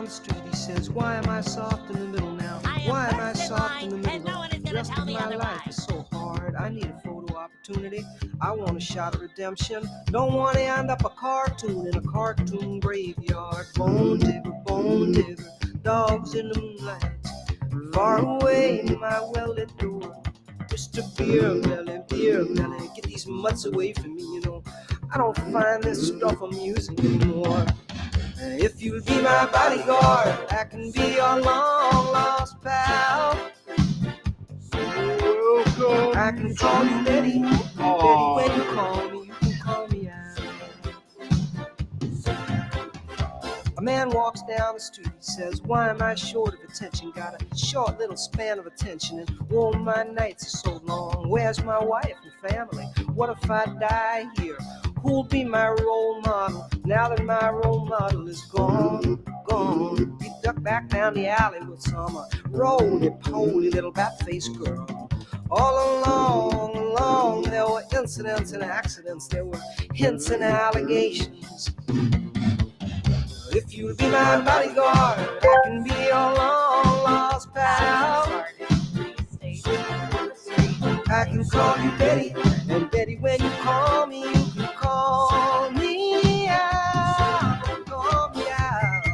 the street, he says, why am I soft in the middle now? Why am I soft in the middle? No one is The gonna rest tell of me my otherwise. life is so hard. I need a photo opportunity. I want a shot of redemption. Don't want to end up a cartoon in a cartoon graveyard. Bone digger, dogs in the moonlight. Far away in my well-lit door. Mr. Beer Belly, get these mutts away from me, you know. I don't find this stuff amusing anymore. If you'll be my bodyguard, I can be your long-lost pal. I can call you Betty. Betty, when you call me, you can call me out. A man walks down the street, he says, why am I short of attention? Got a short little span of attention, and oh, my nights are so long. Where's my wife and family? What if I die here? Who'll be my role model now that my role model is gone? He ducked back down the alley with some roly-poly little bat-faced girl. All along, there were incidents and accidents, there were hints and allegations. If you'll be my bodyguard, I can be your long-lost pal. I can call you Betty, and Betty, when you call me, you can call me out. Call me out.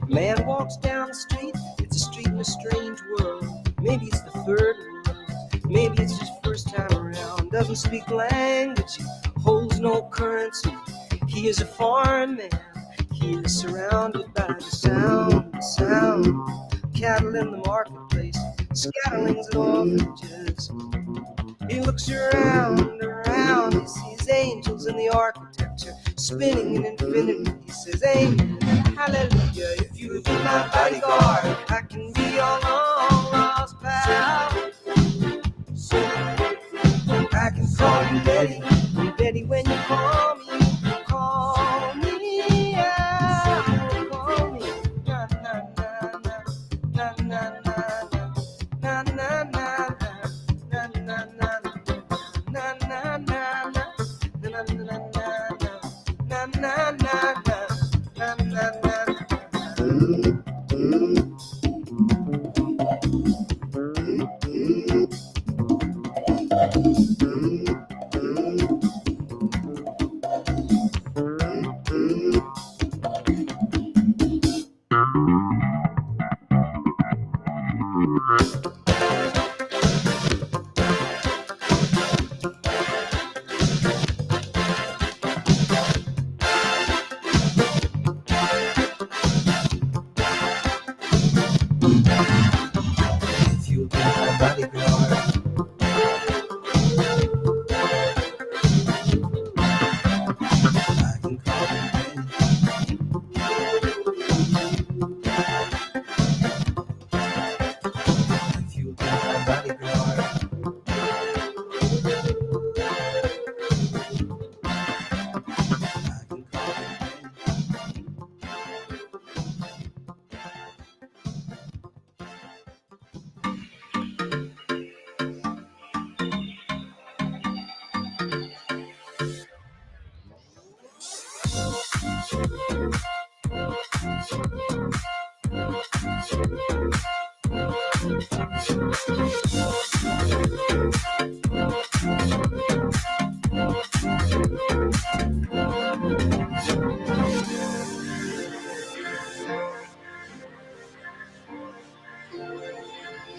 Man walks down the street, it's a street in a strange world. Maybe it's the third world, maybe it's just first time around. Doesn't speak language, holds no currency. He is a foreign man, he is surrounded by the sound. Cattle in the marketplace, scatterlings and orphanages. He looks around, he sees angels in the architecture, spinning in infinity. He says, amen, hallelujah. If you be my bodyguard, I can be your long-lost pal. I can call you Betty, and Betty, when you call me, you call me out. Call me, na na na na na na na na na na na na na. Na na na na na na na na na na na na na na. If you'll be my bodyguard, I can call you Betty. If you'll be my bodyguard, I can call you Betty.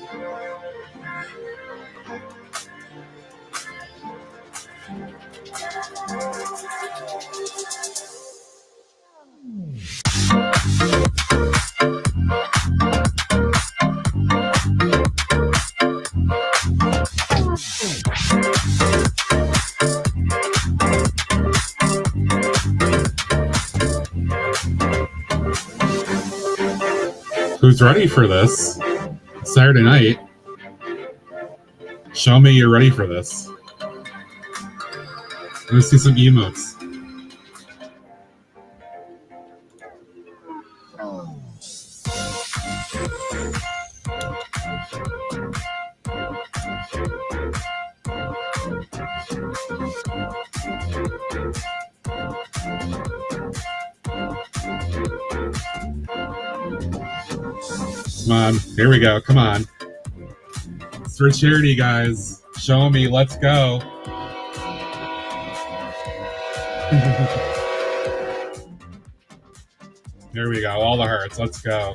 Who's ready for this? Saturday night. Show me you're ready for this. Let's see some emotes. Come on, here we go. Come on. It's for charity, guys. Show me. Let's go. Here we go. All the hearts. Let's go.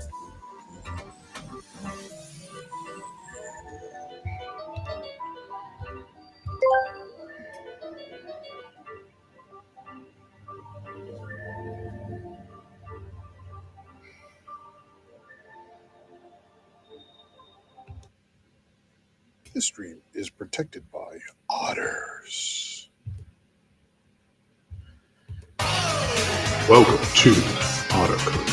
This stream is protected by otters. Welcome to Otter Country.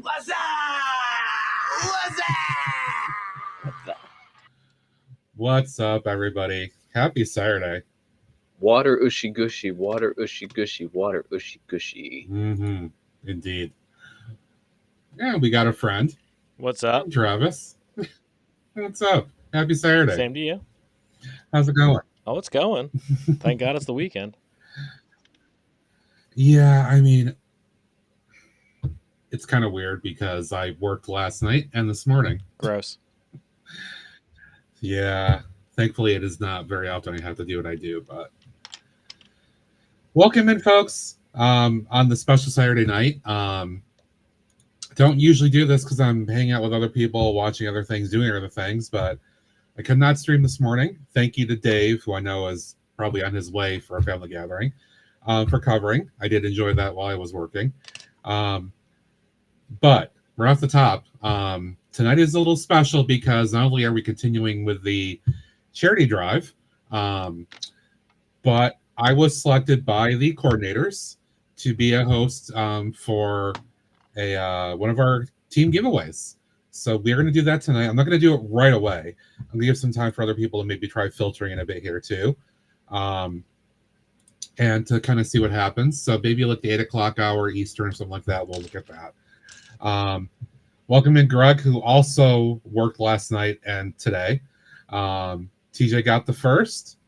What's up? What's up? What's up, everybody? Happy Saturday. Water ushy gushy, water ushy gushy, water ushy gushy. Mm-hmm. Indeed. Yeah, we got a friend. What's up? Travis. What's up? Happy Saturday. Same to you. How's it going? Oh, it's going. Thank God it's the weekend. Yeah, I mean, it's kind of weird because I worked last night and this morning. Gross. Yeah, thankfully it is not very often I have to do what I do, but welcome in, folks, on the special Saturday night. Don't usually do this because I'm hanging out with other people, watching other things, doing other things, but I could not stream this morning. Thank you to Dave, who I know is probably on his way for a family gathering, for covering. I did enjoy that while I was working. But right off the top, tonight is a little special because not only are we continuing with the charity drive, but I was selected by the coordinators to be a host for a one of our team giveaways. So we're going to do that tonight. I'm not going to do it right away. I'm going to give some time for other people to maybe try filtering in a bit here too, and to kind of see what happens. So maybe like the 8 o'clock hour Eastern or something like that. We'll look at that. Welcome in Greg, who also worked last night and today. TJ got the first.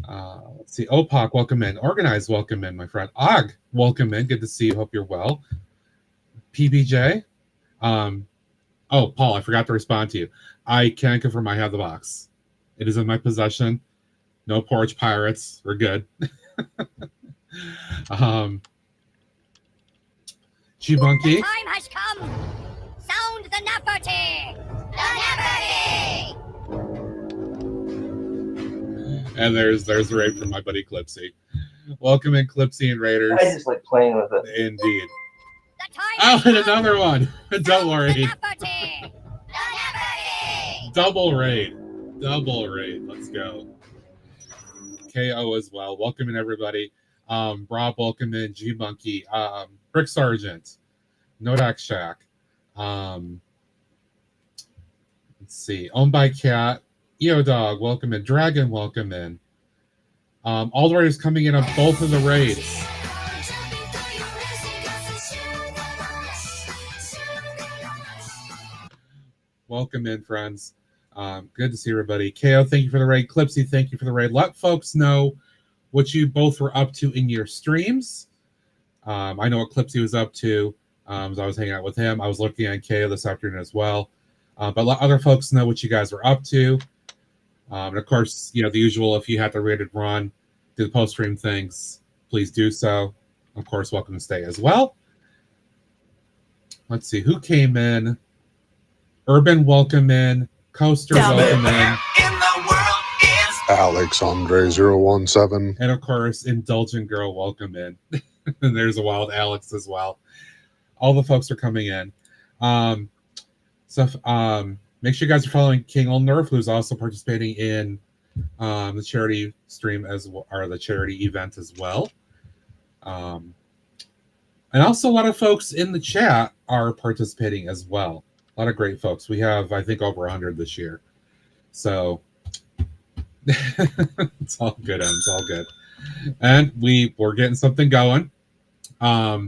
Let's see. Opak, welcome in. Organized, welcome in, my friend. Og, welcome in. Good to see you. Hope you're well. PBJ. Oh, Paul, I forgot to respond to you. I can confirm I have the box. It is in my possession. No porch pirates. We're good. G-Bunky. The time has come. Sound the Napperty. The Napperty. And there's the raid from my buddy Clipsy. Welcome in, Clipsy and Raiders. I just like playing with it. Indeed. The time Oh, has and come. another one. Double Sound raid. the Napperty. The Napperty. Double raid. Double raid. Let's go. KO as well. Welcome in, everybody. Rob, welcome in. G-Monkey. Brick Sergeant. Nodak Shack. Let's see. Owned by Cat. EO Dog, welcome in. Dragon, welcome in. All the raiders coming in on both of the raids. Welcome in, friends. Good to see everybody. KO, thank you for the raid. Clipsy, thank you for the raid. Let folks know what you both were up to in your streams. I know what Clipsy was up to. As I was hanging out with him. I was looking at KO this afternoon as well. But let other folks know what you guys were up to. And of course, you know, the usual, if you have to rated run, do the post-stream things, please do so. Of course, welcome to stay as well. Let's see, who came in? Urban, welcome in. Coaster, welcome in. Alexandre017. And of course, Indulgent Girl, welcome in. And there's a wild Alex as well. All the folks are coming in. Make sure you guys are following King Nerf, who's also participating in the charity stream as well, or the charity event as well. And also a lot of folks in the chat are participating as well. A lot of great folks. We have, I think, over 100 this year. So it's all good. It's all good. And we're getting something going. Let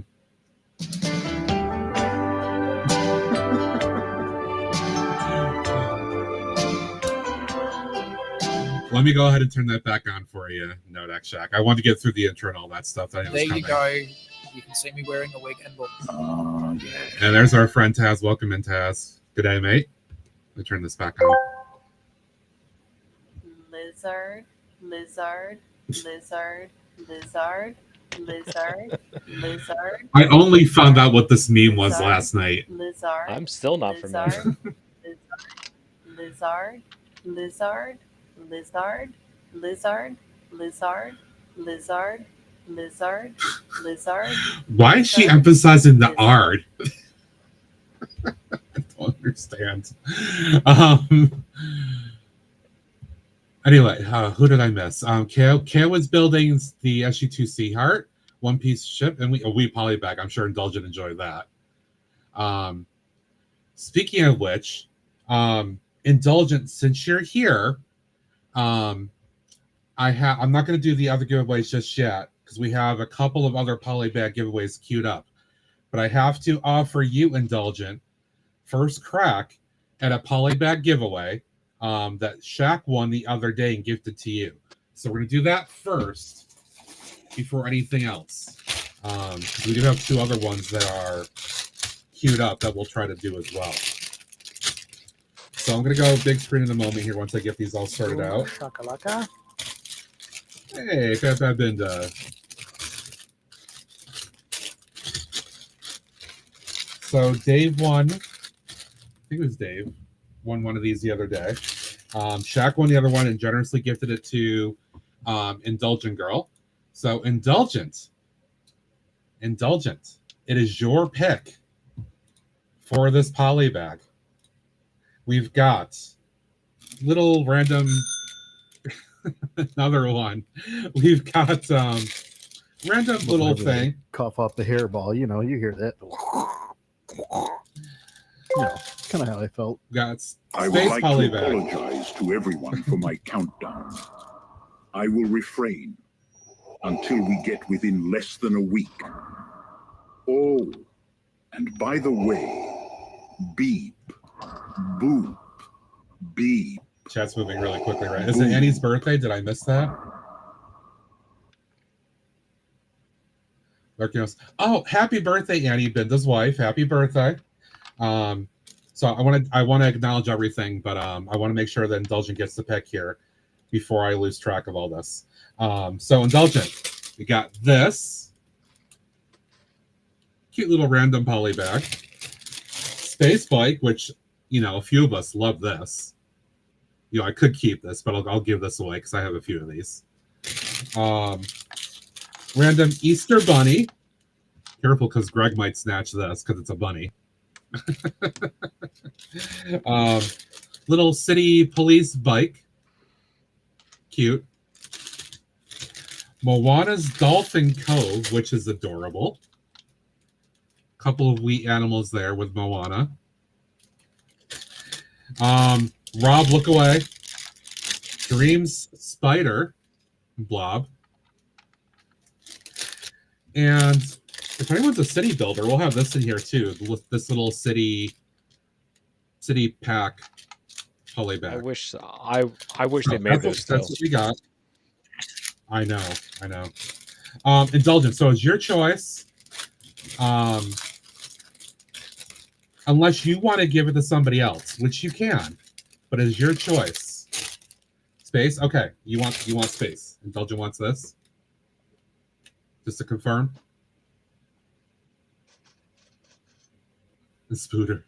me go ahead and turn that back on for you, Nodak Shack. I want to get through the intro and all that stuff. There you go. You can see me wearing a wig and book. Oh, yeah. And there's our friend Taz. Welcome in, Taz. Good day, mate. Let me turn this back on. Lizard, lizard, lizard, lizard, lizard, lizard. I only found out what this meme was last night. Lizard. I'm still not familiar. Lizard, lizard, lizard, lizard, lizard, lizard, lizard, lizard. Why is she emphasizing the ard? I don't understand. Anyway, who did I miss? Kale was building the SU2C Heart, one-piece ship, and we polybag. I'm sure Indulgent enjoyed that. Speaking of which, Indulgent, since you're here, I'm not going to do the other giveaways just yet because we have a couple of other polybag giveaways queued up. But I have to offer you, Indulgent, first crack at a polybag giveaway that Shaq won the other day and gifted to you. So we're going to do that first before anything else. We do have two other ones that are queued up that we'll try to do as well. So I'm going to go big screen in a moment here once I get these all sorted out. Shakalaka. Hey, Binda. So Dave won. I think it was Dave. Won one of these the other day. Shaq won the other one and generously gifted it to Indulgent Girl. So Indulgent, it is your pick for this poly bag. We've got little random another one. We've got random little thing. Cough off the hairball, you hear that. Kind of how I felt. Got I would like to apologize to everyone for my countdown. I will refrain until we get within less than a week. Oh, and by the way, beep, boop, beep. Chat's moving really quickly, right? Is it Annie's birthday? Did I miss that? Oh, happy birthday, Annie, Binda's wife. Happy birthday. So I want to acknowledge everything, but I want to make sure that Indulgent gets the pick here before I lose track of all this. So Indulgent, we got this cute little random poly bag, Space Bike, which a few of us love this. I could keep this, but I'll give this away because I have a few of these. Random Easter bunny. Careful, because Greg might snatch this because it's a bunny. Little city police bike. Cute. Moana's Dolphin Cove, which is adorable. Couple of wee animals there with Moana. Rob, look away. Dreams Spider Blob. And if anyone's a city builder, we'll have this in here too. This little city pack poly bag. I wish they made those still. That's what we got. I know. Indulgent. So it's your choice. Unless you want to give it to somebody else, which you can, but it's your choice. Space. Okay, you want space. Indulgent wants this. Just to confirm. The Spooter.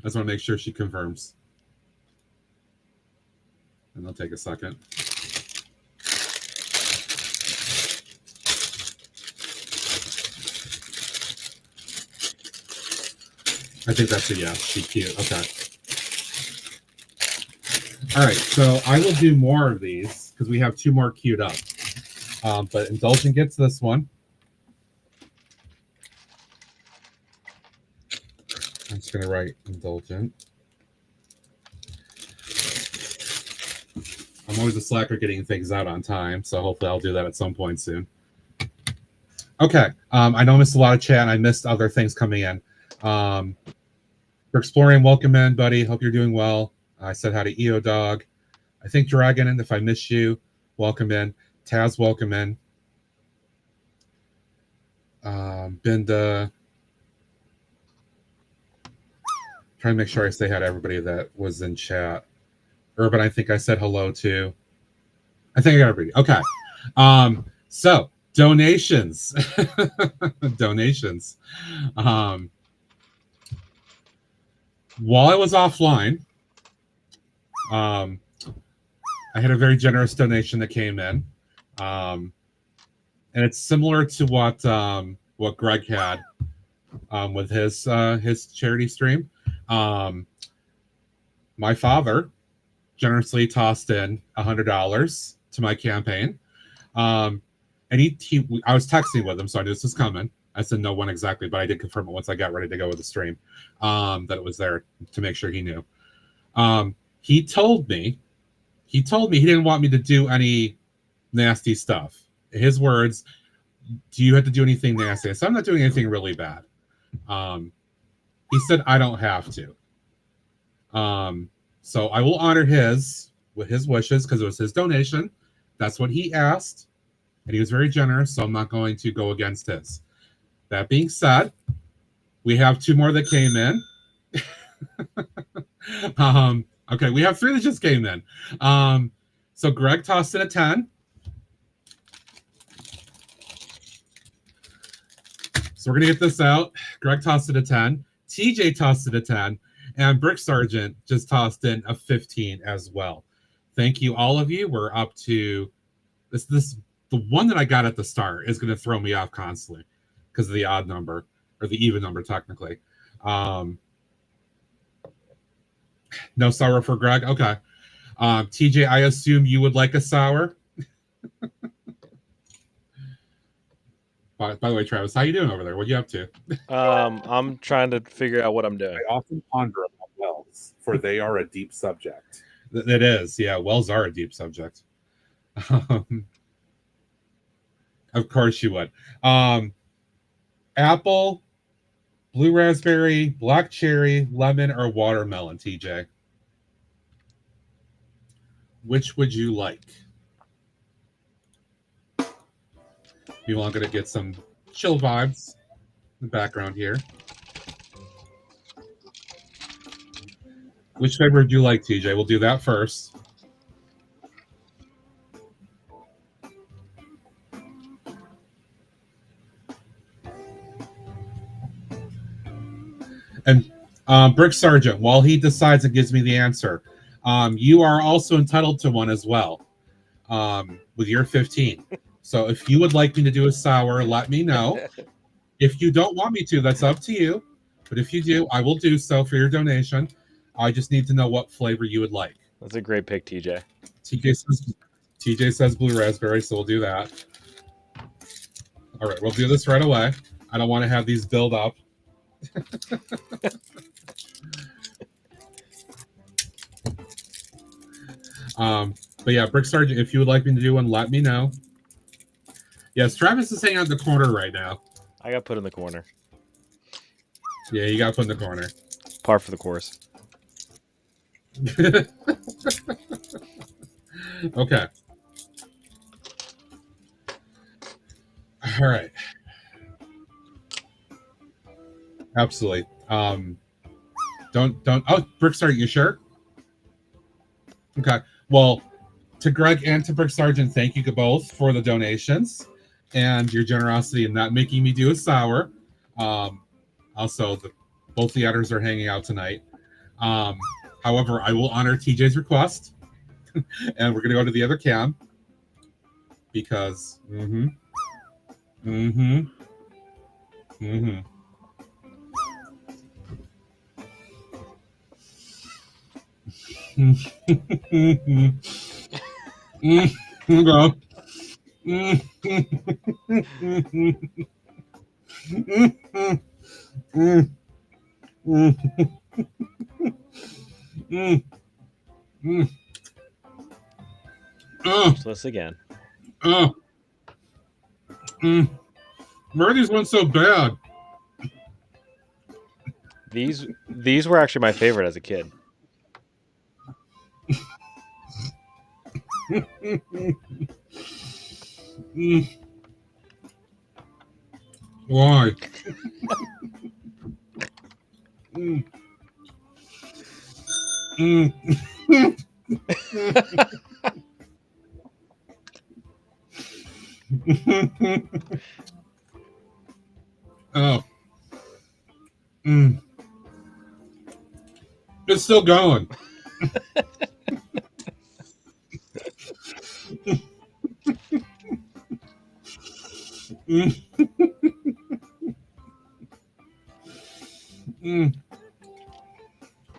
just want to make sure she confirms. And I'll take a second. I think that's a yes. She's cute. Okay. All right. So I will do more of these because we have 2 more queued up. But Indulgent gets this one. I'm just going to write Indulgent. I'm always a slacker getting things out on time, so hopefully I'll do that at some point soon. Okay. I know I missed a lot of chat, and I missed other things coming in. For Exploring, welcome in, buddy. Hope you're doing well. I said hi to EO Dog. I think Dragon, and if I missed you, welcome in. Taz, welcome in. Binda. Trying to make sure I say hi to everybody that was in chat. Urban, I think I said hello to. I think I got everybody. Okay. So donations. Donations. While I was offline, I had a very generous donation that came in. And it's similar to what Greg had with his charity stream. My father generously tossed in $100 to my campaign. And I was texting with him, so I knew this was coming. I said no one exactly, but I did confirm it once I got ready to go with the stream, that it was there to make sure he knew. He told me he didn't want me to do any nasty stuff. His words, do you have to do anything nasty? I said, I'm not doing anything really bad. He said, I don't have to. So I will honor his wishes because it was his donation. That's what he asked. And he was very generous, so I'm not going to go against his. That being said, we have 2 more that came in. Okay, we have 3 that just came in. So Greg tossed in a 10. So we're going to get this out. Greg tossed in a 10. TJ tossed in a 10. And Brick Sergeant just tossed in a 15 as well. Thank you, all of you. We're up to this. The one that I got at the start is going to throw me off constantly because of the odd number, or the even number, technically. No sour for Greg? Okay. TJ, I assume you would like a sour? By the way, Travis, how you doing over there? What are you up to? I'm trying to figure out what I'm doing. I often ponder about wells, for they are a deep subject. It is, yeah. Wells are a deep subject. Of course you would. Apple, blue raspberry, black cherry, lemon, or watermelon, TJ? Which would you like? You want to get some chill vibes in the background here. Which flavor would you like, TJ? We'll do that first. And Brick Sergeant, while he decides and gives me the answer, you are also entitled to one as well with your 15. So if you would like me to do a sour, let me know. If you don't want me to, that's up to you. But if you do, I will do so for your donation. I just need to know what flavor you would like. That's a great pick, TJ. TJ says blue raspberry, so we'll do that. All right, we'll do this right away. I don't want to have these build up. But yeah, Brick Sergeant, if you would like me to do one, let me know. Yes, Travis is hanging out in the corner right now. I got put in the corner. Yeah, you got put in the corner. Par for the course. Okay. All right. Absolutely. Don't. Oh, Brick Sergeant, you sure? Okay. Well, to Greg and to Brick Sergeant, thank you both for the donations and your generosity in not making me do a sour. Also, both the editors are hanging out tonight. However, I will honor TJ's request, and we're gonna go to the other cam because. Go. Let's again. Why are these ones so bad? These were actually my favorite as a kid. Why? Oh. It's still going.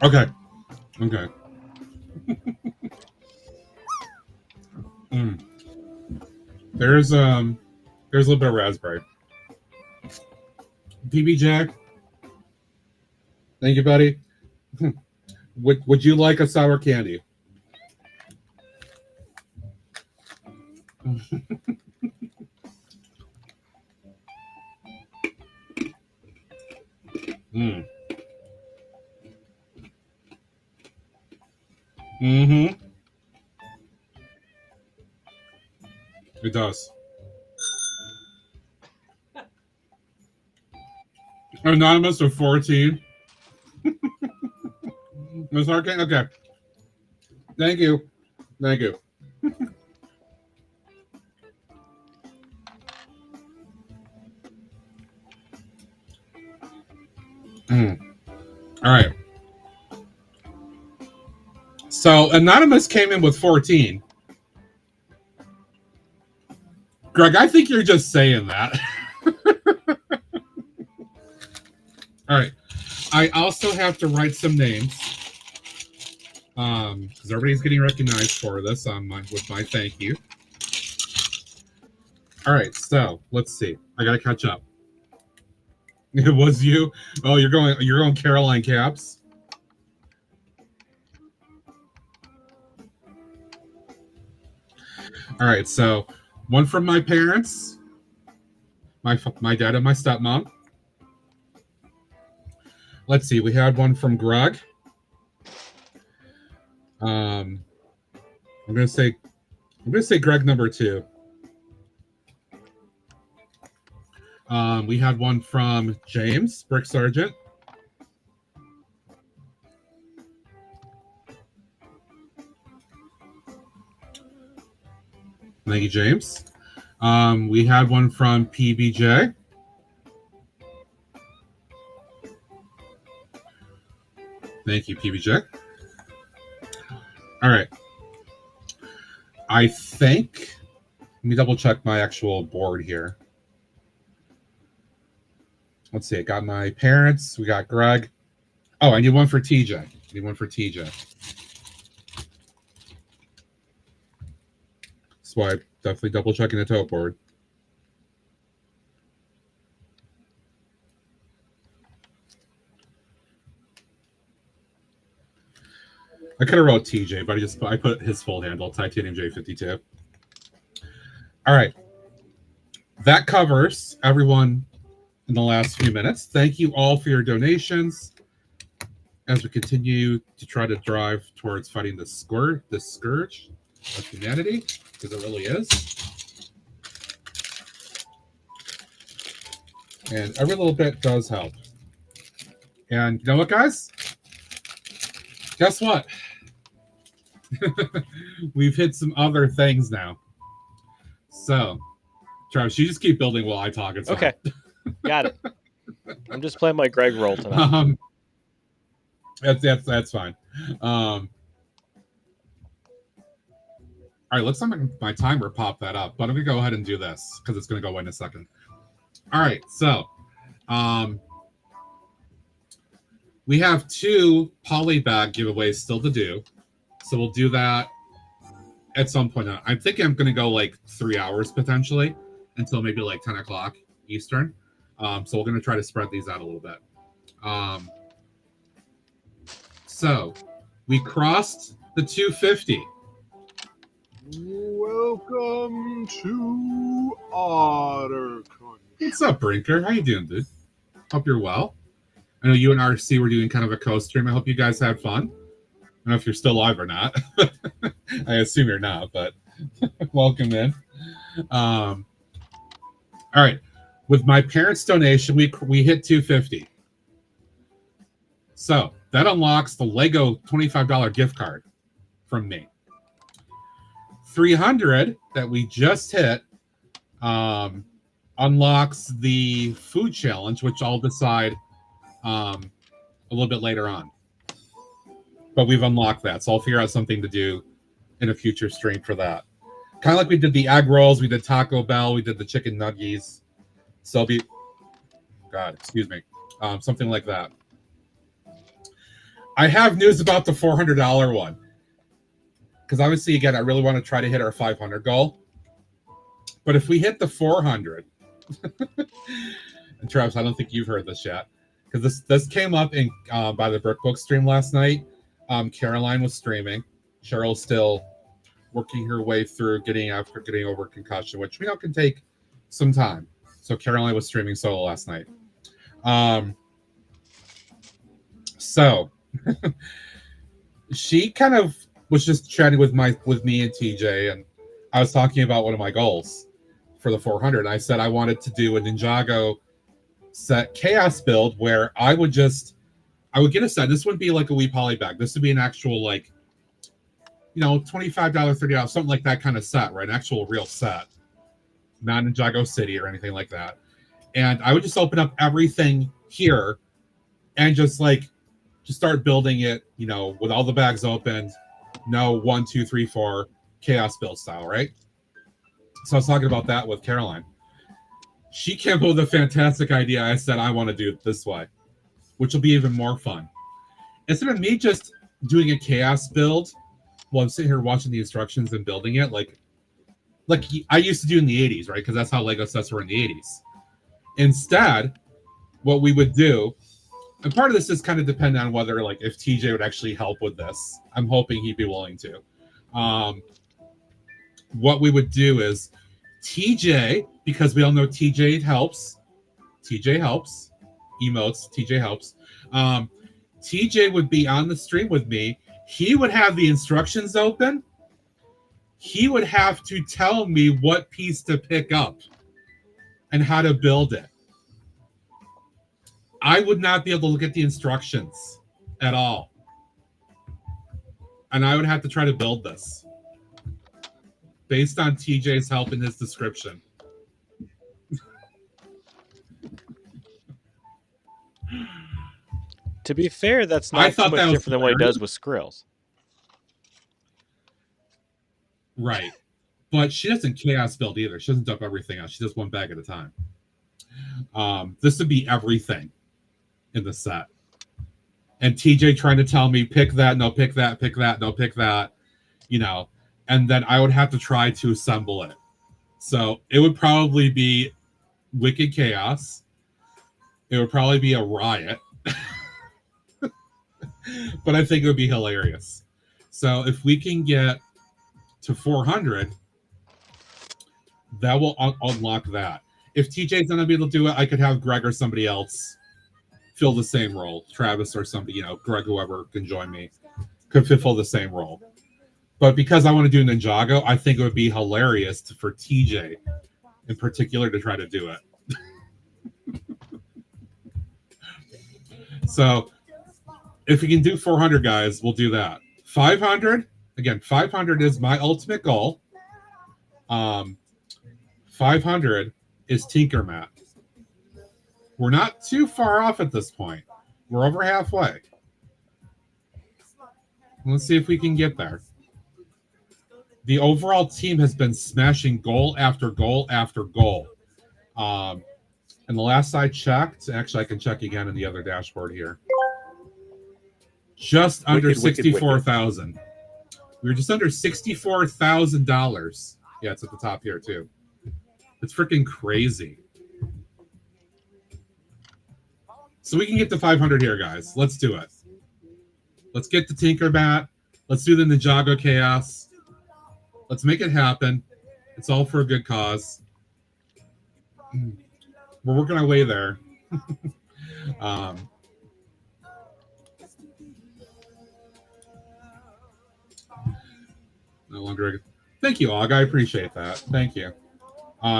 Okay. There's a little bit of raspberry. PB Jack. Thank you, buddy. Would you like a sour candy? It does. Anonymous of 14. Miss Arcane? Okay. Thank you. All right. So Anonymous came in with 14. Greg, I think you're just saying that. All right. I also have to write some names. Because everybody's getting recognized for this with my thank you. All right, so let's see. I gotta catch up. It was you. Oh, you're going Caroline Caps. All right, so one from my parents, my dad and my stepmom. Let's see. We had one from Greg. I'm gonna say Greg number 2. We had one from James Brick Sergeant. Thank you, James. We had one from PBJ. Thank you, PBJ. All right. I think, let me double check my actual board here. Let's see. I got my parents. We got Greg. Oh, I need one for TJ. That's why I'm definitely double checking the tote board. I could have wrote TJ, but I put his full handle, Titanium J52. All right. That covers everyone in the last few minutes. Thank you all for your donations as we continue to try to drive towards fighting the scourge of humanity, because it really is. And every little bit does help. And you know what, guys? Guess what? We've hit some other things now. So, Travis, you just keep building while I talk. It's okay. Got it. I'm just playing my Greg role tonight. That's fine. All right, let's let my timer pop that up. But I'm gonna go ahead and do this because it's gonna go away in a second. All right, so we have 2 polybag giveaways still to do. So we'll do that at some point. I'm thinking I'm gonna go like 3 hours potentially until maybe like 10 o'clock Eastern. So we're gonna try to spread these out a little bit. So we crossed the 250. Welcome to Otter Country. What's up, Brinker? How you doing, dude? Hope you're well. I know you and RC were doing kind of a co-stream. I hope you guys had fun. I don't know if you're still live or not. I assume you're not, but welcome in. All right. With my parents' donation, we hit 250. So that unlocks the Lego $25 gift card from me. 300 that we just hit unlocks the food challenge, which I'll decide a little bit later on. But we've unlocked that, so I'll figure out something to do in a future stream for that. Kind of like we did the egg rolls, we did Taco Bell, we did the chicken nuggies. So something like that. I have news about the $400 one. Because obviously, again, I really want to try to hit our 500 goal. But if we hit the 400, and Travis, I don't think you've heard this yet, because this came up in by the Brook stream last night. Caroline was streaming. Cheryl's still working her way through getting over concussion, which we know can take some time. So Caroline was streaming solo last night. So she kind of was just chatting with me and TJ, and I was talking about one of my goals for the 400. I said I wanted to do a Ninjago set chaos build where I would get a set. This wouldn't be like a wee poly bag. This would be an actual $25, $30, something like that kind of set, right? An actual real set, not Ninjago City or anything like that. And I would just open up everything here and just start building it, with all the bags opened. No 1, 2, 3, 4 chaos build style, right? So I was talking about that with Caroline. She came up with a fantastic idea. I said I want to do it this way, which will be even more fun. Instead of me just doing a chaos build while I'm sitting here watching the instructions and building it, like I used to do in the 80s, right? Because that's how Lego sets were in the 80s. Instead, what we would do, and part of this is kind of dependent on whether if TJ would actually help with this. I'm hoping he'd be willing to. What we would do is TJ, because we all know TJ helps. TJ helps. Emotes, TJ helps. TJ would be on the stream with me. He would have the instructions open. He would have to tell me what piece to pick up and how to build it. I would not be able to look at the instructions at all. And I would have to try to build this based on TJ's help in his description. To be fair, that's not too much different than what he does with Skrills. Right. But she doesn't chaos build either. She doesn't dump everything out. She does one bag at a time. This would be everything in the set. And TJ trying to tell me, pick that, no, pick that, pick that, no, pick that, and then I would have to try to assemble it. So it would probably be wicked chaos. It would probably be a riot. But I think it would be hilarious. So if we can get to 400, that will unlock that. If TJ's not going to be able to do it, I could have Greg or somebody else fill the same role. Travis or somebody, Greg, whoever can join me, could fill the same role. But because I want to do Ninjago, I think it would be hilarious for TJ in particular to try to do it. So if we can do 400, guys, we'll do that. 500, again, 500 is my ultimate goal. 500 is Tinkermat. We're not too far off at this point. We're over halfway. Let's see if we can get there. The overall team has been smashing goal after goal after goal. And the last I checked, actually I can check again in the other dashboard here. Just under 64,000. We were just under $64,000. Yeah, it's at the top here too. It's freaking crazy. So we can get to 500 here, guys. Let's do it. Let's get the Tinkerbat. Let's do the Ninjago Chaos. Let's make it happen. It's all for a good cause. We're working our way there. No longer. Thank you, Og. I appreciate that. Thank you.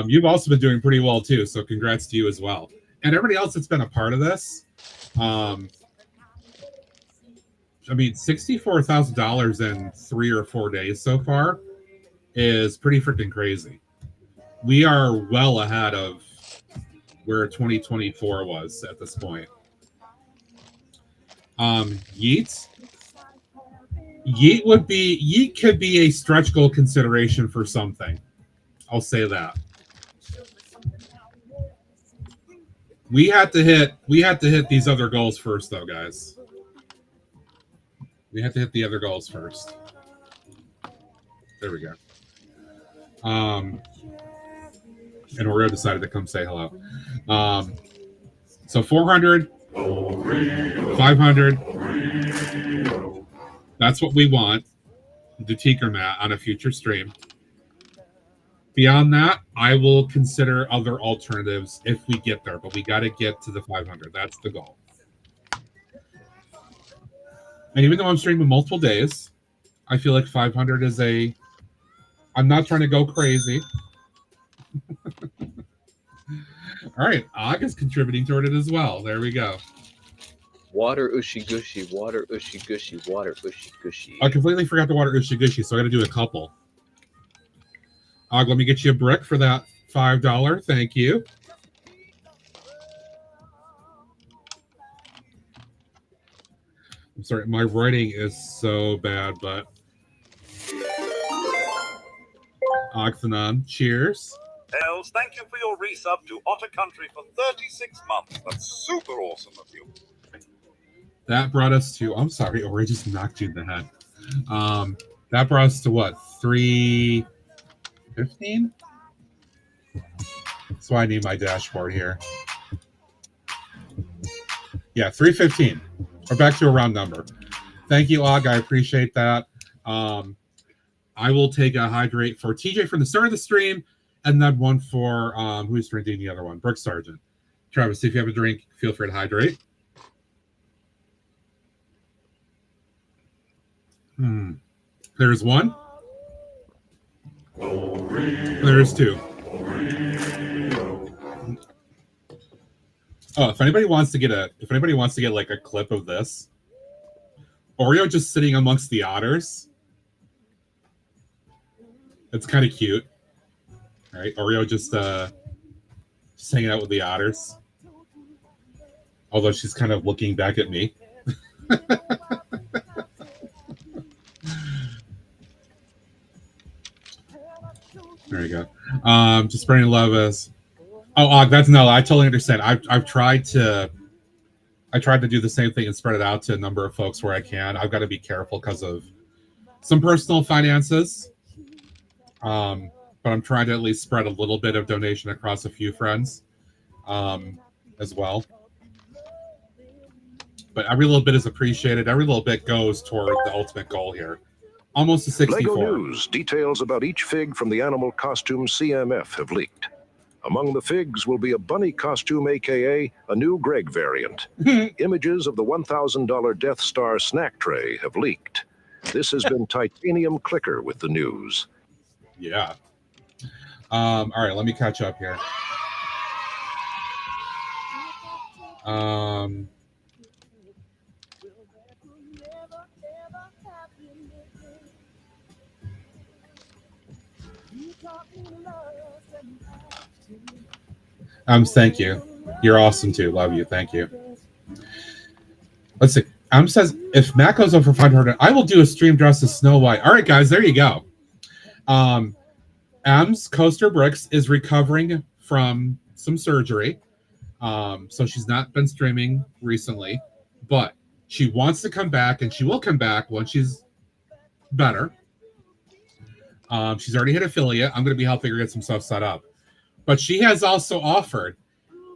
You've also been doing pretty well too, so congrats to you as well. And everybody else that's been a part of this. I mean, $64,000 in 3 or 4 days so far is pretty freaking crazy. We are well ahead of where 2024 was at this point. Yeet could be a stretch goal consideration for something. I'll say that. We had to hit these other goals first though, guys. We have to hit the other goals first. There we go. And Oreo decided to come say hello. So 400, 500. That's what we want. The Tinker Mat on a future stream. Beyond that, I will consider other alternatives if we get there, but we got to get to the 500. That's the goal. And even though I'm streaming multiple days, I feel like 500 is a... I'm not trying to go crazy. All right, Og is contributing toward it as well. There we go. Water Ushi Gushy, water Ushi Gushy, water Ushi Gushy. I completely forgot the water Ushi Gushy, so I got to do a couple. Og, let me get you a brick for that $5. Thank you. I'm sorry, my writing is so bad, but Oxanon, cheers. Els, thank you for your resub to Otter Country for 36 months. That's super awesome of you. That brought us to, I'm sorry, or I just knocked you in the head. That brought us to what, 315? That's why I need my dashboard here. Yeah, 315. We're back to a round number. Thank you, Og. I appreciate that. I will take a hydrate for TJ from the start of the stream, and then one for who's drinking the other one? Brooke Sargent. Travis, if you have a drink, feel free to hydrate. There's one. There's two. Oh, if anybody wants to get like a clip of this, Oreo just sitting amongst the otters. It's kind of cute. All right, Oreo just hanging out with the otters. Although she's kind of looking back at me. There you go. Just spreading love as. Oh, Og, that's no. I totally understand. I've tried to. I tried to do the same thing and spread it out to a number of folks where I can. I've got to be careful because of some personal finances. But I'm trying to at least spread a little bit of donation across a few friends, as well. But every little bit is appreciated. Every little bit goes toward the ultimate goal here. Almost to 64. LEGO News details about each fig from the animal costume CMF have leaked. Among the figs will be a bunny costume, aka a new Greg variant. Images of the $1,000 Death Star snack tray have leaked. This has been Titanium Clicker with the news. Yeah. All right, let me catch up here. Thank you. You're awesome too. Love you. Thank you. Let's see. Says, if Matt goes over 500, I will do a stream dress as Snow White. All right, guys, there you go. M's Coaster Bricks is recovering from some surgery. So she's not been streaming recently, but she wants to come back, and she will come back when she's better. She's already hit affiliate. I'm going to be helping her get some stuff set up. But she has also offered,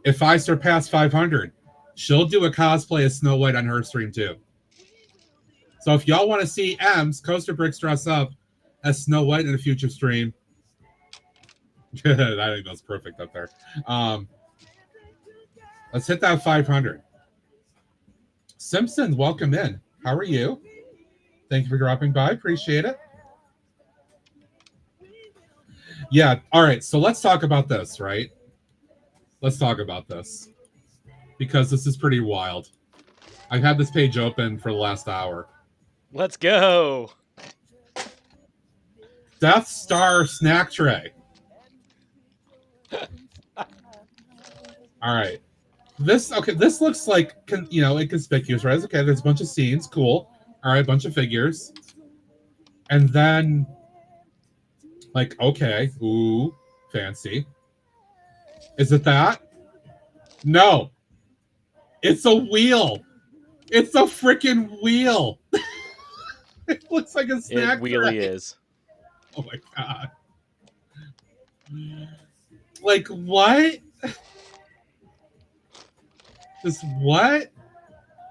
if I surpass 500, she'll do a cosplay of Snow White on her stream too. So if y'all want to see M's Coaster Bricks dress up as Snow White in a future stream, I think that's perfect up there. Let's hit that 500. Simpson, welcome in. How are you? Thank you for dropping by. Appreciate it. Yeah, all right. So let's talk about this, right? Let's talk about this. Because this is pretty wild. I've had this page open for the last hour. Let's go. Death Star snack tray. All right. This looks like, inconspicuous, right? Okay, there's a bunch of scenes. Cool. All right, bunch of figures. And then, okay. Ooh, fancy. Is it that? No. It's a wheel. It's a freaking wheel. It looks like a snack tray. It really tray. is. Oh my god. What? What? This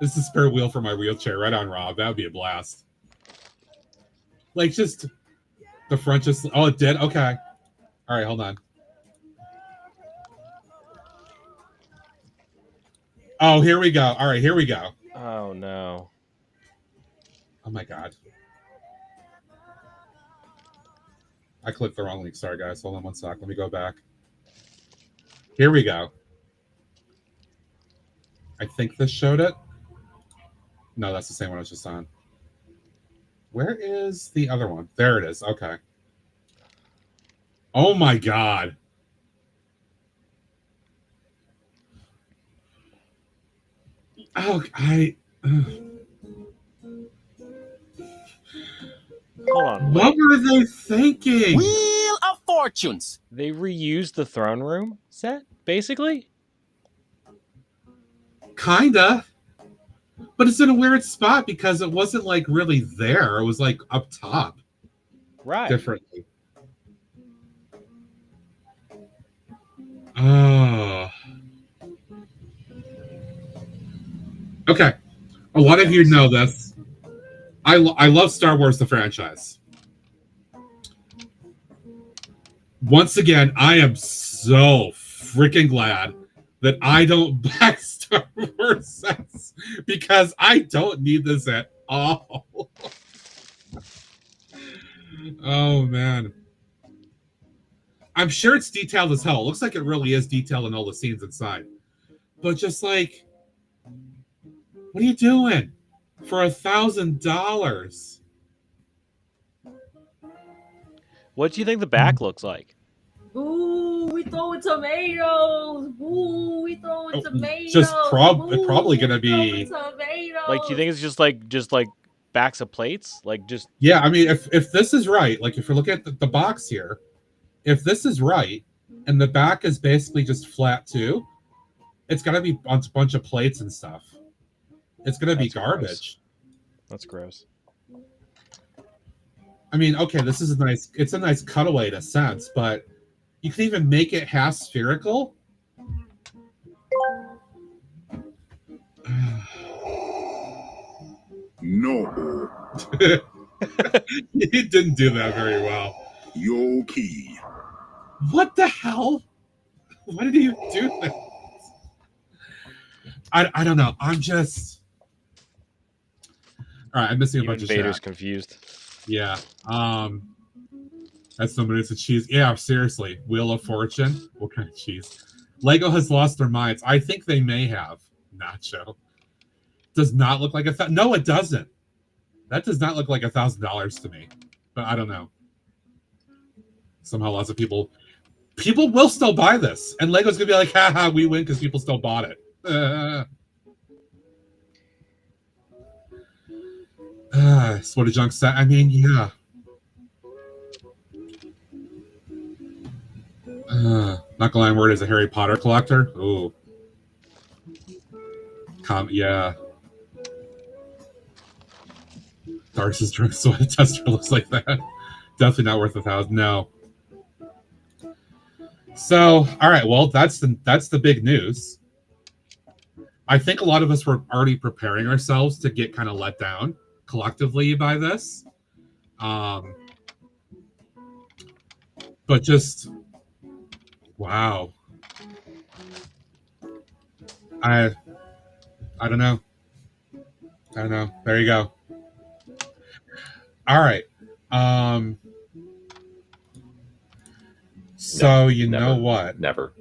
is a spare wheel for my wheelchair. Right on, Rob. That would be a blast. Just the front just... Oh, it did? Okay. All right, hold on. Oh, here we go. All right, here we go. Oh, no. Oh, my God. I clicked the wrong link. Sorry, guys. Hold on one sec. Let me go back. Here we go. I think this showed it. No, that's the same one I was just on. Where is the other one? There it is. Okay. Oh, my God. Oh, Hold on. What were they thinking? Wheel of Fortunes. They reused the throne room set, basically? Kinda. But it's in a weird spot because it wasn't really there. It was up top. Right. Differently. Oh. Okay. A lot of you know this. I love Star Wars, the franchise. Once again, I am so freaking glad that I don't buy Star Wars sets because I don't need this at all. Oh, man. I'm sure it's detailed as hell. It looks like it really is detailed in all the scenes inside. But just what are you doing for $1,000? What do you think the back looks like? Ooh, we throwing tomatoes. Ooh, we throwing tomatoes. Just probably gonna be. Tomatoes. Do you think it's just like backs of plates? Yeah, I mean, if this is right, if you're looking at the box here, if this is right, and the back is basically just flat too, it's gotta be a bunch of plates and stuff. It's gonna be garbage. Gross. That's gross. I mean, okay, this is it's a nice cutaway in a sense, but you can even make it half spherical. No. He didn't do that very well. Yoki. What the hell? Why did he do that? I don't know. I'm just... All right, I'm missing a bunch of Vader's chat. confused. Yeah. That's somebody that's a cheese. Yeah, seriously. Wheel of Fortune. What kind of cheese? Lego has lost their minds. I think they may have. Nacho. Does not look like no, it doesn't. That does not look like $1,000 to me. But I don't know. Somehow lots of people will still buy this. And Lego's gonna be like, haha, we win because people still bought it. That's what a junk set. I mean, yeah. Not gonna lie, word is a Harry Potter collector. Ooh. Yeah. Darcy's drunk soda tester looks like that. Definitely not worth $1,000. No. So, all right. Well, that's the big news. I think a lot of us were already preparing ourselves to get kind of let down collectively by this. But just wow. I don't know. I don't know. There you go. All right. So you know what? Never,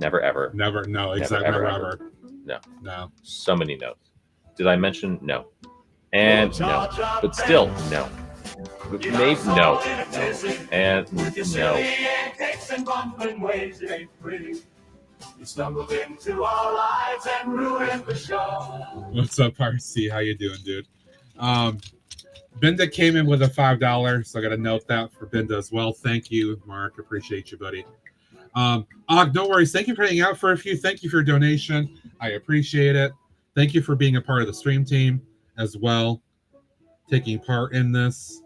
ever. Never. No, exactly. Never, ever. No. So many no's. Did I mention no? And no. But still no. But maybe no. And no. You stumbled into our lives and ruined the show. What's up, RC? How you doing, dude? Binda came in with a $5, so I got to note that for Binda as well. Thank you, Mark. Appreciate you, buddy. No worries. Thank you for hanging out for a few. Thank you for your donation. I appreciate it. Thank you for being a part of the stream team as well, taking part in this,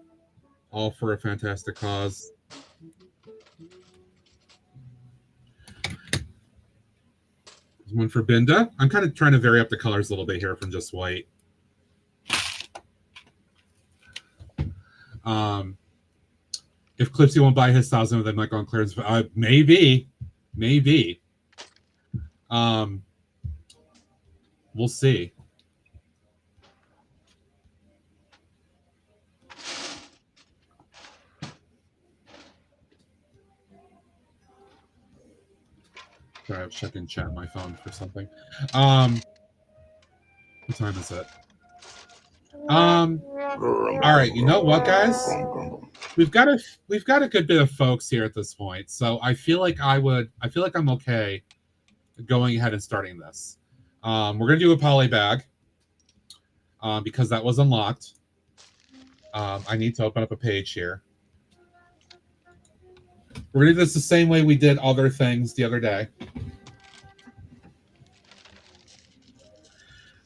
all for a fantastic cause. One for Binda. I'm kind of trying to vary up the colors a little bit here from just white. If Clipsy won't buy his 1,000 of them, might go on clearance. Maybe. We'll see. Sorry, I was checking chat on my phone for something. What time is it? All right, you know what, guys? We've got a good bit of folks here at this point, so I feel like I'm okay going ahead and starting this. We're gonna do a poly bag because that was unlocked. I need to open up a page here. We're gonna do this the same way we did other things the other day.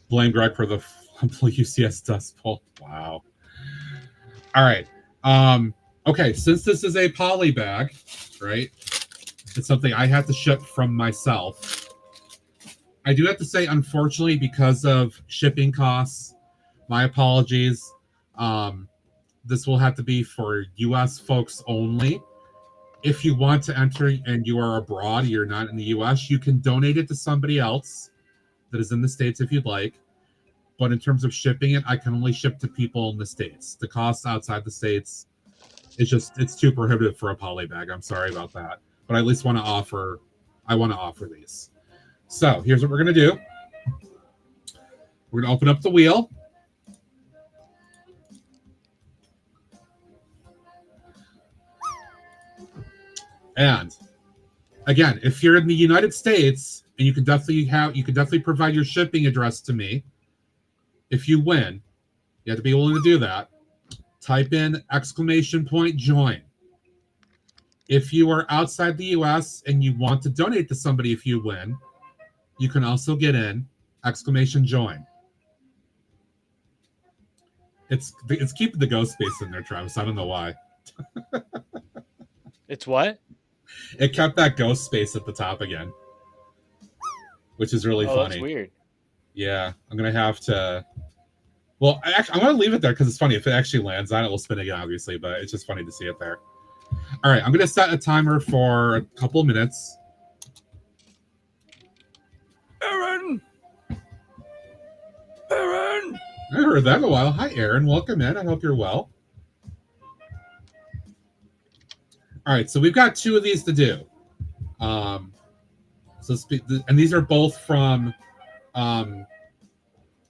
Blame Greg for the UCS Dust Bowl. Wow. All right. Okay, since this is a poly bag, right? It's something I have to ship from myself. I do have to say, unfortunately, because of shipping costs, my apologies. This will have to be for US folks only. If you want to enter and you are abroad, you're not in the US, you can donate it to somebody else that is in the States if you'd like. But in terms of shipping it, I can only ship to people in the States. The costs outside the States, it's too prohibitive for a poly bag. I'm sorry about that. But I at least want to offer these. So here's what we're going to do. We're going to open up the wheel. And again, if you're in the United States, and you can definitely provide your shipping address to me. If you win, you have to be willing to do that. Type in !join. If you are outside the US and you want to donate to somebody if you win, you can also get in !join. It's keeping the ghost space in there, Travis. I don't know why. It's what? It kept that ghost space at the top again, which is really funny. That's weird. Yeah, I'm going to have to... Well, I'm going to leave it there because it's funny. If it actually lands on it, we'll spin again, obviously, but it's just funny to see it there. All right, I'm going to set a timer for a couple of minutes. Aaron! I heard that in a while. Hi, Aaron. Welcome in. I hope you're well. All right, so we've got two of these to do. And these are both from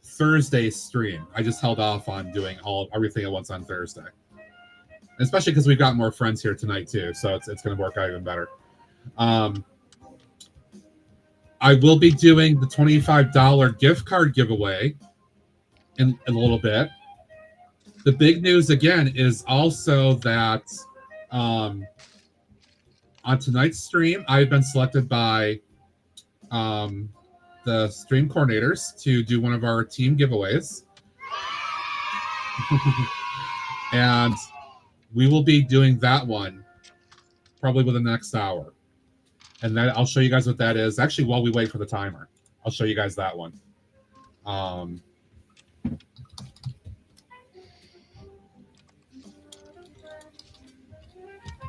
Thursday's stream. I just held off on doing everything at once on Thursday, especially because we've got more friends here tonight too, so it's going to work out even better. I will be doing the $25 gift card giveaway in a little bit. The big news again is also that on tonight's stream, I've been selected by the stream coordinators to do one of our team giveaways. And we will be doing that one probably within the next hour. And then I'll show you guys what that is. Actually, while we wait for the timer, I'll show you guys that one.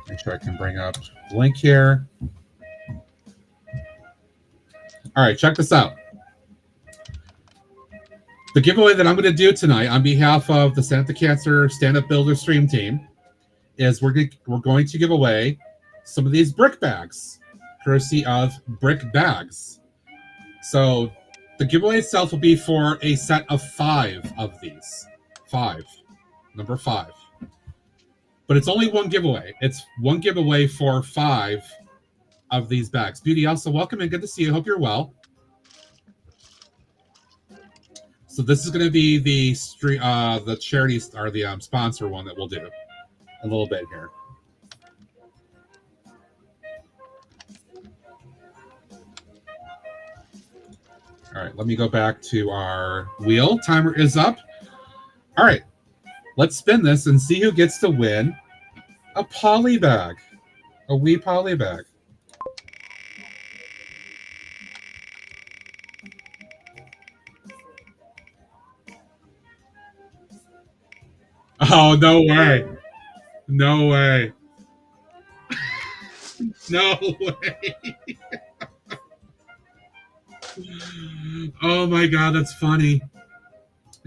Make sure I can bring up the link here. All right, check this out. The giveaway that I'm going to do tonight on behalf of the Santa Cancer Stand-Up Builder stream team is we're going to give away some of these brick bags, courtesy of Brick Bags. So the giveaway itself will be for a set of 5 of these. 5. Number 5. But it's only one giveaway. It's one giveaway for 5 of these bags. Beauty, also welcome and good to see you. Hope you're well. So this is going to be the charity or the sponsor one that we'll do a little bit here. All right, let me go back to our wheel. Timer is up. All right, let's spin this and see who gets to win a poly bag, a wee poly bag. Oh, no way. No way. No way. Oh my God, that's funny.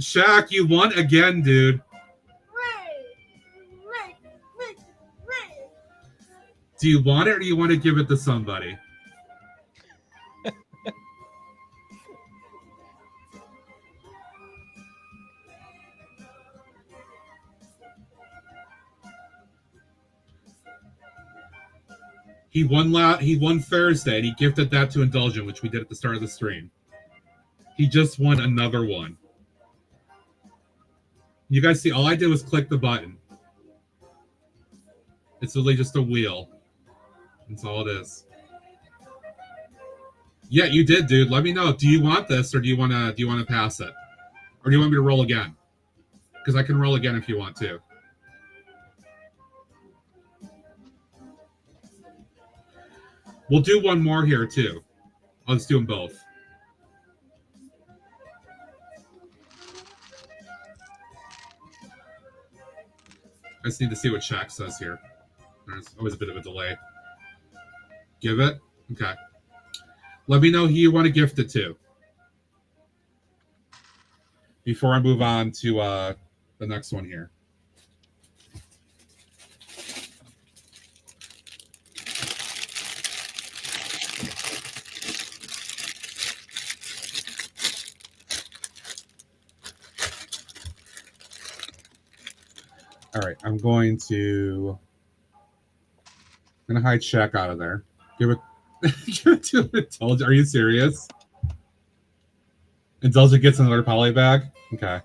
Shaq, you won again, dude. Do you want it or do you want to give it to somebody? He won Thursday, and he gifted that to Indulgent, which we did at the start of the stream. He just won another one. You guys see, all I did was click the button. It's literally just a wheel. That's all it is. Yeah, you did, dude. Let me know. Do you want this, or do you want to pass it, or do you want me to roll again? Because I can roll again if you want to. We'll do one more here, too. I'll just do them both. I just need to see what Shaq says here. There's always a bit of a delay. Give it? Okay. Let me know who you want to gift it to. Before I move on to the next one here. All right, I'm going to hide Shaq out of there. Give it to Indulgent. Are you serious? Indulgent gets another poly bag? Okay.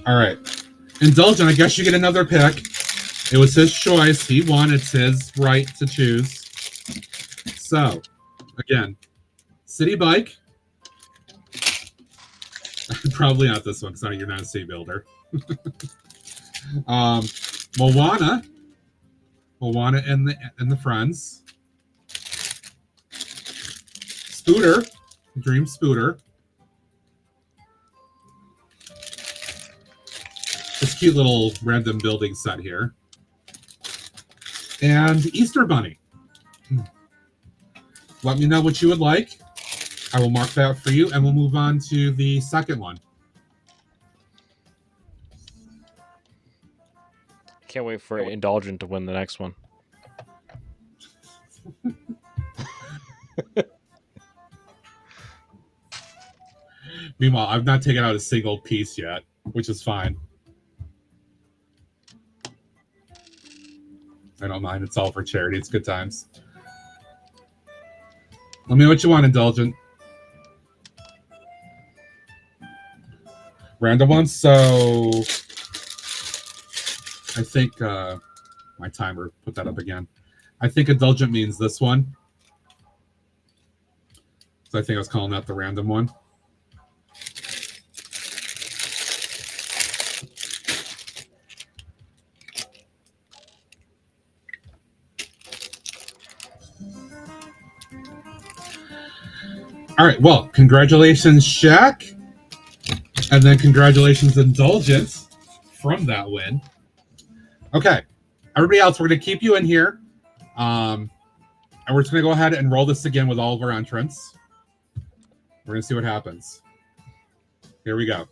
All right. Indulgent, I guess you get another pick. It was his choice. He won. It's his right to choose. So, again, City Bike. Probably not this one because you're not a city builder. Moana and the friends. Spooter, Dream Spooter. This cute little random building set here. And Easter Bunny. Let me know what you would like. I will mark that for you, and we'll move on to the second one. Can't wait for Indulgent to win the next one. Meanwhile, I've not taken out a single piece yet, which is fine. I don't mind. It's all for charity. It's good times. Let me know what you want, Indulgent. Random ones. So I think my timer put that up again. I think indulgent means this one. So I think I was calling that the random one. All right. Well, congratulations, Shaq. And then congratulations, Indulgence, from that win. Okay. Everybody else, we're going to keep you in here. And we're just going to go ahead and roll this again with all of our entrants. We're going to see what happens. Here we go.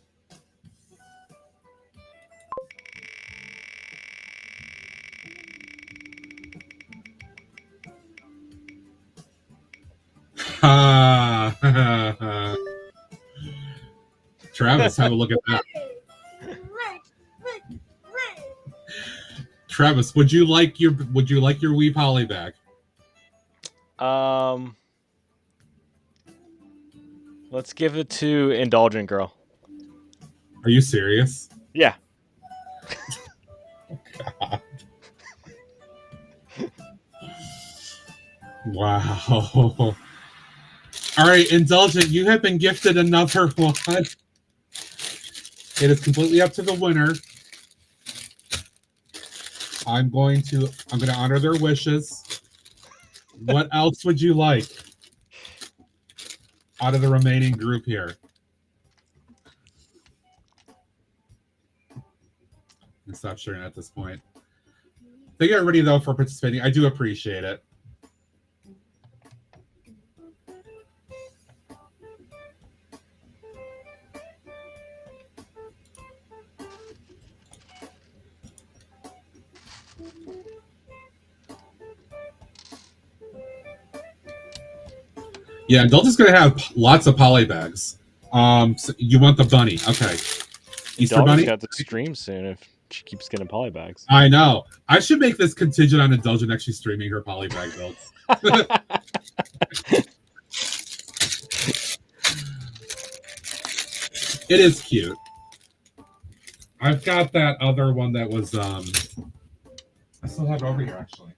Travis, have a look at that. Travis, would you like your wee poly bag? Let's give it to Indulgent Girl. Are you serious? Yeah. God. Wow. All right, Indulgent, you have been gifted another one. It is completely up to the winner. I'm going to honor their wishes. What else would you like out of the remaining group here? And stop sharing at this point. Thank you everybody though for participating. I do appreciate it. Yeah, Indulgent's going to have lots of poly bags. So you want the bunny. Okay. Easter bunny? Got the stream soon if she keeps getting poly bags. I know. I should make this contingent on Indulgent actually streaming her poly bag builds. It is cute. I've got that other one that was I still have it over here actually.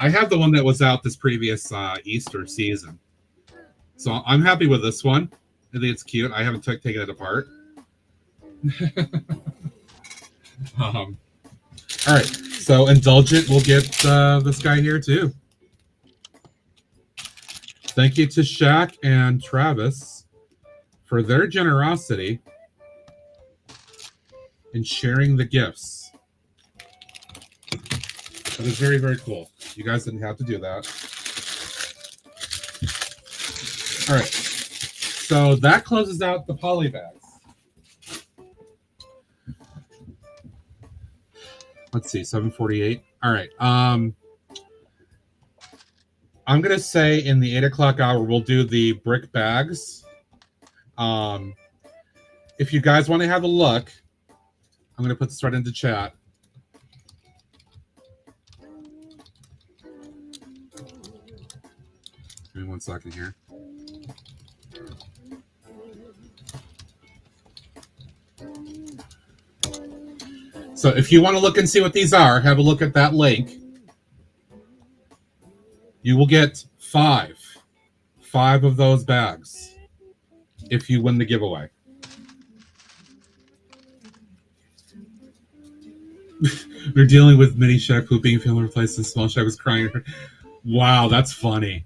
I have the one that was out this previous Easter season. So I'm happy with this one. I think it's cute. I haven't taken it apart. All right. So Indulgent will get this guy here too. Thank you to Shaq and Travis for their generosity in sharing the gifts. That is very, very cool. You guys didn't have to do that. All right. So that closes out the poly bags. Let's see, 7:48. All right. I'm going to say in the 8 o'clock hour, we'll do the brick bags. If you guys want to have a look, I'm going to put this right into chat. Give me 1 second here. So if you want to look and see what these are, have a look at that link. You will get 5 of those bags if you win the giveaway. We're dealing with mini Shaq pooping, feeling replaced, and small Shaq was crying. Wow, that's funny.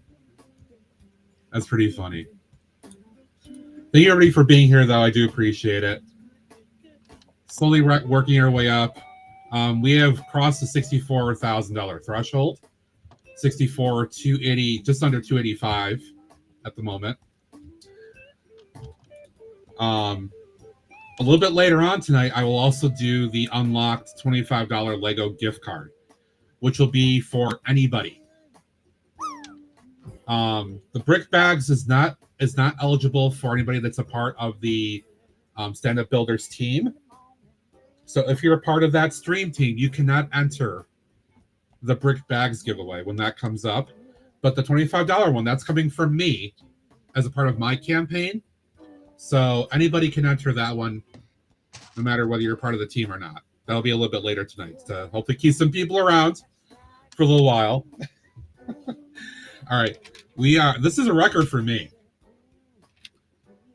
That's pretty funny. Thank you everybody for being here, though. I do appreciate it. Slowly working our way up. We have crossed the $64,000 threshold. 280, just under 285 at the moment. A little bit later on tonight, I will also do the unlocked $25 Lego gift card, which will be for anybody. The brick bags is not eligible for anybody that's a part of the Stand Up Builders team. So if you're a part of that stream team, you cannot enter the brick bags giveaway when that comes up. But the $25 one, that's coming from me as a part of my campaign. So anybody can enter that one, no matter whether you're part of the team or not. That'll be a little bit later tonight to hopefully keep some people around for a little while. All right. This is a record for me.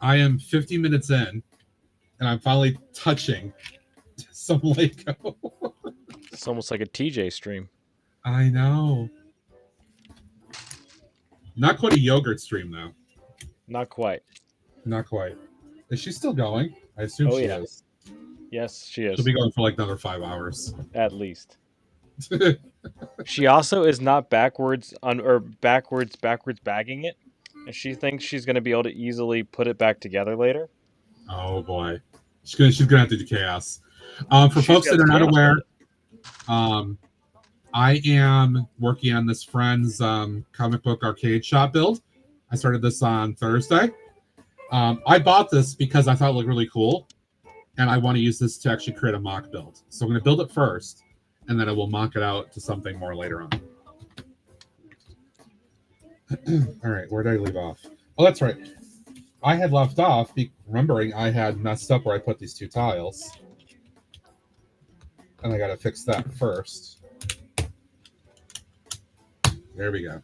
I am 50 minutes in, and I'm finally touching some Lego. It's almost like a TJ stream. I know. Not quite a yogurt stream, though. Not quite. Not quite. Is she still going? I assume she is. Yes, she is. She'll be going for like another 5 hours. At least. She also is not backwards bagging it. And she thinks she's going to be able to easily put it back together later. Oh, boy. She's gonna have to do chaos. For folks that are not aware, I am working on this friend's comic book arcade shop build. I started this on Thursday. I bought this because I thought it looked really cool, and I want to use this to actually create a mock build. So I'm going to build it first, and then I will mock it out to something more later on. All right, where did I leave off? Oh, that's right. I had left off remembering I had messed up where I put these two tiles. And I got to fix that first. There we go.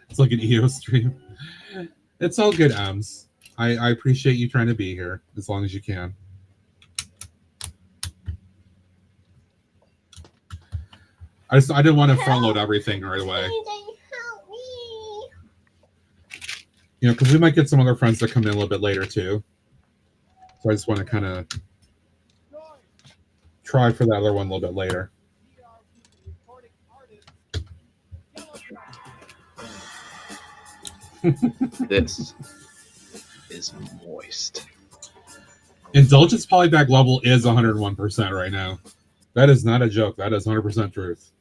It's like an EO stream. It's all good, Ems. I appreciate you trying to be here as long as you can. I didn't want to front load everything right away. You know, because we might get some other friends that come in a little bit later too. So I just want to kind of try for that other one a little bit later. This is moist. Indulgence polybag level is 101% right now. That is not a joke. That is 100% truth.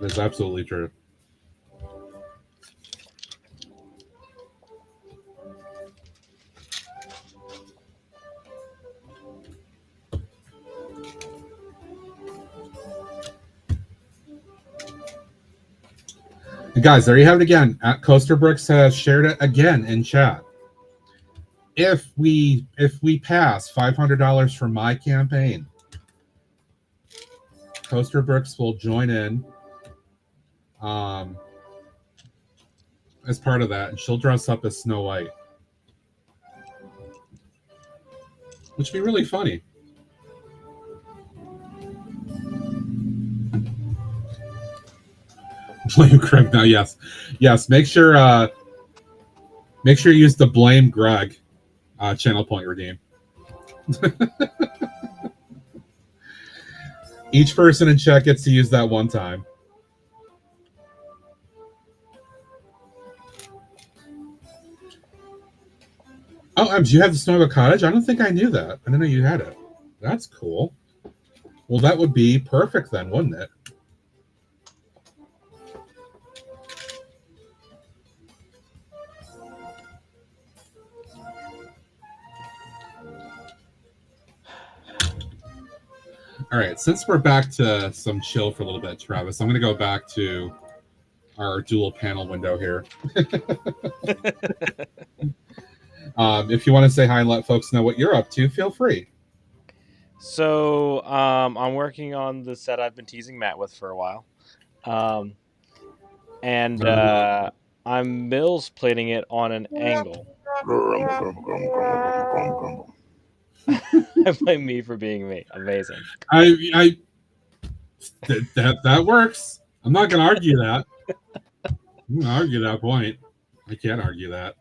That's absolutely true. And guys, there you have it again. Coaster Bricks has shared it again in chat. If we pass $500 for my campaign, Coaster Bricks will join in as part of that, and she'll dress up as Snow White, which would be really funny. Blame Greg now. Yes. Make sure you use the Blame Greg channel point redeem. Each person in chat gets to use that one time. Oh, do you have the Snowball Cottage? I don't think I knew that. I didn't know you had it. That's cool. Well, that would be perfect then, wouldn't it? All right, since we're back to some chill for a little bit, Travis, I'm going to go back to our dual panel window here. If you want to say hi and let folks know what you're up to, feel free. So I'm working on the set I've been teasing Matt with for a while. I'm Mills plating it on an angle. I blame me for being me. Amazing. That works. I'm not going to argue that. I'm going to argue that point. I can't argue that.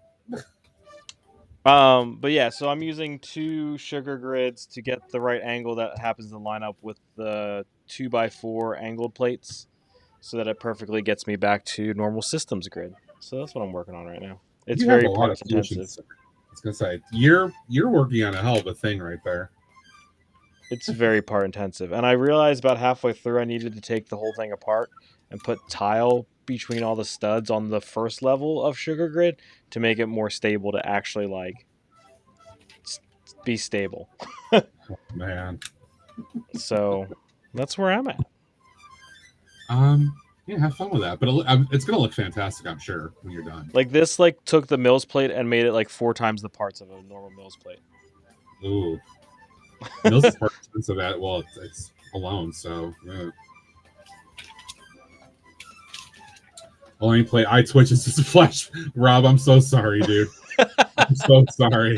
But yeah, so I'm using 2 sugar grids to get the right angle that happens to line up with the 2x4 angled plates, so that it perfectly gets me back to normal systems grid. So that's what I'm working on right now. It's very parts intensive. I was gonna say you're working on a hell of a thing right there. It's very part intensive, and I realized about halfway through I needed to take the whole thing apart and put tile between all the studs on the first level of sugar grid to make it more stable to actually like be stable. Oh, man. So that's where I'm at. Yeah, have fun with that. But it's gonna look fantastic, I'm sure, when you're done. Like this, like took the Mills plate and made it like 4 times the parts of a normal Mills plate. Ooh, Mills is more expensive at it's alone. So yeah. Only play iTwitch is just a flash. Rob, I'm so sorry, dude. I'm so sorry.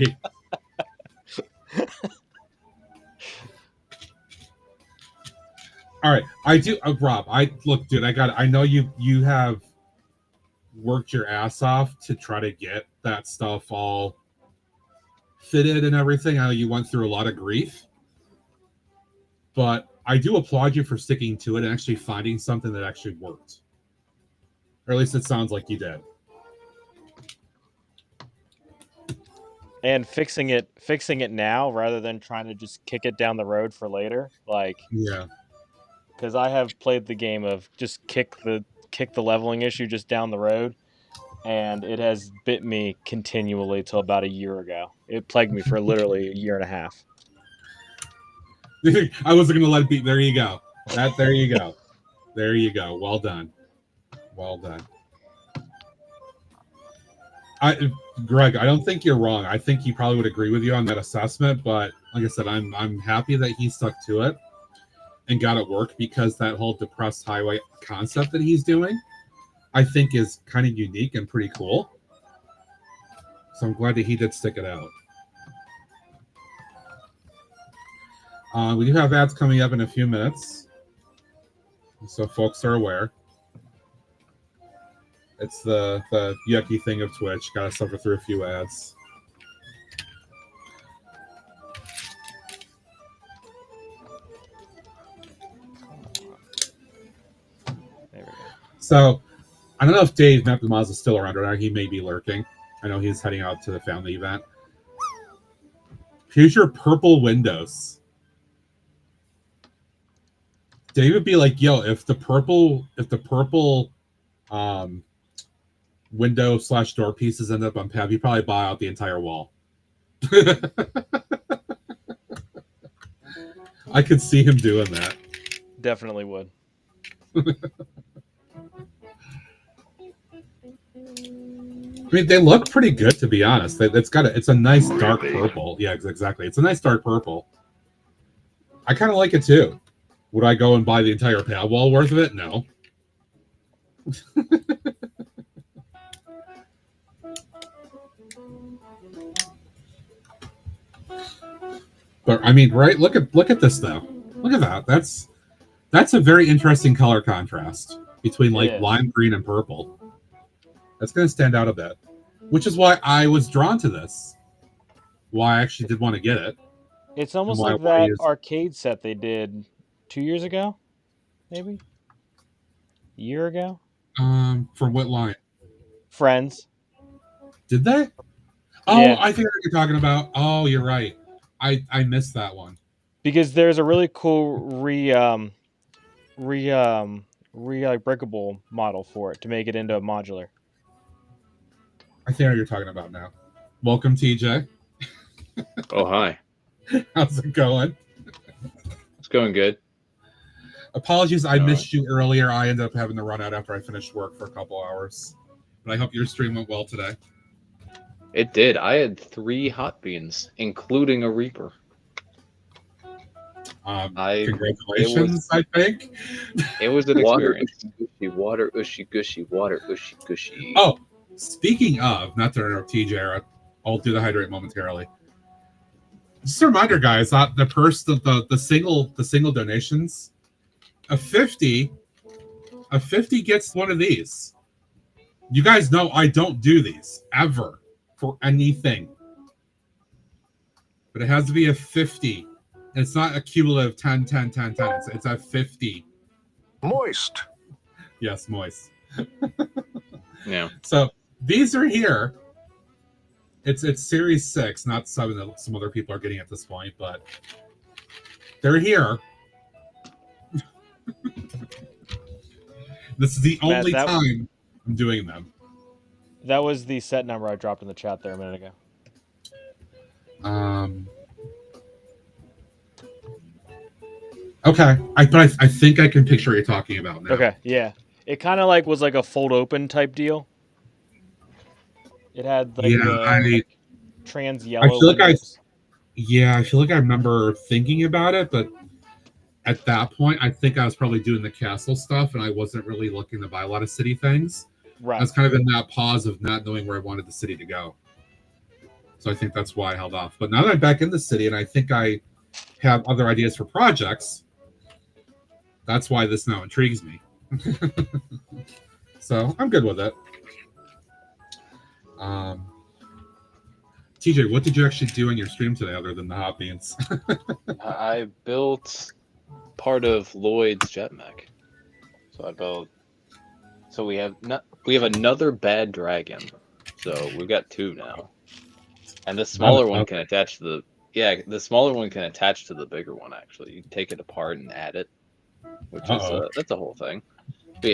All right, I do, Rob. Look, dude. I know you have worked your ass off to try to get that stuff all fitted and everything. I know you went through a lot of grief, but I do applaud you for sticking to it and actually finding something that actually worked. Or at least it sounds like you did. And fixing it now rather than trying to just kick it down the road for later. Like, yeah. Because I have played the game of just kick the leveling issue just down the road, and it has bit me continually till about a year ago. It plagued me for literally a year and a half. I wasn't gonna let it be. There you go. There you go. There you go. Well done. Well done. Greg, I don't think you're wrong. I think he probably would agree with you on that assessment. But like I said, I'm happy that he stuck to it and got it work, because that whole depressed highway concept that he's doing, I think, is kind of unique and pretty cool. So I'm glad that he did stick it out. We do have ads coming up in a few minutes, so folks are aware. It's the yucky thing of Twitch. Got to suffer through a few ads. So, I don't know if Dave Mapamaz is still around or not. He may be lurking. I know he's heading out to the family event. Here's your purple windows. Dave would be like, "Yo, if the purple window / door pieces end up on Pav, you probably buy out the entire wall." I could see him doing that. Definitely would. I mean, they look pretty good, to be honest. It's a nice dark purple. Yeah, exactly. It's a nice dark purple. I kind of like it too. Would I go and buy the entire pad wall worth of it? No. But I mean, right? Look at this though. Look at that. That's a very interesting color contrast between like lime green and purple. That's going to stand out a bit, which is why I was drawn to this. Why I actually did want to get it. It's almost like that arcade set they did 2 years ago, maybe a year ago. For what line? Friends. Did they? Oh, yeah. I think what you're talking about. Oh, you're right. I missed that one. Because there's a really cool breakable model for it to make it into a modular. I think what you're talking about now. Welcome, TJ. Oh, hi. How's it going? It's going good. Apologies, I missed you earlier. I ended up having to run out after I finished work for a couple hours. But I hope your stream went well today. It did. I had 3 hot beans, including a Reaper. Congratulations, I think. It was an experience. Water, ushy, gushy, water, ushy, gushy. Oh, speaking of, not to interrupt TJ, I'll do the hydrate momentarily. Just a reminder, guys, that the single donations, a 50 gets one of these. You guys know I don't do these ever for anything, but it has to be a 50. And it's not a cumulative 10, 10, 10, 10. It's a 50. Moist. Yes, moist. Yeah. So these are here. It's Series 6, not 7 that some other people are getting at this point, but they're here. This is the only time I'm doing them. That was the set number I dropped in the chat there a minute ago. Okay, but I think I can picture what you're talking about now. Okay, yeah. It kind of like was like a fold open type deal. It had like Yeah, the trans I yellow feel like windows. I feel like I remember thinking about it, but at that point, I think I was probably doing the castle stuff, and I wasn't really looking to buy a lot of city things. Right. I was kind of in that pause of not knowing where I wanted the city to go. So I think that's why I held off. But now that I'm back in the city, and I think I have other ideas for projects, that's why this now intrigues me. So I'm good with it. TJ, what did you actually do in your stream today other than the hot beans? I built part of Lloyd's jet mech. So we have another bad dragon. So we've got 2 now. And the smaller one can attach to the smaller one can attach to the bigger one actually. You can take it apart and add it. Which is that's a whole thing. But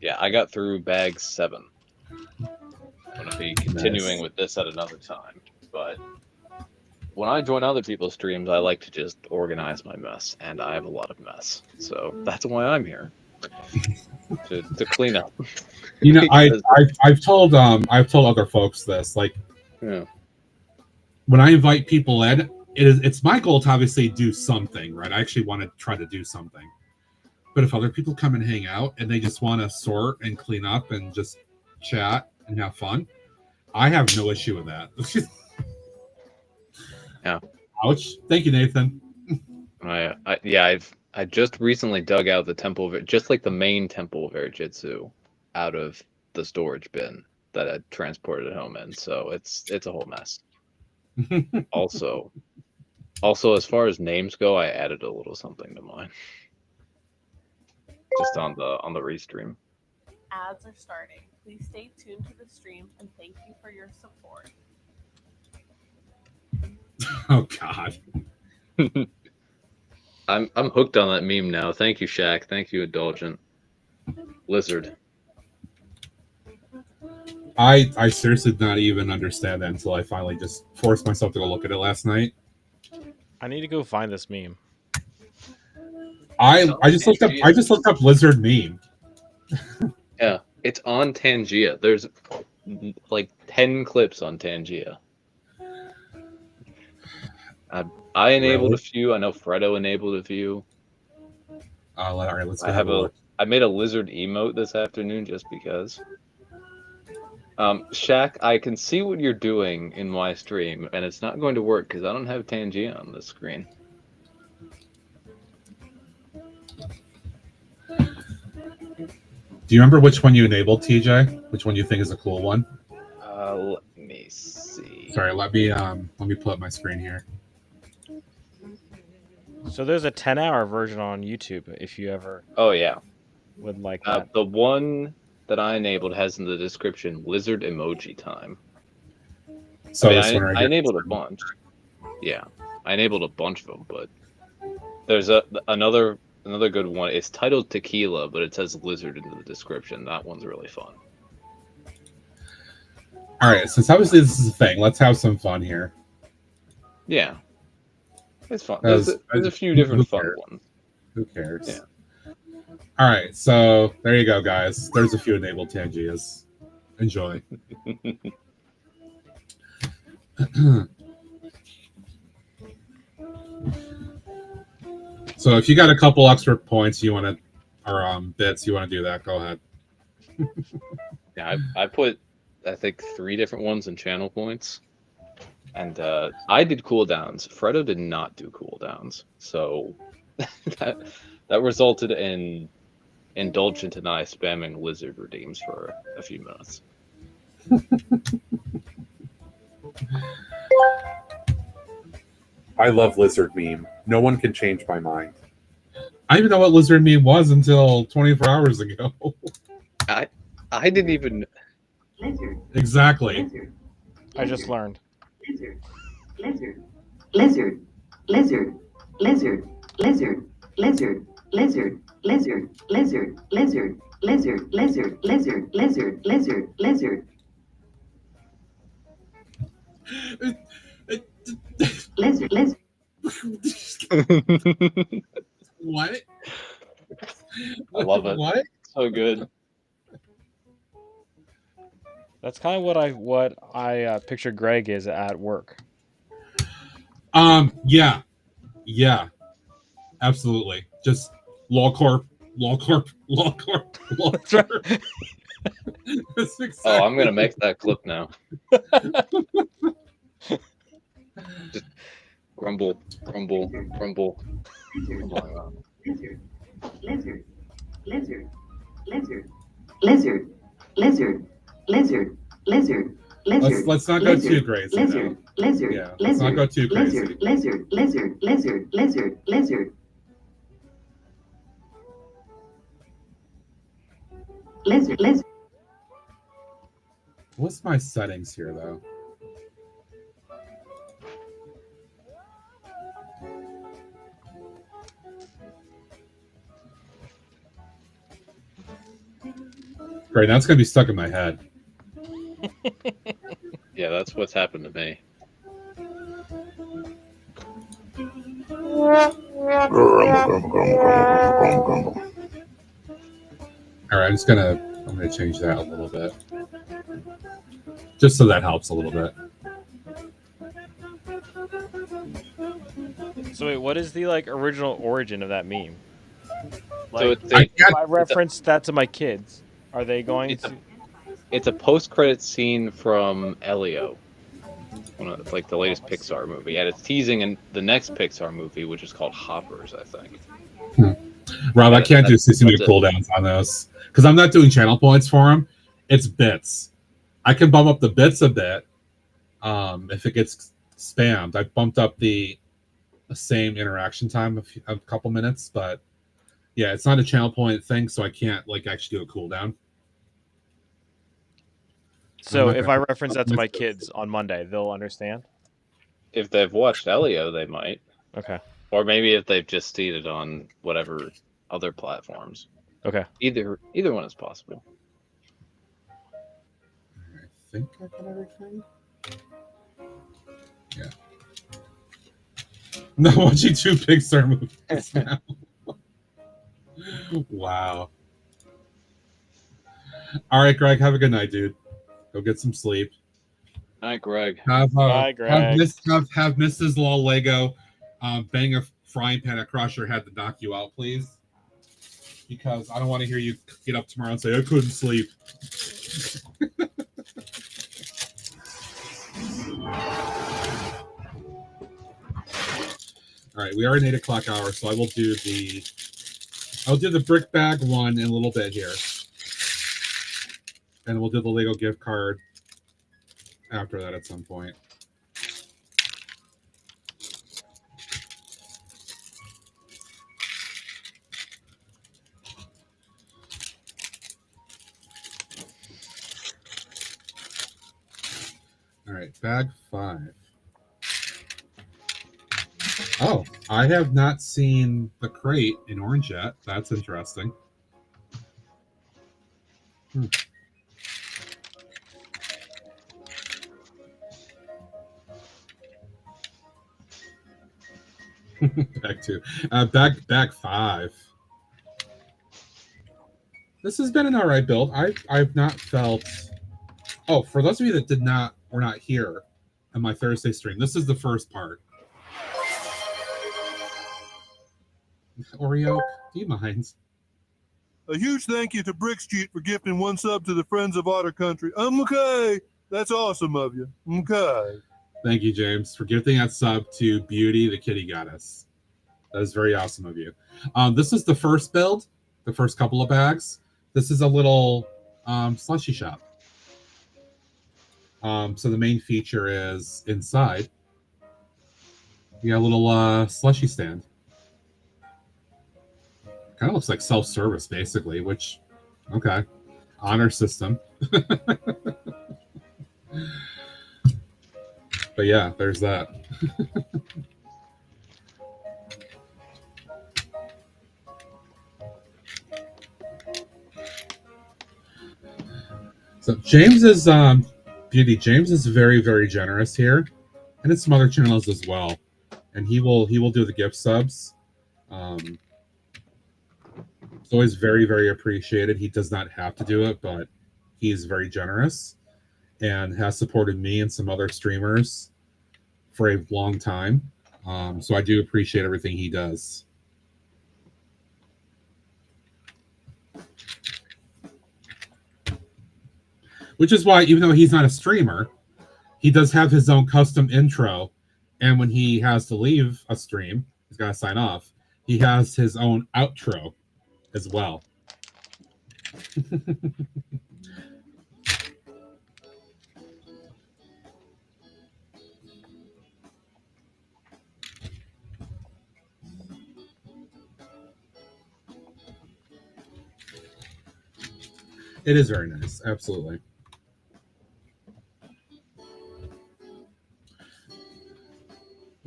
yeah, I got through bag 7. I'm gonna be continuing with this at another time. But when I join other people's streams, I like to just organize my mess, and I have a lot of mess. So that's why I'm here to clean up. You know, I've told other folks this. Like, when I invite people in, it's my goal to obviously do something, right? I actually want to try to do something. But if other people come and hang out and they just want to sort and clean up and just chat and have fun, I have no issue with that. Yeah. Ouch. Thank you, Nathan. I just recently dug out the temple of just like the main temple of Erjitsu out of the storage bin that I transported home in. So it's a whole mess. Also, as far as names go, I added a little something to mine. Just on the restream. Ads are starting. Please stay tuned to the stream and thank you for your support. Oh God. I'm hooked on that meme now. Thank you, Shaq. Thank you, Indulgent. Lizard. I seriously did not even understand that until I finally just forced myself to go look at it last night. I need to go find this meme. I just looked up lizard meme. Yeah, it's on Tangia. There's like 10 clips on Tangia. I enabled a few. I know Fredo enabled a few. All right, let's go. I made a lizard emote this afternoon just because. Shaq, I can see what you're doing in my stream, and it's not going to work because I don't have Tangia on this screen. Do you remember which one you enabled, TJ? Which one you think is a cool one? Let me see. Sorry, let me pull up my screen here. So there's a 10-hour version on YouTube if you ever. Oh yeah. Would like that. The one that I enabled has in the description lizard emoji time. So I enabled a bunch. Yeah, I enabled a bunch of them, but there's another good one. It's titled Tequila, but it says lizard in the description. That one's really fun. All right, since obviously this is a thing, let's have some fun here. Yeah, it's fun. There's a few different fun ones. Who cares? Yeah. All right, so there you go, guys. There's a few enabled Tangias. Enjoy. So if you got a couple extra points you want to, or bits you want to do that, go ahead. Yeah, I put I think 3 different ones in channel points, and I did cooldowns. Fredo did not do cooldowns, so that resulted in Indulgent and I spamming lizard redeems for a few minutes. I love lizard meme. No one can change my mind. I didn't even know what lizard meme was until 24 hours ago. I didn't even. Lizard. Exactly. Lizard. I just learned. Lizard. Lizard. Lizard. Lizard. Lizard. Lizard. Lizard. Lizard. Lizard. Lizard. Lizard. Lizard. Lizard. Lizard. Lizard. Lizard. Lizard. Lizard. Lizard. What? I love it. What? So good. That's kind of what I picture Greg is at work. Yeah, absolutely. Just law corp. That's right. That's exactly. Oh, I'm gonna make that clip now. Just grumble. Come on. Let's not go too crazy. Yeah, let's not go too crazy. What's my settings here, though? Great, now it's gonna be stuck in my head. Yeah, that's what's happened to me. All right, I'm gonna change that a little bit, just so that helps a little bit. So wait, what is the original origin of that meme? So if I reference that to my kids, are they going to? It's a post-credit scene from Elio, like the latest Pixar movie, and it's teasing the next Pixar movie, which is called Hoppers, I think. Rob, I can't do 60-minute cooldowns on those because I'm not doing channel points for them. It's bits. I can bump up the bits a bit if it gets spammed. I bumped up the same interaction time a couple minutes, but yeah, it's not a channel point thing, so I can't actually do a cooldown. So if I reference that to my kids on Monday, they'll understand? If they've watched Elio, they might. Okay. Or maybe if they've just seen it on whatever other platforms. Okay. Either one is possible. I think I got everything. Yeah. No, watching 2 Pixar movies now. Wow. All right, Greg, have a good night, dude. Go get some sleep. Hi, Greg. Bye, Greg. Have Mrs. Law Lego bang a frying pan across your head to knock you out, please. Because I don't want to hear you get up tomorrow and say, I couldn't sleep. All right, we are in 8 o'clock hour, so I'll do the brick bag one in a little bit here. And we'll do the Lego gift card after that at some point. All right, bag 5. Oh, I have not seen the crate in orange yet. That's interesting. Bag 2. Bag 5. This has been an all right build. I've not felt. Oh, for those of you that were not here on my Thursday stream, this is the first part. Oreo, do you mind? A huge thank you to Brick Street for gifting 1 sub to the Friends of Otter Country. Okay. That's awesome of you. Okay. Thank you, James, for gifting that sub to Beauty, the kitty goddess. That is very awesome of you. This is the first build, the first couple of bags. This is a little slushy shop. So the main feature is inside. You got a little slushy stand. Kind of looks like self-service, basically, which, okay. Honor system. But yeah, there's that. So James is Beauty. James is very, very generous here, and it's some other channels as well. And he will do the gift subs. It's always very, very appreciated. He does not have to do it, but he's very generous. and has supported me and some other streamers for a long time. So I do appreciate everything he does. Which is why, even though he's not a streamer, he does have his own custom intro. And when he has to leave a stream, he's got to sign off. He has his own outro as well. It is very nice, absolutely.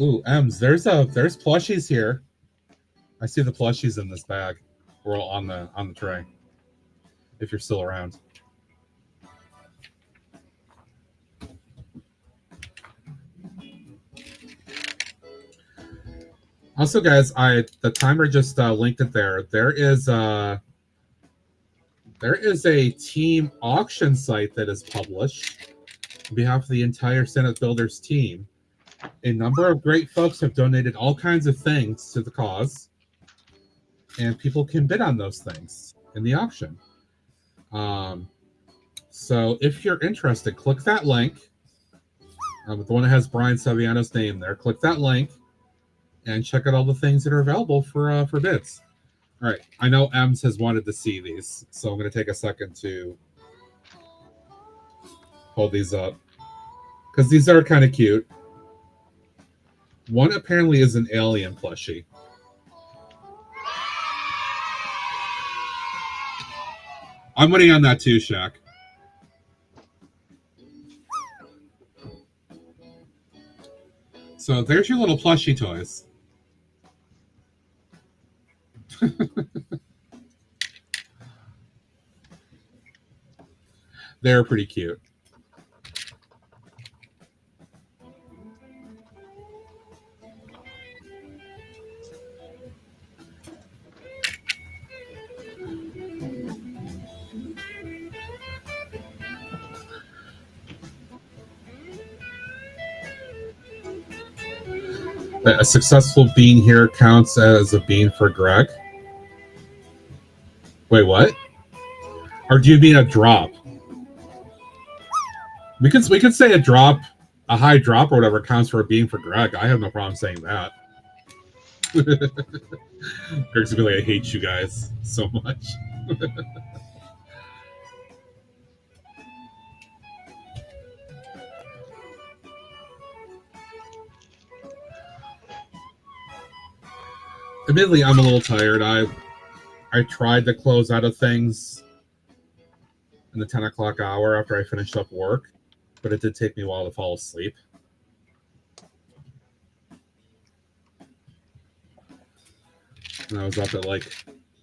Ooh, Ems, there's plushies here. I see the plushies in this bag. We're all on the tray. If you're still around. Also, guys, the timer just linked it there. There is a team auction site that is published on behalf of the entire Senate Builders team. A number of great folks have donated all kinds of things to the cause, and people can bid on those things in the auction. So if you're interested, click that link. The one that has Brian Saviano's name there. Click that link and check out all the things that are available for bids. All right, I know Ems has wanted to see these, so I'm going to take a second to hold these up because these are kind of cute. One apparently is an alien plushie. I'm waiting on that too, Shaq. So there's your little plushie toys. They're pretty cute. A successful bean here counts as a bean for Greg. Wait, what? Or do you mean a drop? We could say a drop, a high drop or whatever counts for a bean for Greg. I have no problem saying that. Greg's gonna be like, I hate you guys so much. Admittedly, I'm a little tired. I tried to close out of things in the 10 o'clock hour after I finished up work, but it did take me a while to fall asleep. And I was up at like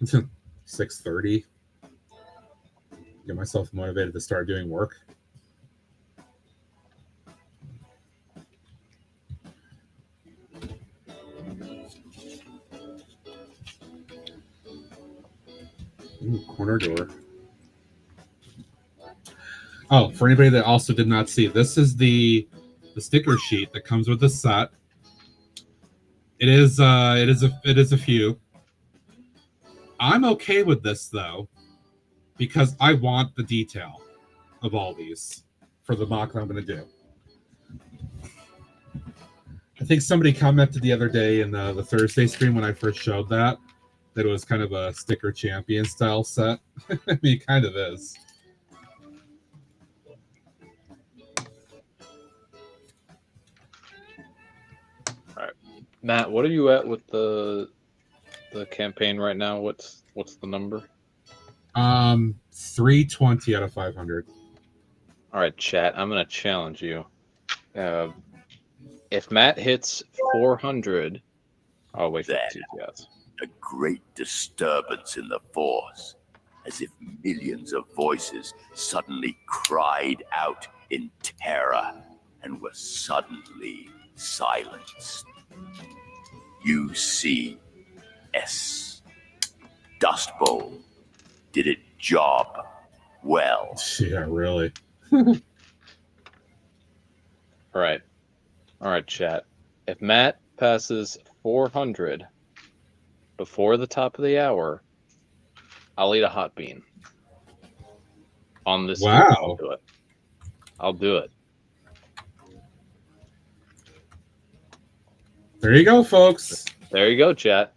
6:30. Get myself motivated to start doing work. Ooh, corner door. Oh, for anybody that also did not see, this is the sticker sheet that comes with the set. It is a few. I'm okay with this though, because I want the detail of all these for the mock that I'm going to do. I think somebody commented the other day in the Thursday stream when I first showed that it was kind of a sticker champion style set. I mean, it kind of is. All right, Matt, what are you at with the campaign right now? What's the number? 320 out of 500. All right, chat. I'm gonna challenge you. If Matt hits 400, I'll wait for the TTS. A great disturbance in the force, as if millions of voices suddenly cried out in terror and were suddenly silenced. UCS. Dust Bowl did it job well. Yeah, really. All right, chat. If Matt passes 400 before the top of the hour, I'll eat a hot bean. On this stream, Wow. I'll do it. There you go, folks. There you go, chat.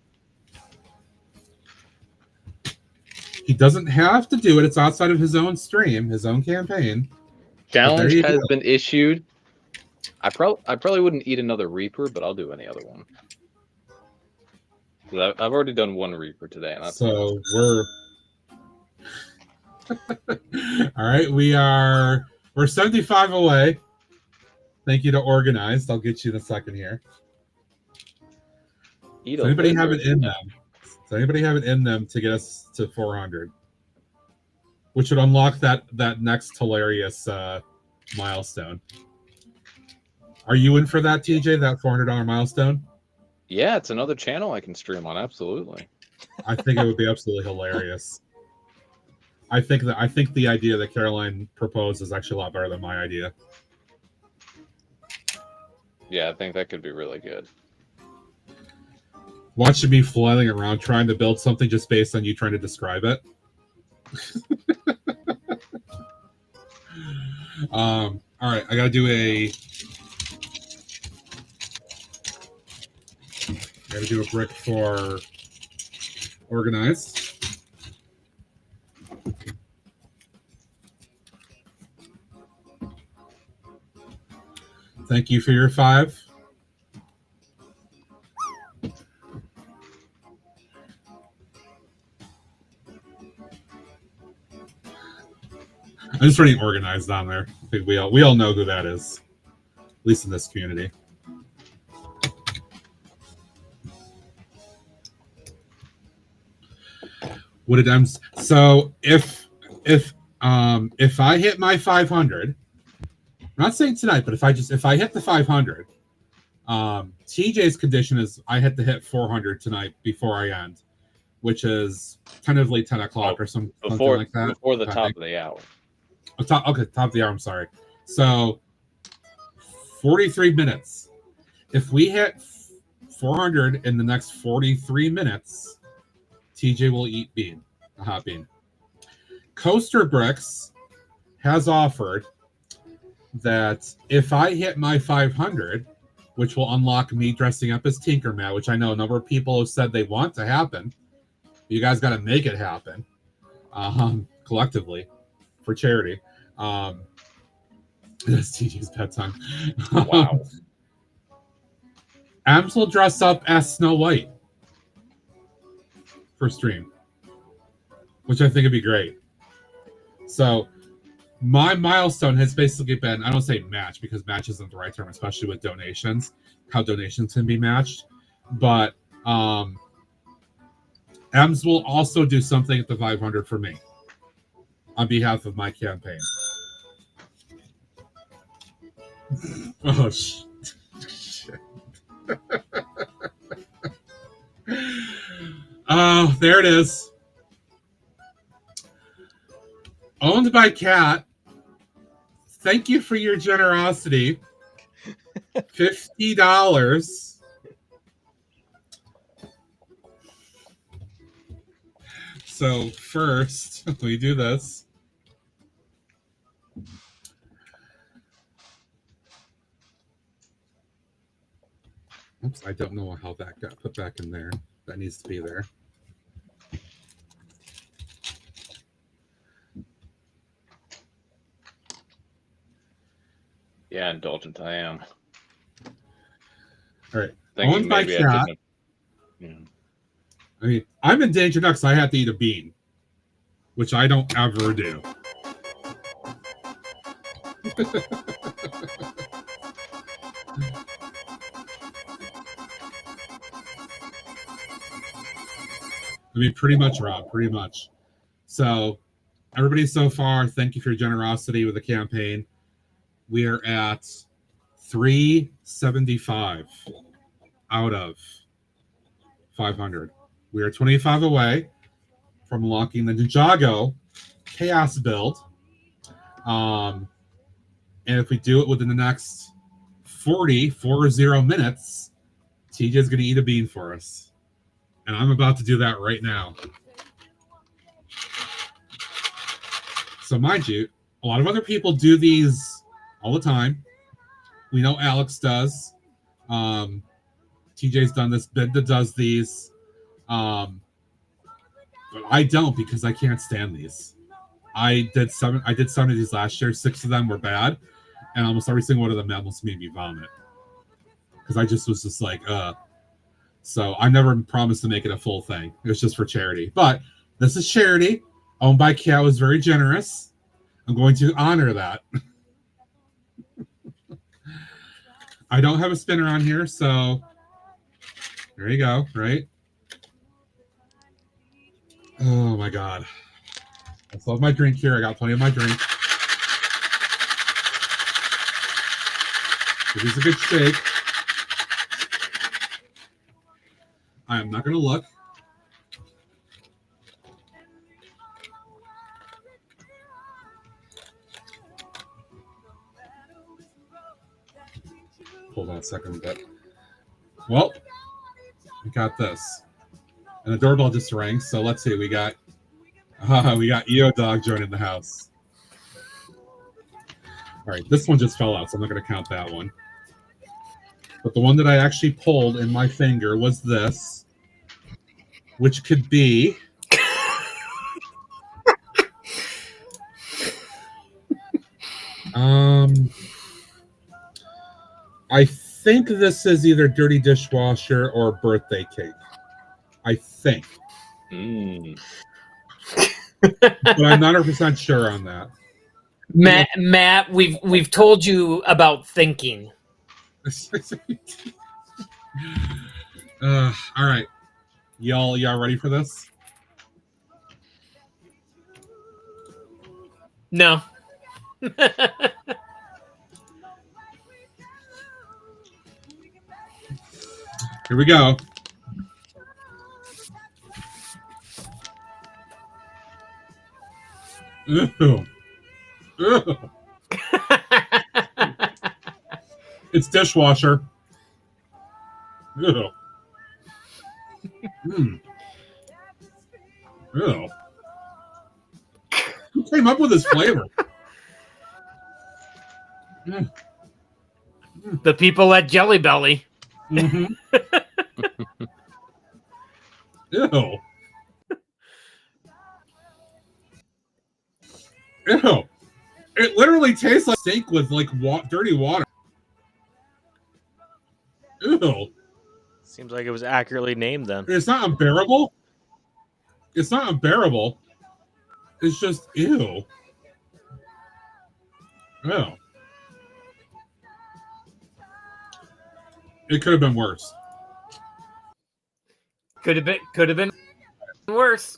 He doesn't have to do it. It's outside of his own stream, his own campaign. Challenge has been issued. I probably wouldn't eat another Reaper, but I'll do any other one. I've already done one Reaper today, and that's so we're all right. We're 75 away. Thank you to Organized. I'll get you in a second here. Does anybody have it in them? Does anybody have it in them to get us to 400? Which would unlock that next hilarious milestone. Are you in for that, TJ? That $400 milestone? Yeah, it's another channel I can stream on. Absolutely. I think it would be absolutely hilarious. I think the idea that Caroline proposed is actually a lot better than my idea. Yeah, I think that could be really good. Watching me flailing around trying to build something just based on you trying to describe it. All right, I gotta do a brick for Organized. Thank you for your 5. I'm just writing Organized on there. I think we all know who that is, at least in this community. What did I'm so if I hit my 500, I'm not saying tonight, but if I hit the 500, TJ's condition is I had to hit 400 tonight before I end, which is tentatively 10 o'clock or something like that. Before the top of the hour. Top of the hour, I'm sorry. So 43 minutes. If we hit 400 in the next 43 minutes, TJ will eat a hot bean. Coaster Bricks has offered that if I hit my 500, which will unlock me dressing up as Tinkerman, which I know a number of people have said they want to happen. You guys got to make it happen collectively for charity. That's TJ's bedtime. Wow. Ams will dress up as Snow White for stream, which I think would be great. So my milestone has basically been, I don't say match because match isn't the right term, especially with donations, how donations can be matched. But Ems will also do something at the 500 for me on behalf of my campaign. Oh, shit. Oh, there it is. Owned by Cat. Thank you for your generosity. $50. So first, we do this. Oops, I don't know how that got put back in there. That needs to be there. Yeah, indulgent I am. All right. Thinking maybe I couldn't. Yeah. I mean, I'm in danger now because I have to eat a bean, which I don't ever do. I mean, pretty much, Rob, pretty much. So, everybody so far, thank you for your generosity with the campaign. We are at 375 out of 500. We are 25 away from unlocking the Ninjago Chaos build. And if we do it within the next 40 minutes, TJ's going to eat a bean for us. And I'm about to do that right now. So mind you, a lot of other people do these all the time. We know Alex does. TJ's done this. Binda does these. But I don't because I can't stand these. I did some of these last year. 6 of them were bad. And almost every single one of them almost made me vomit. Because I just was just like, So I never promised to make it a full thing. It was just for charity. But this is charity. Owned by Kat was very generous. I'm going to honor that. I don't have a spinner on here, so there you go, right? Oh my God. I still have my drink here. I got plenty of my drink. It is a good shake. I am not going to look. Hold on a second. But well, we got this. And the doorbell just rang, so let's see. We got EO Dog joining the house. All right, this one just fell out, so I'm not going to count that one. But the one that I actually pulled in my finger was this, which could be I think this is either dirty dishwasher or birthday cake. I think. But I'm not 100% sure on that. Matt, we've told you about thinking. All right. Y'all ready for this? No. Here we go. Ew. Ew. It's dishwasher. Ew. Ew. Who came up with this flavor? The people at Jelly Belly. Mm-hmm. Ew. Ew. It literally tastes like steak with like dirty water. Ew. Seems like it was accurately named then. It's not unbearable. It's not unbearable. It's just ew. Ew. It could have been worse. Could have been worse.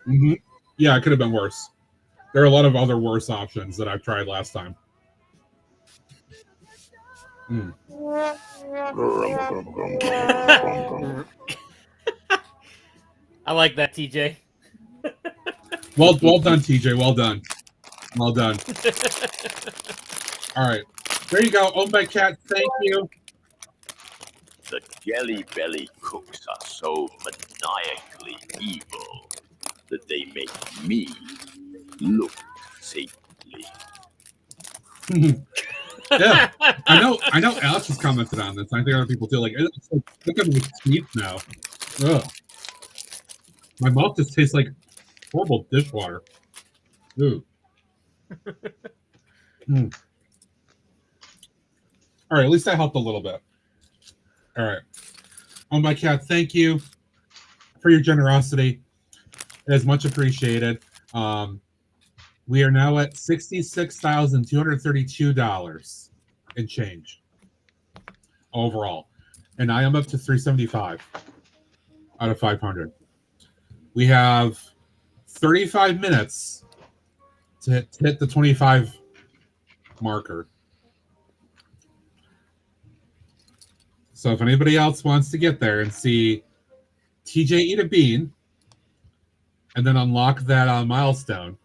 Mm-hmm. Yeah, it could have been worse. There are a lot of other worse options that I've tried last time. I like that, TJ. Well done, TJ. Well done. Well done. All right. There you go. Owned by Kat. Thank you. The Jelly Belly cooks are so maniacally evil that they make me look saintly. Yeah, I know. Alex has commented on this. I think other people do. Like, it's like, look at my teeth now. Ugh. My mouth just tastes like horrible dishwater. Ooh. All right, at least I helped a little bit. All right. Owned by Kat, thank you for your generosity. It is much appreciated. We are now at $66,232 and change overall. And I am up to 375 out of 500. We have 35 minutes to hit the 25 marker. So if anybody else wants to get there and see TJ eat a bean and then unlock that milestone,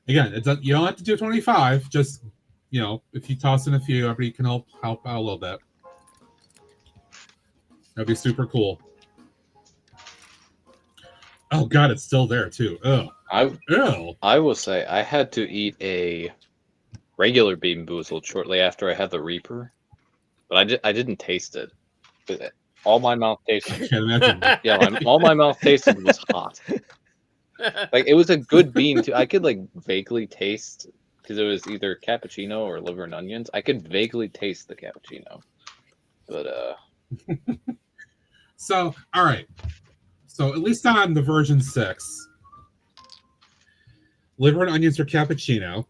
Again, you don't have to do 25. Just, if you toss in a few, everybody can help out a little bit. That'd be super cool. Oh God, it's still there too. Oh, I will say I had to eat a regular Bean Boozled shortly after I had the Reaper, but I didn't taste it. All my mouth tasted. I can't imagine. Yeah, all my mouth tasted was hot. Like, it was a good bean too. I could like vaguely taste, because it was either cappuccino or liver and onions. I could vaguely taste the cappuccino, but So, all right. So at least on the version 6, liver and onions are cappuccino,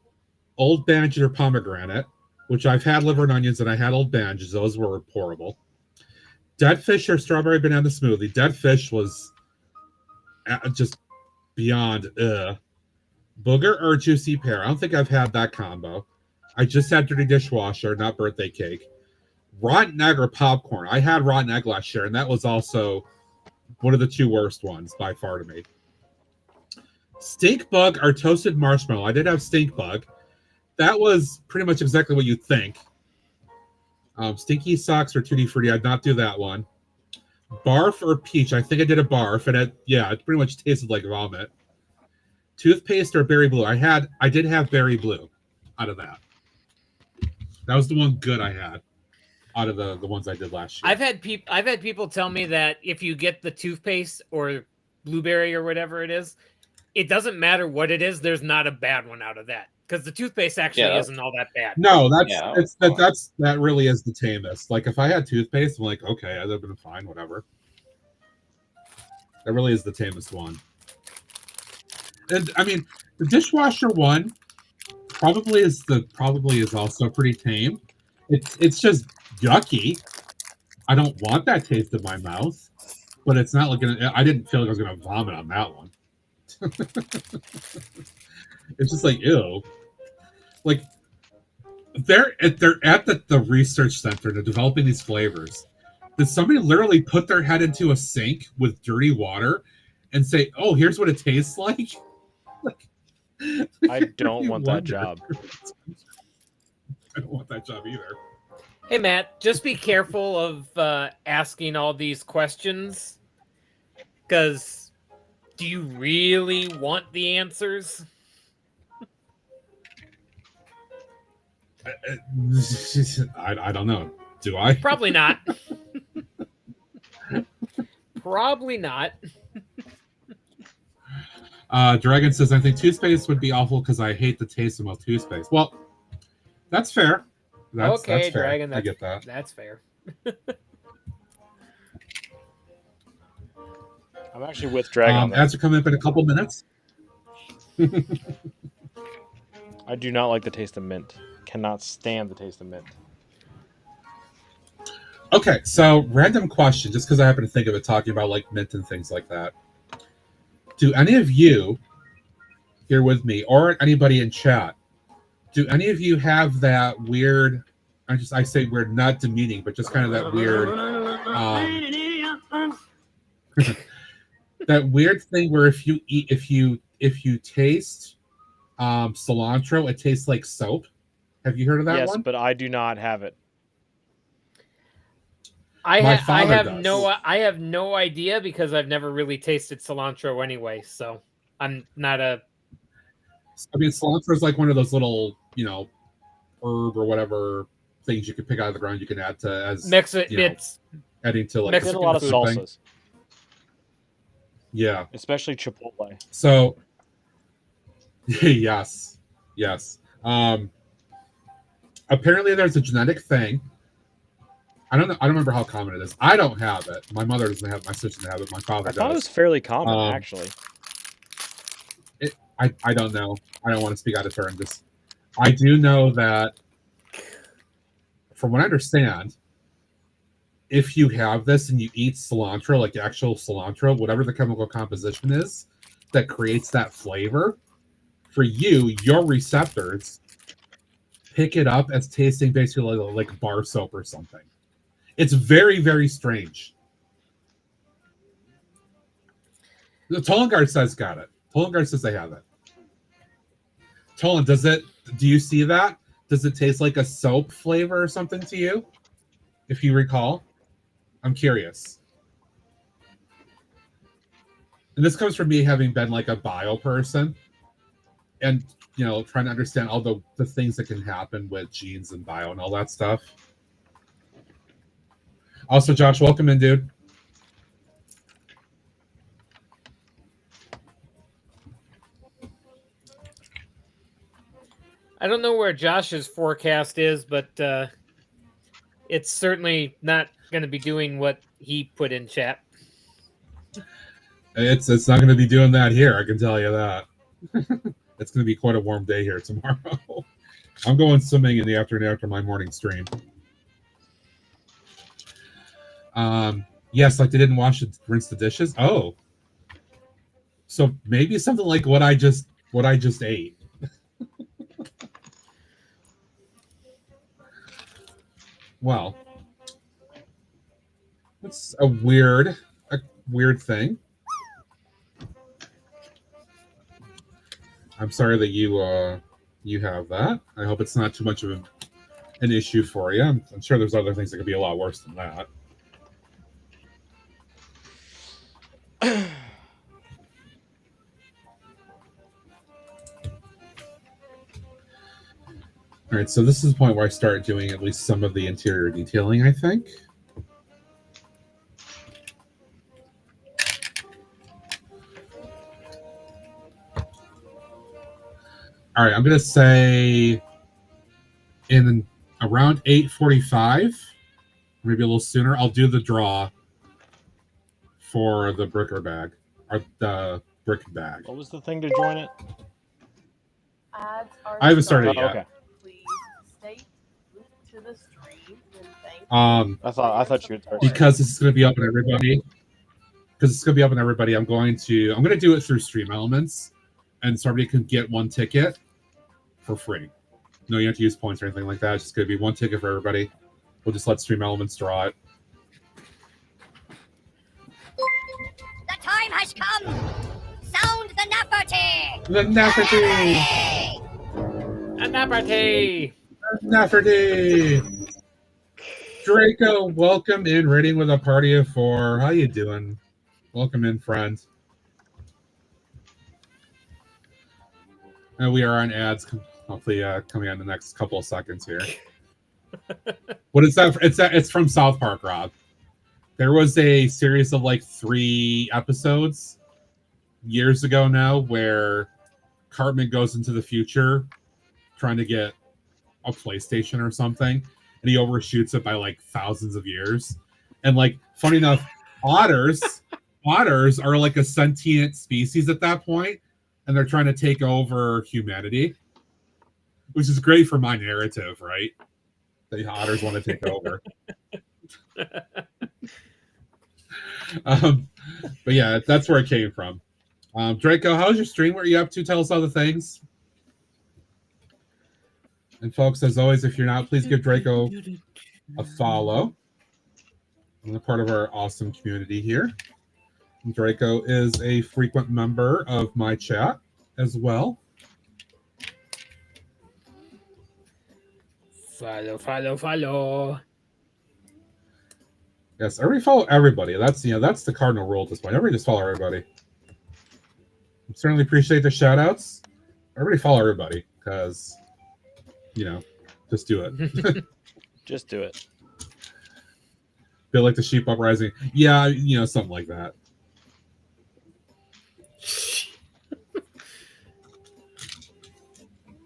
old bandages are pomegranate, which I've had liver and onions and I had old bandages. Those were pourable. Dead fish or strawberry banana smoothie. Dead fish was just beyond Booger or juicy pear. I don't think I've had that combo. I just had dirty dishwasher, not birthday cake. Rotten egg or popcorn. I had rotten egg last year, and that was also one of the 2 worst ones by far to me. Stink bug or toasted marshmallow. I did have stink bug. That was pretty much exactly what you'd think. Stinky socks or Tutti Frutti. I'd not do that one. Barf or peach. I think I did a barf, and it pretty much tasted like vomit. Toothpaste or berry blue. I did have berry blue out of that. That was the one good I had out of the ones I did last year. I've had people tell me that if you get the toothpaste or blueberry or whatever it is, it doesn't matter what it is. There's not a bad one out of that, because the toothpaste actually isn't all that bad. No, that really is the tamest. Like, if I had toothpaste, I'm like, okay, I'd have been fine, whatever. That really is the tamest one. And I mean, the dishwasher one probably is also pretty tame. It's just yucky. I don't want that taste in my mouth, but it's not like I didn't feel like I was gonna vomit on that one. It's just like, ew. Like, they're at the research center. They're developing these flavors. Did somebody literally put their head into a sink with dirty water and say, "Oh, here's what it tastes like"? I don't want that job. I don't want that job either. Hey, Matt, just be careful of asking all these questions, because do you really want the answers? I don't know. Do I? Probably not. Probably not. Dragon says, I think toothpaste would be awful because I hate the taste of most toothpaste. Well, that's fair. That's fair. Dragon, I get that. That's fair. I'm actually with Dragon on that. Ads are coming up in a couple minutes. I do not like the taste of mint. Cannot stand the taste of mint. Okay, so random question, just because I happen to think of it talking about like mint and things like that. Do any of you here with me, or anybody in chat, do any of you have that weird, I say weird, not demeaning, but just kind of that weird that weird thing where if you taste cilantro, it tastes like soap? Have you heard of that one? Yes, but I do not have it. I have no idea, because I've never really tasted cilantro anyway, so I'm not a... I mean, cilantro is like one of those little, herb or whatever things you can pick out of the ground you can add to as it's adding to like Mexican a lot of salsas. Thing. Yeah. Especially Chipotle. So yes. Apparently there's a genetic thing. I don't know. I don't remember how common it is. I don't have it. My mother doesn't have it. My sister doesn't have it. My father does. I thought it was fairly common, actually. I don't know. I don't want to speak out of turn. I do know that, from what I understand, if you have this and you eat cilantro, like actual cilantro, whatever the chemical composition is that creates that flavor, for you, your receptors pick it up as tasting basically like bar soap or something. It's very, very strange. The Tollengard says got it. Tollengard says they have it. Tolan, do you see that? Does it taste like a soap flavor or something to you? If you recall? I'm curious. And this comes from me having been like a bio person and, you know, trying to understand all the things that can happen with genes and bio and all that stuff. Also, Josh, welcome in, dude. I don't know where Josh's forecast is, but it's certainly not going to be doing what he put in chat. It's not going to be doing that here. I can tell you that. It's going to be quite a warm day here tomorrow. I'm going swimming in the afternoon after my morning stream. Yes, like they didn't rinse the dishes. Oh, so maybe something like what I just ate. Well, that's a weird thing. I'm sorry that you have that. I hope it's not too much of an issue for you. I'm sure there's other things that could be a lot worse than that. All right, so this is the point where I start doing at least some of the interior detailing, I think. All right, I'm going to say in around 8:45, maybe a little sooner, I'll do the draw for the bricker bag, or the brick bag. What was the thing to join it? Ads are I haven't started yet. Okay. Please stay to the stream. And thank I thought you had started. Because this is going to be up on everybody. I'm going to do it through Stream Elements, and somebody can get one ticket for free. No, you don't have to use points or anything like that. It's just going to be one ticket for everybody. We'll just let Stream Elements draw it. The time has come. Sound the Nafferty. The Nafferty. A Nafferty. Nafferty. Draco, welcome in. Rating with a party of 4. How you doing? Welcome in, friend. And we are on ads. Hopefully, coming on the next couple of seconds here. What is that? It's from South Park, Rob. There was a series of like 3 episodes years ago now where Cartman goes into the future trying to get a PlayStation or something, and he overshoots it by like thousands of years. And like, funny enough, otters are like a sentient species at that point, and they're trying to take over humanity, which is great for my narrative, right? The otters want to take over. But yeah, that's where it came from. Draco, how's your stream? What are you up to? Tell us all the things. And folks, as always, if you're not, please give Draco a follow. I'm a part of our awesome community here. And Draco is a frequent member of my chat as well. Follow. Yes, everybody follow everybody. That's the cardinal rule at this point. Everybody just follow everybody. I certainly appreciate the shout outs. Everybody follow everybody, because just do it. Just do it. Feel like the sheep uprising. Yeah, something like that.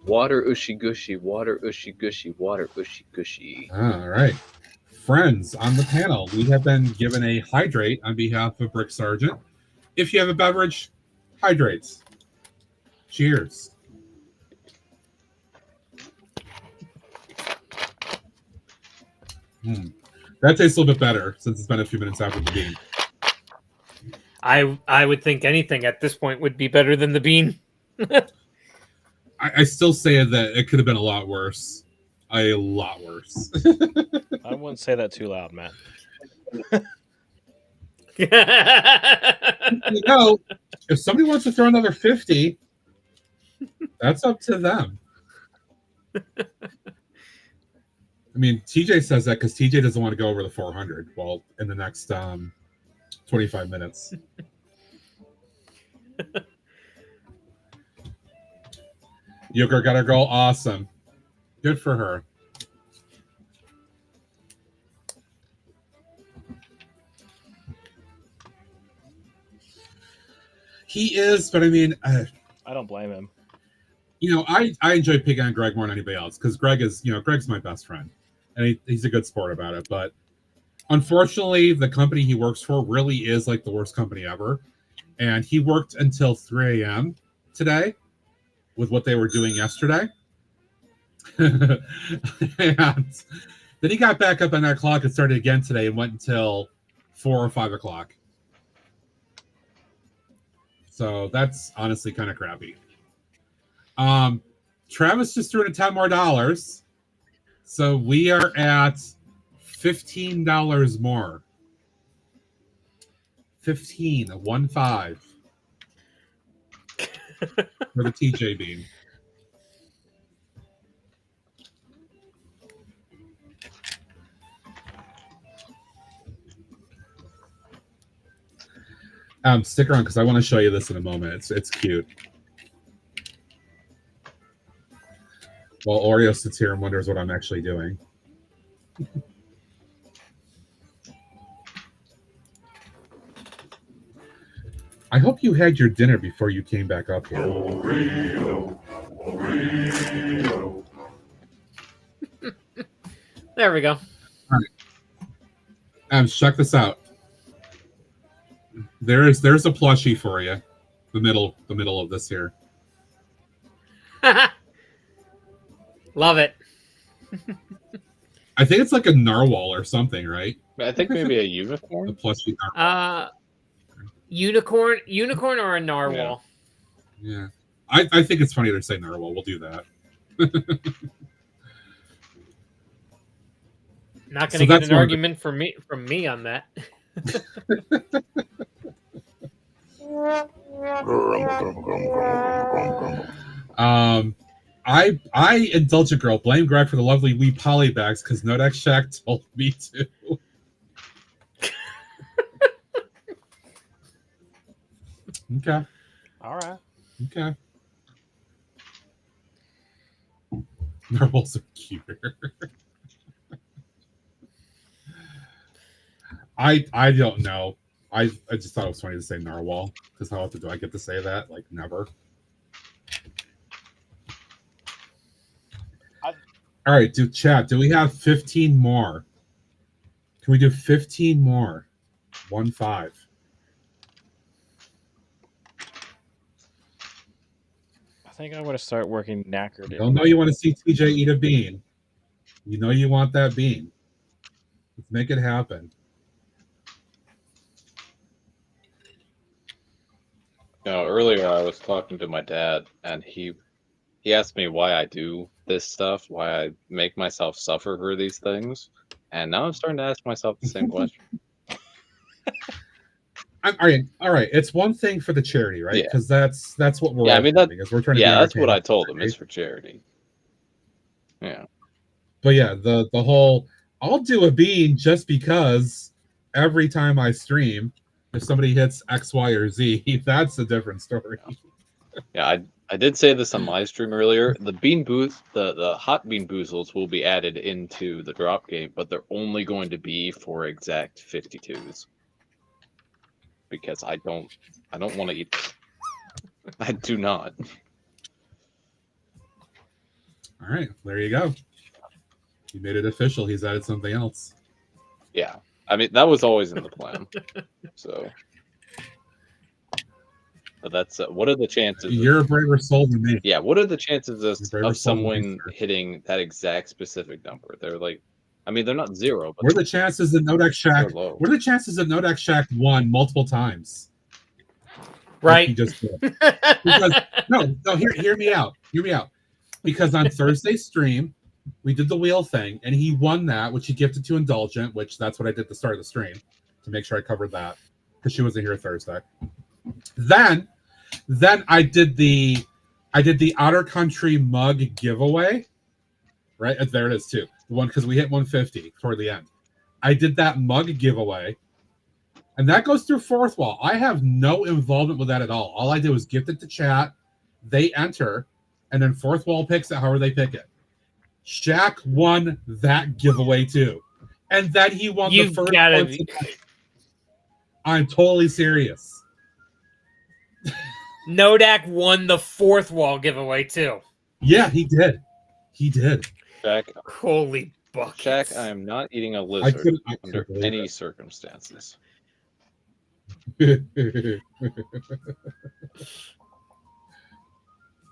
Water ushy gushy, water ushy gushy, water ushy gushy. All right. Friends on the panel, we have been given a hydrate on behalf of Brick Sergeant. If you have a beverage, hydrates. Cheers. That tastes a little bit better since it's been a few minutes after the bean. I would think anything at this point would be better than the bean. I still say that it could have been a lot worse. A lot worse. I wouldn't say that too loud, Matt. If somebody wants to throw another 50, That's up to them. I mean, TJ says that because TJ doesn't want to go over the 400. Well, in the next 25 minutes. Yoker got her goal. Awesome. Good for her. He is, but I mean, I don't blame him. You know, I enjoy picking on Greg more than anybody else because Greg is, Greg's my best friend, and he's a good sport about it. But unfortunately, the company he works for really is like the worst company ever, and he worked until 3 a.m. today with what they were doing yesterday, and then he got back up on that clock and started again today and went until 4 or 5 o'clock. So that's honestly kind of crappy. Travis just threw in $10 more. So we are at $15 more. 15, 1 5 for the TJ bean. Stick around because I want to show you this in a moment. It's cute. Well, Oreo sits here and wonders what I'm actually doing. I hope you had your dinner before you came back up here. Oreo, Oreo. There we go. All right. Check this out. There's a plushie for you. The middle of this here. Love it. I think it's like a narwhal or something, right? I think maybe a unicorn. The plushie narwhal. Unicorn or a narwhal. Yeah. I think it's funny to say narwhal. We'll do that. Not going to get an argument from me on that. I Indulgent Girl, blame Greg for the lovely wee poly bags because Nodex Shack told me to. Okay. All right. Okay. Narwhals are cuter. I don't know. I just thought it was funny to say narwhal because how often do I get to say that? Like never. All right, chat. Do we have 15 more? Can we do 15 more? 1 5. I think I'm going to start working knackered. You don't know you want to see TJ eat a bean. You know you want that bean. Let's make it happen. Earlier I was talking to my dad, and he asked me why I do this stuff, why I make myself suffer for these things, and now I'm starting to ask myself the same question. All right. It's one thing for the charity, right? Because that's what we're. Yeah, I mean doing, is we're trying to. Yeah, that's what I told him. It's for charity. Yeah. But yeah, the whole I'll do a bean just because every time I stream, if somebody hits X, Y, or Z, that's a different story. Yeah, I did say this on my stream earlier. The bean booth, the hot bean boozles will be added into the drop game, but they're only going to be for exact 52s. Because I don't want to eat. I do not. All right, there you go. You made it official. He's added something else. Yeah, I mean that was always in the plan. So, but that's what are the chances? You're a braver soul than me. Yeah, what are the chances of someone hitting that exact specific number? They're like, I mean, they're not zero. But what are the chances that Nodex Shack? What are the chances that Nodex Shack won multiple times? Right. Like he just did. Because, no. Hear me out. Hear me out. Because on Thursday's stream, we did the wheel thing, and he won that, which he gifted to Indulgent, which that's what I did at the start of the stream to make sure I covered that because she wasn't here Thursday. Then I did the I did the Outer Country mug giveaway. Right there it is too. The one because we hit 150 toward the end. I did that mug giveaway, and that goes through Fourth Wall. I have no involvement with that at all. All I did was gift it to chat. They enter, and then Fourth Wall picks it however they pick it. Shaq won that giveaway too, and then he won the first one. I'm totally serious. Nodak won the Fourth Wall giveaway too. Yeah, he did. He did. Shaq, holy buckets. Shaq, I am not eating a lizard under any circumstances.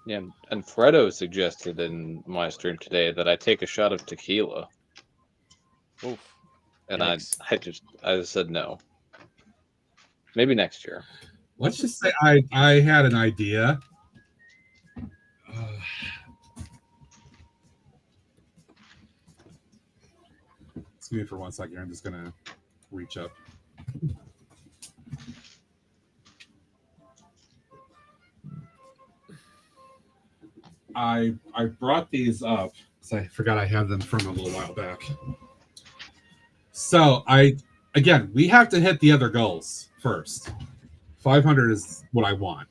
Yeah, and Fredo suggested in my stream today that I take a shot of tequila. Oof. And I just said no. Maybe next year. Let's just say I had an idea. Excuse me for 1 second. I'm just gonna reach up. I brought these up because I forgot I had them from a little while back. So we have to hit the other goals first. 500 is what I want.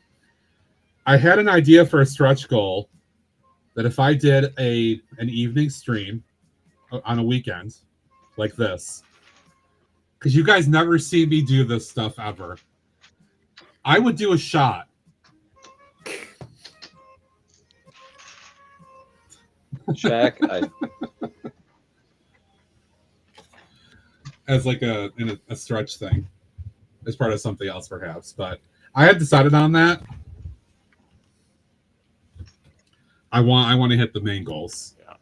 I had an idea for a stretch goal that if I did an evening stream on a weekend like this, because you guys never see me do this stuff ever, I would do a shot. Shaq, as like a stretch thing, as part of something else perhaps, but I had decided on that. I want to hit the main goals. Yeah.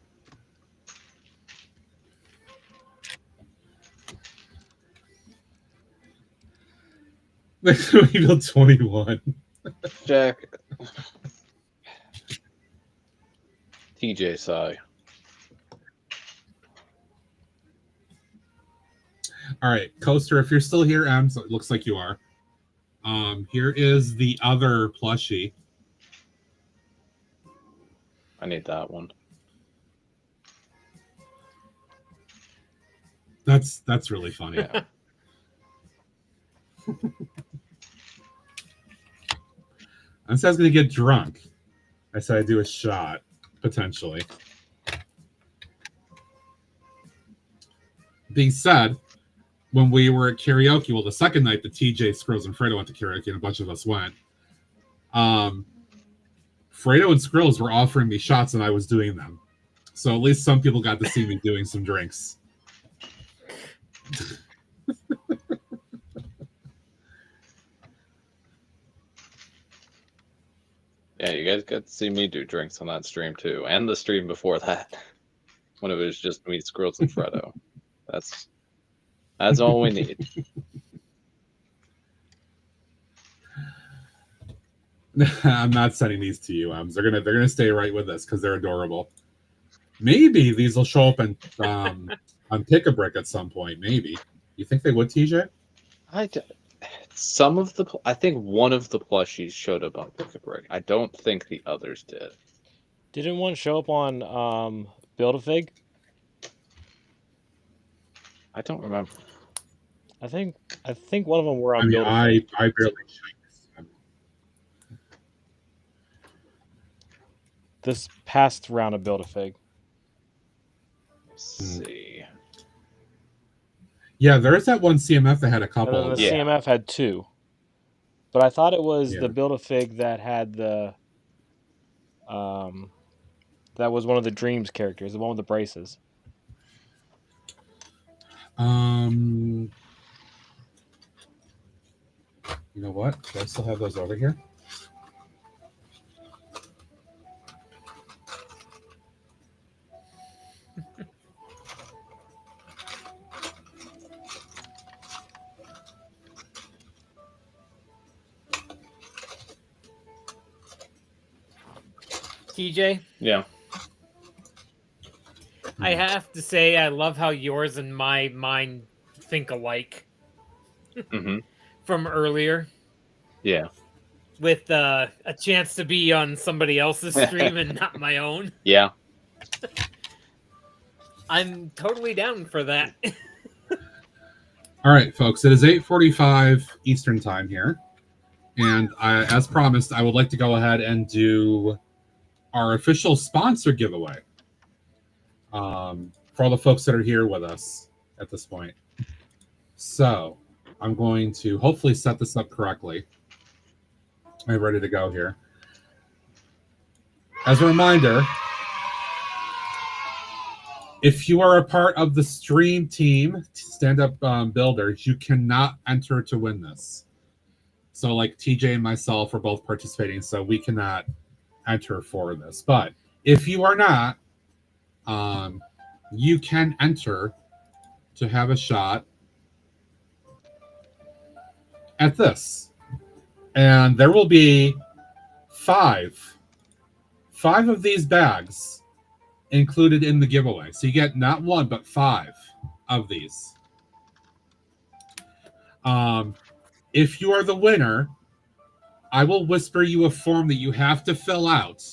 Next week till 21. Shaq. TJ Sai. All right, Coaster, if you're still here, so it looks like you are. Here is the other plushie. I need that one. That's really funny. Yeah. I said I was going to get drunk. I said I'd do a shot, potentially. Being said, when we were at karaoke, well, the second night that TJ, Skrills, and Fredo went to karaoke, and a bunch of us went, Fredo and Skrills were offering me shots, and I was doing them. So at least some people got to see me doing some drinks. Yeah, you guys got to see me do drinks on that stream too, and the stream before that, when it was just me, Skrills, and Fredo. That's all we need. I'm not sending these to you, They're gonna stay right with us because they're adorable. Maybe these will show up on Pick a Brick at some point. Maybe. You think they would, TJ? I think one of the plushies showed up on Pick a Brick. I don't think the others did. Didn't one show up on Build-A-Fig? I don't remember. I think one of them were on. I mean, Build-A-Fig. I barely checked. This past round of Build-A-Fig. Let's see. Yeah, there's that one CMF that had a couple. And then the CMF had two. But I thought it was the Build-A-Fig that had the that was one of the Dreams characters, the one with the braces. You know what? Do I still have those over here? TJ? Yeah. I have to say, I love how yours and my mind think alike. Mm-hmm. From earlier. Yeah. with a chance to be on somebody else's stream and not my own. Yeah. I'm totally down for that. All right, folks, it is 8:45 Eastern time here. And as promised, I would like to go ahead and do our official sponsor giveaway for all the folks that are here with us at this point. So I'm going to hopefully set this up correctly. I'm ready to go here. As a reminder, if you are a part of the stream team, stand-up builders, you cannot enter to win this. So like TJ and myself are both participating, so we cannot enter for this. But if you are not, you can enter to have a shot at this. And there will be five of these bags included in the giveaway. So you get not one, but 5 of these. If you are the winner, I will whisper you a form that you have to fill out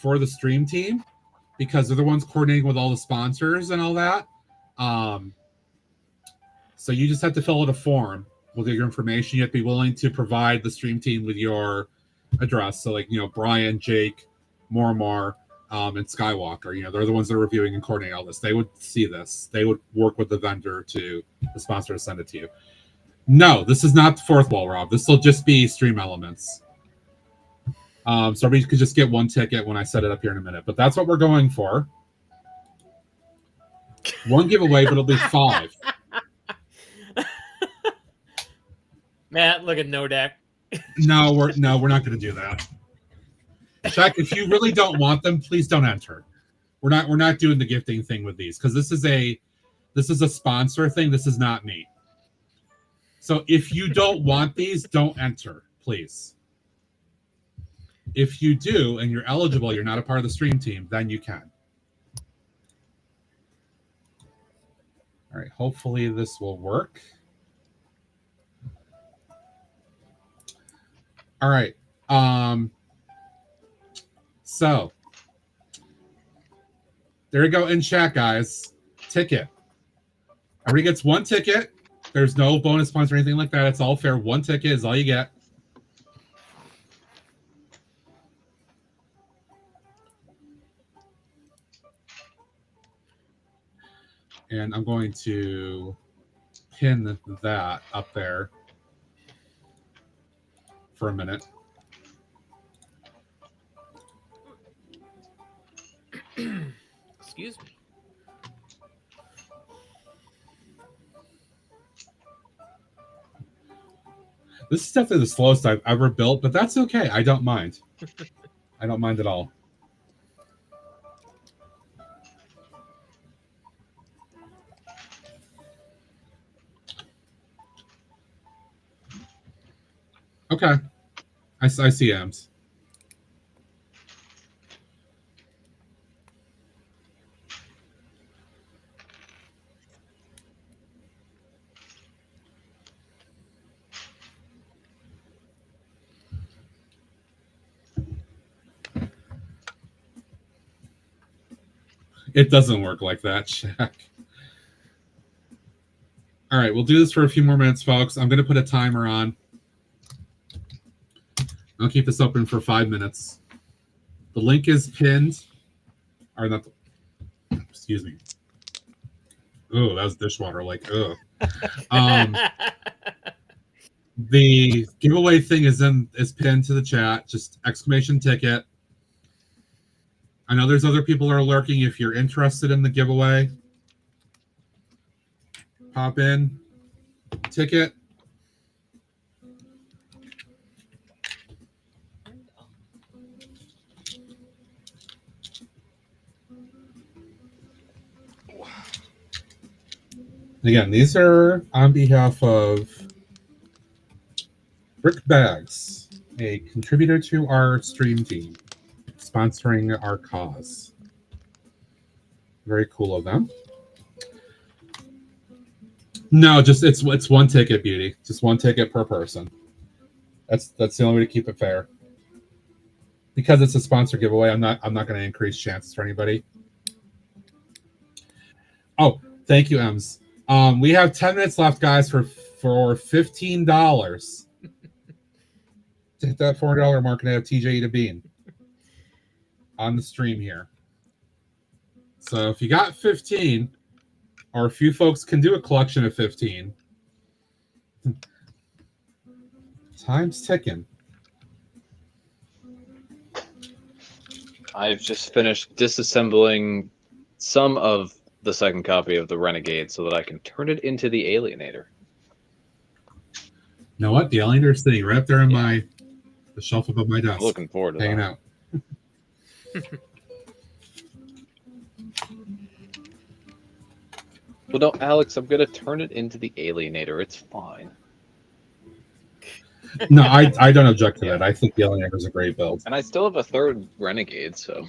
for the stream team, because they're the ones coordinating with all the sponsors and all that. So you just have to fill out a form with your information. You have to be willing to provide the stream team with your address. So like, Brian, Jake, Mormar, and Skywalker, they're the ones that are reviewing and coordinating all this. They would see this. They would work with the vendor the sponsor to send it to you. No, this is not the fourth wall, Rob. This will just be stream elements. So everybody could just get one ticket when I set it up here in a minute. But that's what we're going for. One giveaway, but it'll be 5. Matt, look at Nodak. No, we're not going to do that. Chuck, if you really don't want them, please don't enter. We're not doing the gifting thing with these, because this is a sponsor thing. This is not me. So if you don't want these, don't enter, please. If you do and you're eligible, you're not a part of the stream team, then you can. All right, hopefully this will work. All right. So there you go in chat, guys. Ticket. Everybody gets one ticket. There's no bonus points or anything like that. It's all fair. One ticket is all you get. And I'm going to pin that up there for a minute. Excuse me. This is definitely the slowest I've ever built, but that's okay. I don't mind. I don't mind at all. Okay. I see M's. It doesn't work like that, Shaq. All right, we'll do this for a few more minutes, folks. I'm going to put a timer on. I'll keep this open for 5 minutes. The link is pinned. Or not. Excuse me. Oh, that was dishwater. Like, ugh. The giveaway thing is pinned to the chat. Just exclamation ticket. I know there's other people that are lurking. If you're interested in the giveaway, pop in, ticket. Again, these are on behalf of Brick Bags, a contributor to our stream team, sponsoring our cause. Very cool of them. No, just it's one ticket, Beauty. Just one ticket per person. That's the only way to keep it fair. Because it's a sponsor giveaway, I'm not going to increase chances for anybody. Oh, thank you, Ems. We have 10 minutes left, guys, for $15. To hit that $400 mark and have TJ eat a bean on the stream here. So if you got 15, or a few folks can do a collection of 15, time's ticking. I've just finished disassembling some of the second copy of the Renegade so that I can turn it into the Alienator. You know what? The Alienator is sitting right up there in the shelf above my desk. I'm looking forward to hanging that. out. Well, no, Alex, I'm going to turn it into the Alienator. It's fine. No, I don't object to that. I think the Alienator is a great build. And I still have a third Renegade, so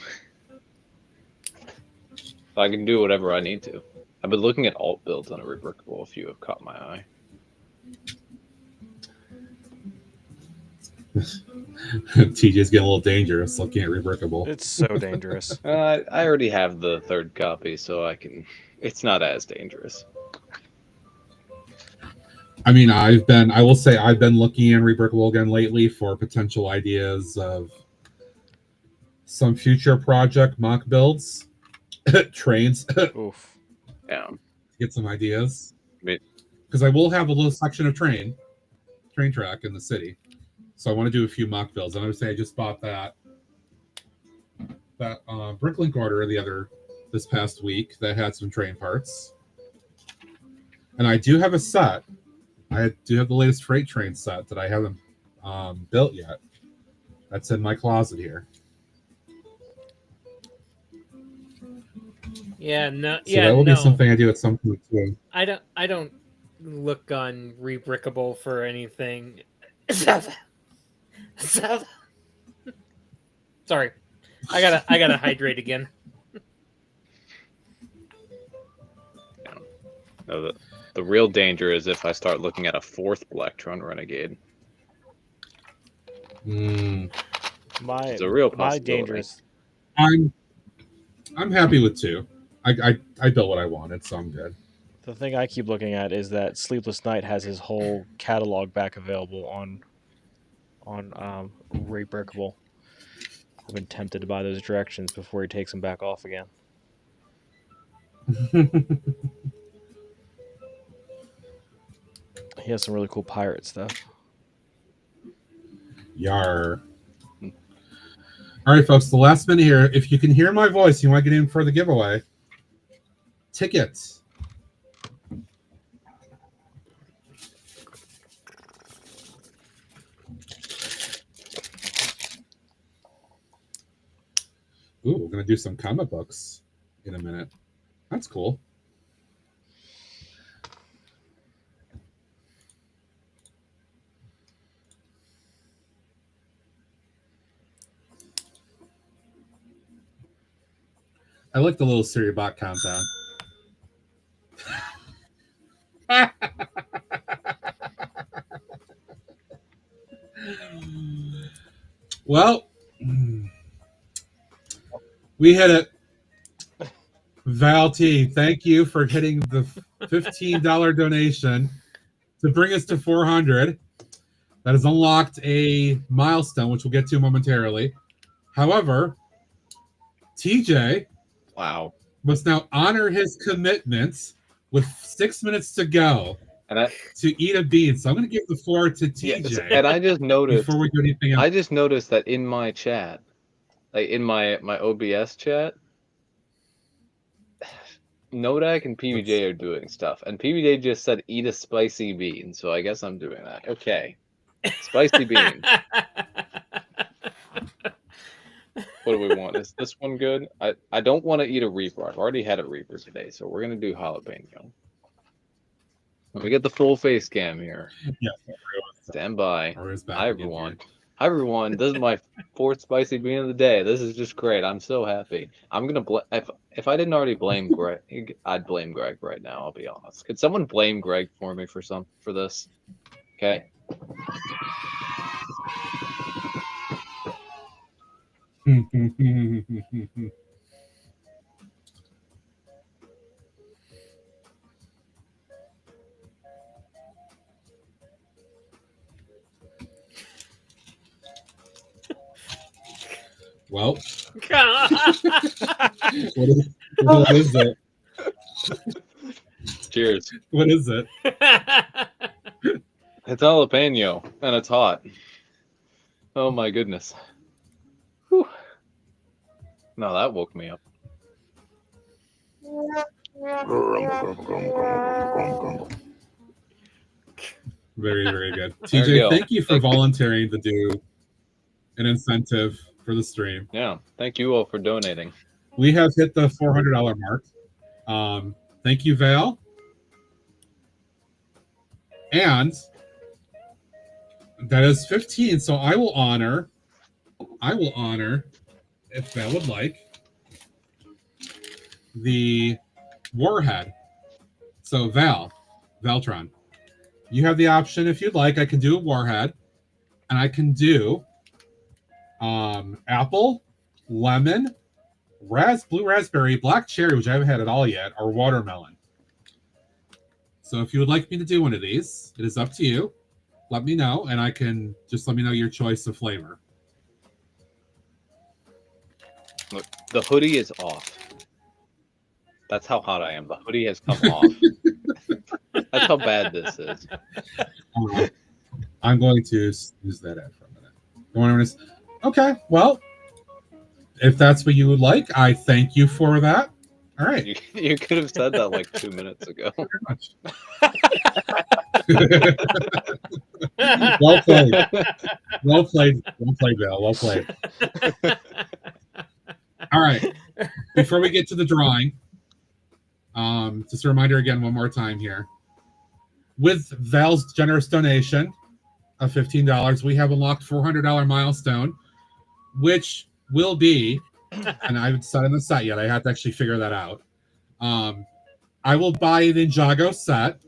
I can do whatever I need to. I've been looking at alt builds on a Rebrickable, if you have caught my eye. TJ's getting a little dangerous looking at Rebrickable. It's so dangerous. I already have the third copy, so I can. It's not as dangerous. I mean, I will say I've been looking in Rebrickable again lately for potential ideas of some future project mock builds, trains. Oof. Yeah. Get some ideas. Because I will have a little section of train track in the city. So I want to do a few mock builds. And I would say I just bought that Bricklink order this past week that had some train parts. And I do have a set. I do have the latest freight train set that I haven't built yet. That's in my closet here. Yeah, no. So that will be something I do at some point too. I don't look on Rebrickable for anything. Sorry, I gotta hydrate again. No, the real danger is if I start looking at a fourth Blacktron Renegade. It's a real possibility. Dangerous. I'm happy with 2. I built what I wanted, so I'm good. The thing I keep looking at is that Sleepless Night has his whole catalog back available on Rebrickable. I've been tempted to buy those directions before he takes them back off again. He has some really cool pirate stuff. Yar. All right, folks, the last minute here. If you can hear my voice, you want to get in for the giveaway. Tickets. Ooh, we're going to do some comic books in a minute. That's cool. I like the little Sirius countdown. Well, we hit it. Val T, thank you for hitting the $15 donation to bring us to 400. That has unlocked a milestone, which we'll get to momentarily. However, TJ must now honor his commitments with 6 minutes to go to eat a bean. So I'm going to give the floor to TJ. And I just noticed before we do anything else. I just noticed that in my chat, like in my OBS chat, Nodak and PBJ are doing stuff, and PBJ just said eat a spicy bean, so I guess I'm doing that. Okay, spicy bean. What do we want? Is this one good? I don't want to eat a Reaper. I've already had a Reaper today, so we're gonna do jalapeno. Let me get the full face cam here. Yeah. Stand by. Hi everyone. Hi everyone. This is my 4th spicy bean of the day. This is just great. I'm so happy. I'm gonna if I didn't already blame Greg, I'd blame Greg right now. I'll be honest. Could someone blame Greg for me for this? Okay. Well, What what is it? Cheers. What is it? It's jalapeno and it's hot. Oh my goodness. Whew. No, that woke me up. Very, very good. There you TJ, go. thank you for volunteering to do an incentive for the stream. Yeah, thank you all for donating. We have hit the $400 mark. Thank you, Val. And that is 15. So I will honor, if Val would like, the Warhead. So Valtron, you have the option if you'd like. I can do a Warhead, and I can do apple, lemon, blue raspberry, black cherry, which I haven't had at all yet, or watermelon. So if you would like me to do one of these, it is up to you. Let me know, and I can just let me know your choice of flavor. Look, the hoodie is off. That's how hot I am. The hoodie has come off. That's how bad this is. I'm going to use that ad for a minute. Okay, well, if that's what you would like, I thank you for that. All right. You could have said that like 2 minutes ago. Very much. Well played. Well played. Well played, Val. Well played. All right. Before we get to the drawing, just a reminder again one more time here. With Val's generous donation of $15, we have unlocked $400 milestone, which will be, and I haven't set on the set yet. I have to actually figure that out. I will buy an Ninjago set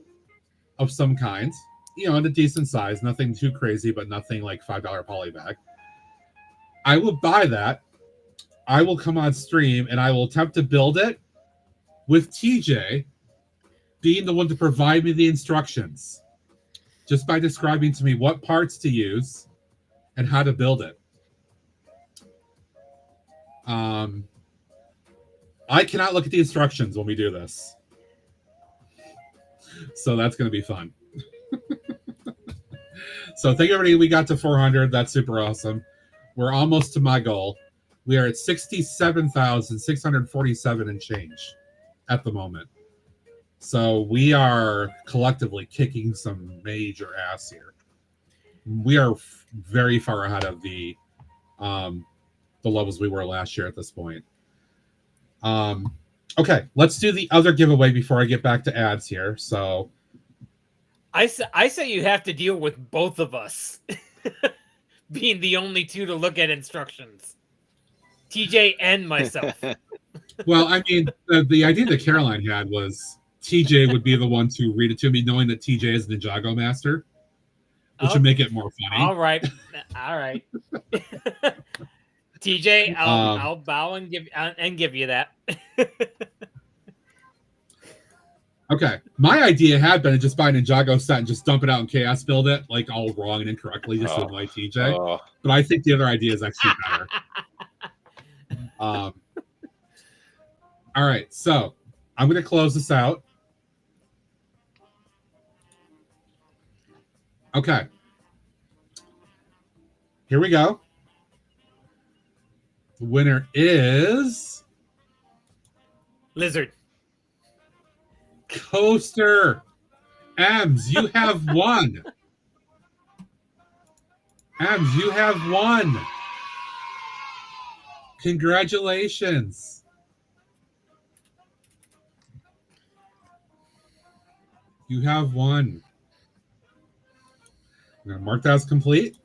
of some kind, in a decent size, nothing too crazy, but nothing like $5 polybag. I will buy that. I will come on stream and I will attempt to build it with TJ being the one to provide me the instructions, just by describing to me what parts to use and how to build it. I cannot look at the instructions when we do this, so that's going to be fun. So thank you, everybody. We got to 400. That's super awesome. We're almost to my goal. We are at 67,647 and change at the moment. So we are collectively kicking some major ass here. We are very far ahead of the levels we were last year at this point. Okay, let's do the other giveaway before I get back to ads here. So I say you have to deal with both of us being the only two to look at instructions. TJ and myself. Well, I mean, the idea that Caroline had was TJ would be the one to read it to me, knowing that TJ is the Ninjago master, which would make it more funny. All right. TJ, I'll bow and give you that. Okay, my idea had been to just buy a Ninjago set and just dump it out in chaos build it, like all wrong and incorrectly, just to annoy TJ. But I think the other idea is actually better. All right, so I'm going to close this out. Okay. Here we go. The winner is Lizard. Coaster. Ems, you have won. Ems, you have won. Congratulations. You have won. I'm going to mark that as complete.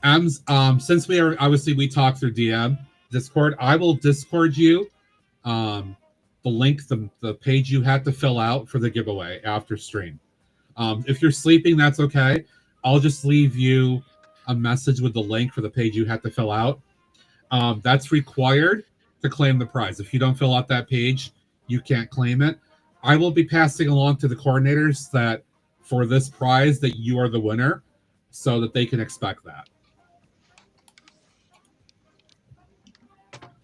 Ems, since we talked through DM Discord, I will Discord you the link, the page you had to fill out for the giveaway after stream. If you're sleeping, that's okay. I'll just leave you a message with the link for the page you have to fill out. That's required to claim the prize. If you don't fill out that page, you can't claim it. I will be passing along to the coordinators that for this prize that you are the winner, so that they can expect that.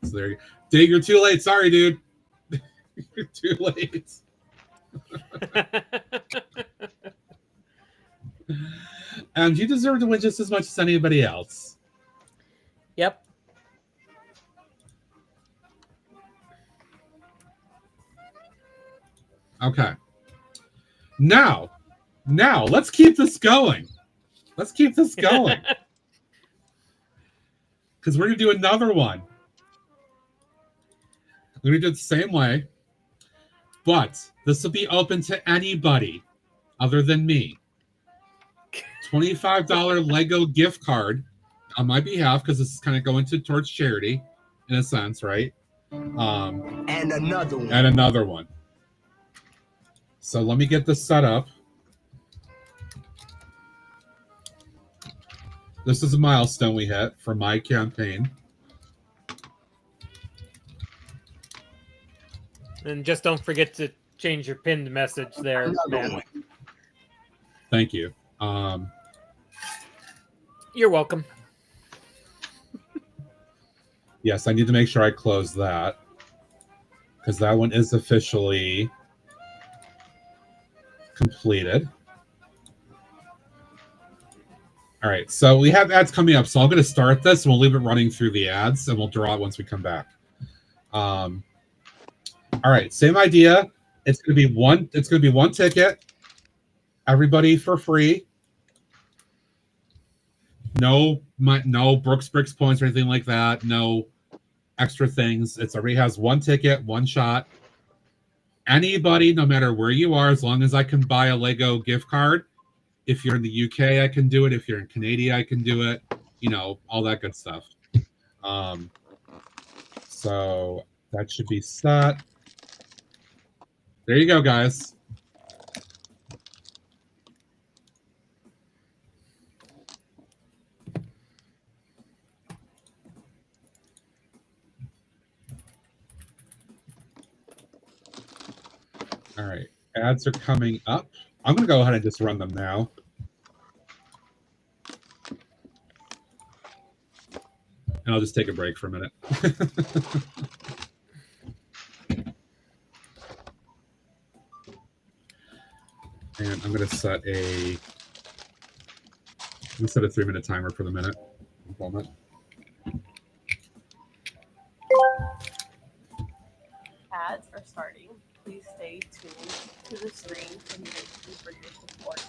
So there you go. Dave, you're too late. Sorry, dude. You're too late. And you deserve to win just as much as anybody else. Yep. Okay. Now, let's keep this going. Let's keep this going. Because we're going to do another one. We're going to do it the same way. But this will be open to anybody other than me. $25 Lego gift card on my behalf, because this is kind of going towards charity, in a sense, right? And another one. And another one. So let me get this set up. This is a milestone we hit for my campaign. And just don't forget to change your pinned message there, man. Thank you. You're welcome. Yes, I need to make sure I close that, because that one is officially completed. All right, so we have ads coming up, so I'm going to start this and we'll leave it running through the ads, and we'll draw it once we come back. All right, same idea. It's going to be one. It's going to be one ticket. Everybody for free. No Brooks Bricks points or anything like that. No extra things. It's already has one ticket, one shot. Anybody, no matter where you are, as long as I can buy a Lego gift card. If you're in the UK, I can do it. If you're in Canada, I can do it. You know, all that good stuff. So that should be set. There you go, guys. All right, ads are coming up. I'm going to go ahead and just run them now. And I'll just take a break for a minute. And I'm going to set a 3-minute timer for the minute. Moment. Ads are starting. Please stay tuned to the stream and thank you for your support.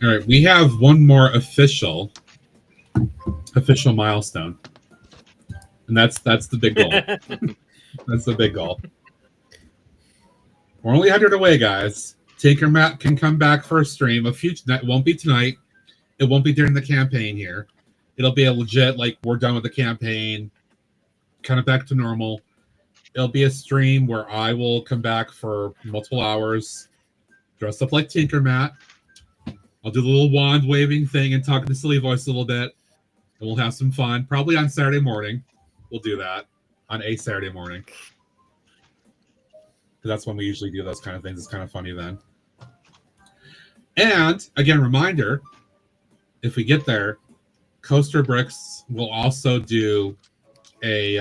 All right, we have one more official milestone, and that's the big goal. That's the big goal. We're only 100 away, guys. Tinker Matt can come back for a stream. It won't be tonight. It won't be during the campaign here. It'll be a legit, like, we're done with the campaign, kind of back to normal. It'll be a stream where I will come back for multiple hours, dressed up like Tinker Matt. I'll do the little wand waving thing and talk in the silly voice a little bit, and we'll have some fun. Probably on Saturday morning. We'll do that on a Saturday morning. Because that's when we usually do those kind of things. It's kind of funny then. And, again, reminder, if we get there, Coaster Bricks will also do a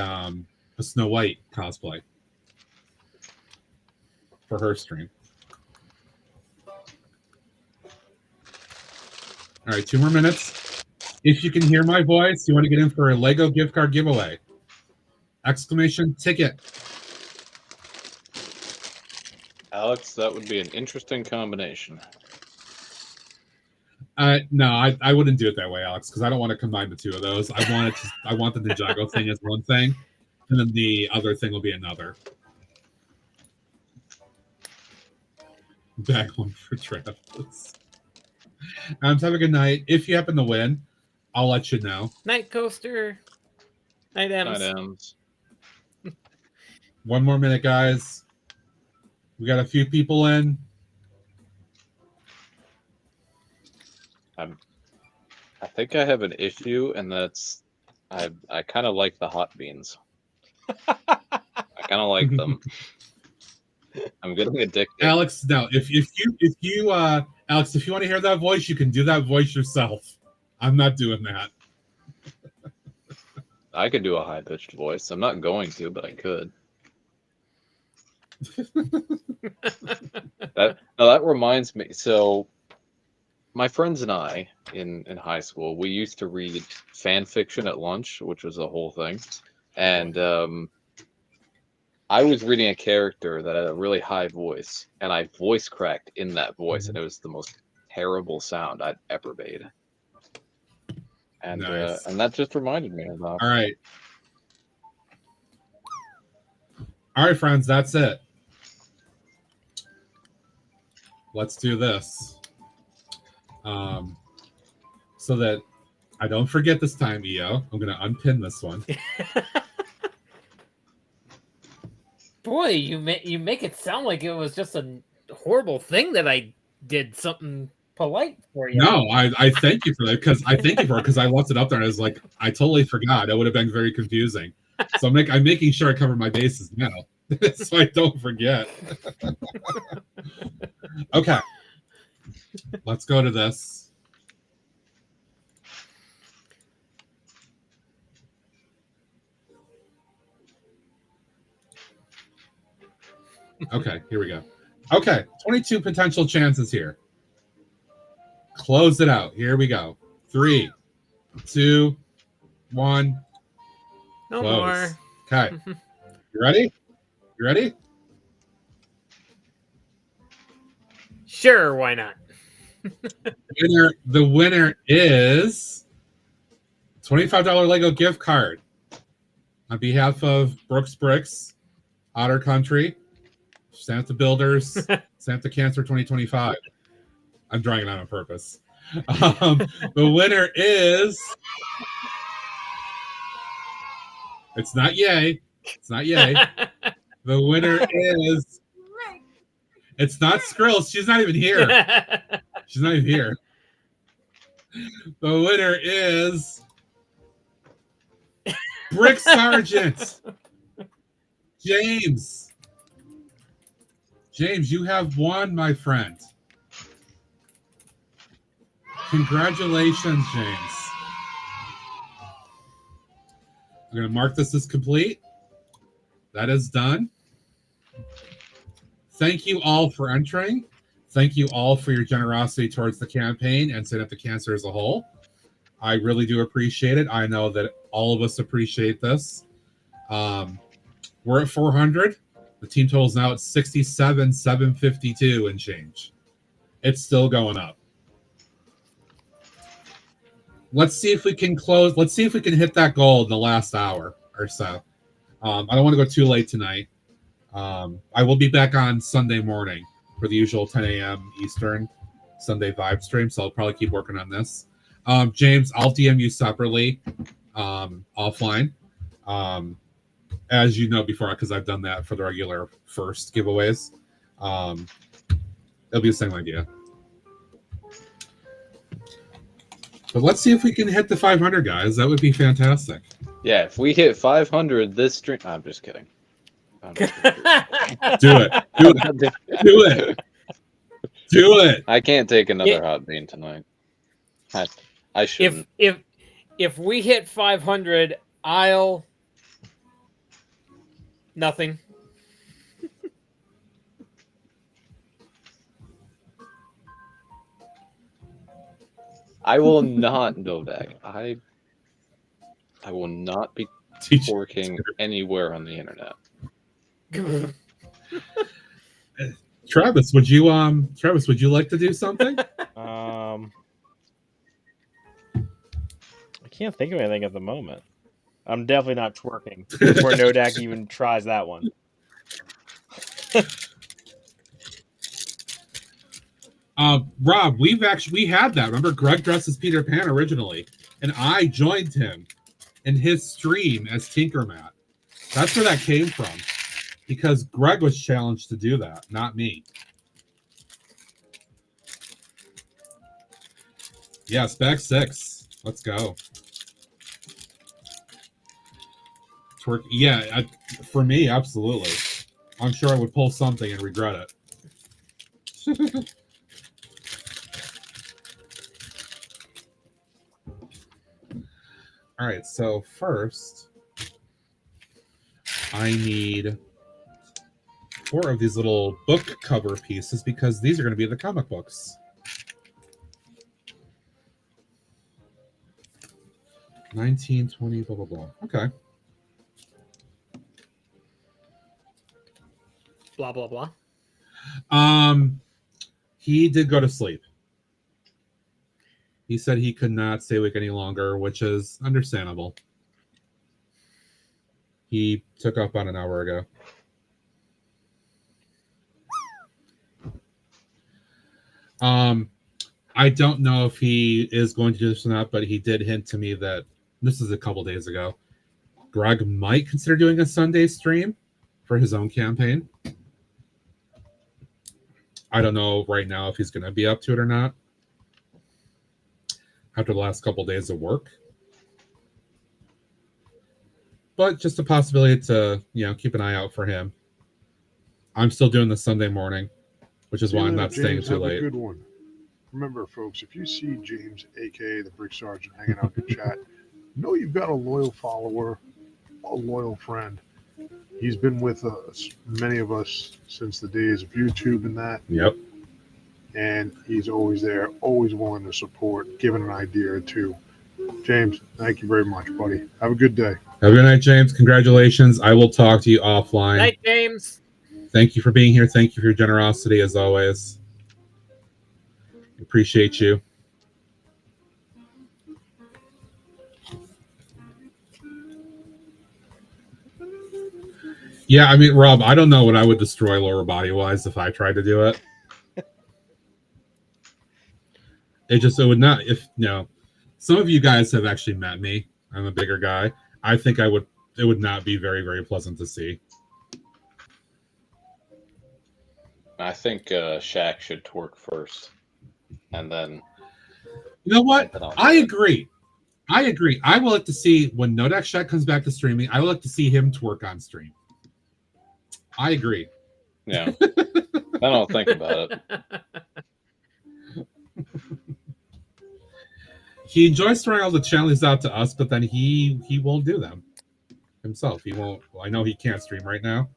Snow White cosplay for her stream. All right, 2 more minutes. If you can hear my voice, you want to get in for a Lego gift card giveaway. Exclamation ticket. Alex, that would be an interesting combination. No, I wouldn't do it that way, Alex, because I don't want to combine the two of those. I want the Ninjago thing as one thing, and then the other thing will be another. Back one for Travis. Have a good night. If you happen to win, I'll let you know. Night Coaster. Night M's. Night M's. 1 more minute, guys. We got a few people in. I think I have an issue, and that's I kind of like the hot beans. I kind of like them. I'm getting addicted. Alex, no. If you Alex, if you want to hear that voice, you can do that voice yourself. I'm not doing that. I could do a high pitched voice. I'm not going to, but I could. That reminds me. So, my friends and I in high school, we used to read fan fiction at lunch, which was a whole thing, and I was reading a character that had a really high voice, and I voice cracked in that voice, and it was the most terrible sound I'd ever made. And Nice. And that just reminded me of that. All right, friends, that's it. Let's do this. So that I don't forget this time, EO, I'm going to unpin this one. Boy, you make it sound like it was just a horrible thing that I did something polite for you. No, I thank you for that because I left it up there and I was like, I totally forgot. It would have been very confusing. So I'm making sure I cover my bases now so I don't forget. Okay. Let's go to this. Okay, here we go. Okay, 22 potential chances here. Close it out. Here we go. 3, 2, 1. No Close. more. Okay. You ready? You ready? Sure, why not? The winner is $25 Lego gift card on behalf of Brooks Bricks, Otter Country, Santa Builders, Santa Cancer 2025. I'm drawing it out on purpose. The winner is... It's not yay. It's not yay. The winner is... It's not Skrill. She's not even here. She's not even here. The winner is... Brick Sergeant. James. James, you have won, my friend. Congratulations, James. I'm going to mark this as complete. That is done. Thank you all for entering. Thank you all for your generosity towards the campaign and Stand Up to Cancer as a whole. I really do appreciate it. I know that all of us appreciate this. We're at 400. The team total is now at 67,752 and change. It's still going up. Let's see if we can close. Let's see if we can hit that goal in the last hour or so. I don't want to go too late tonight. I will be back on Sunday morning for the usual 10 a.m. Eastern Sunday vibe stream, so I'll probably keep working on this. James, I'll DM you separately offline. As you know before, because I've done that for the regular first giveaways. It'll be the same idea. But let's see if we can hit the 500, guys. That would be fantastic. Yeah, if we hit 500 this stream... I'm just kidding. Do it. Do it. Do it. Do it. I can't take another hot bean tonight. I shouldn't. If we hit 500, I'll... Nothing. I will not, Novak. I will not be working anywhere on the internet. Travis, would you like to do something? I can't think of anything at the moment. I'm definitely not twerking before Nodak even tries that one. Rob, we had that. Remember, Greg dressed as Peter Pan originally. and I joined him in his stream as Tinkermat. That's where that came from, because Greg was challenged to do that, not me. Yeah, spec 6. Let's go. Twerk. Yeah, for me, absolutely. I'm sure I would pull something and regret it. All right, so first, I need 4 of these little book cover pieces because these are going to be the comic books. 19, 20, blah, blah, blah. Okay. Blah, blah, blah. He did go to sleep. He said he could not stay awake any longer, which is understandable. He took off about an hour ago. I don't know if he is going to do this or not, but he did hint to me that this is a couple days ago. Greg might consider doing a Sunday stream for his own campaign. I don't know right now if he's going to be up to it or not after the last couple days of work. But just a possibility to, keep an eye out for him. I'm still doing the Sunday morning, which is why I'm not staying too late. A good one. Remember, folks, if you see James, a.k.a. the Brick Sergeant, hanging out in the chat, know you've got a loyal follower, a loyal friend. He's been with us, many of us, since the days of YouTube and that. Yep. And he's always there, always willing to support, giving an idea or two. James, thank you very much, buddy. Have a good day. Have a good night, James. Congratulations. I will talk to you offline. Night, James. Thank you for being here. Thank you for your generosity, as always. Appreciate you. Yeah, I mean, Rob, I don't know what I would destroy lower body-wise if I tried to do it. It would not, some of you guys have actually met me. I'm a bigger guy. I think it would not be very, very pleasant to see. I think Shaq should twerk first. And then... You know what? I agree. I would like to see, when Nodak Shaq comes back to streaming, I would like to see him twerk on stream. I agree. Yeah. I don't think about it. He enjoys throwing all the challenges out to us, but then he won't do them himself. He won't. Well, I know he can't stream right now.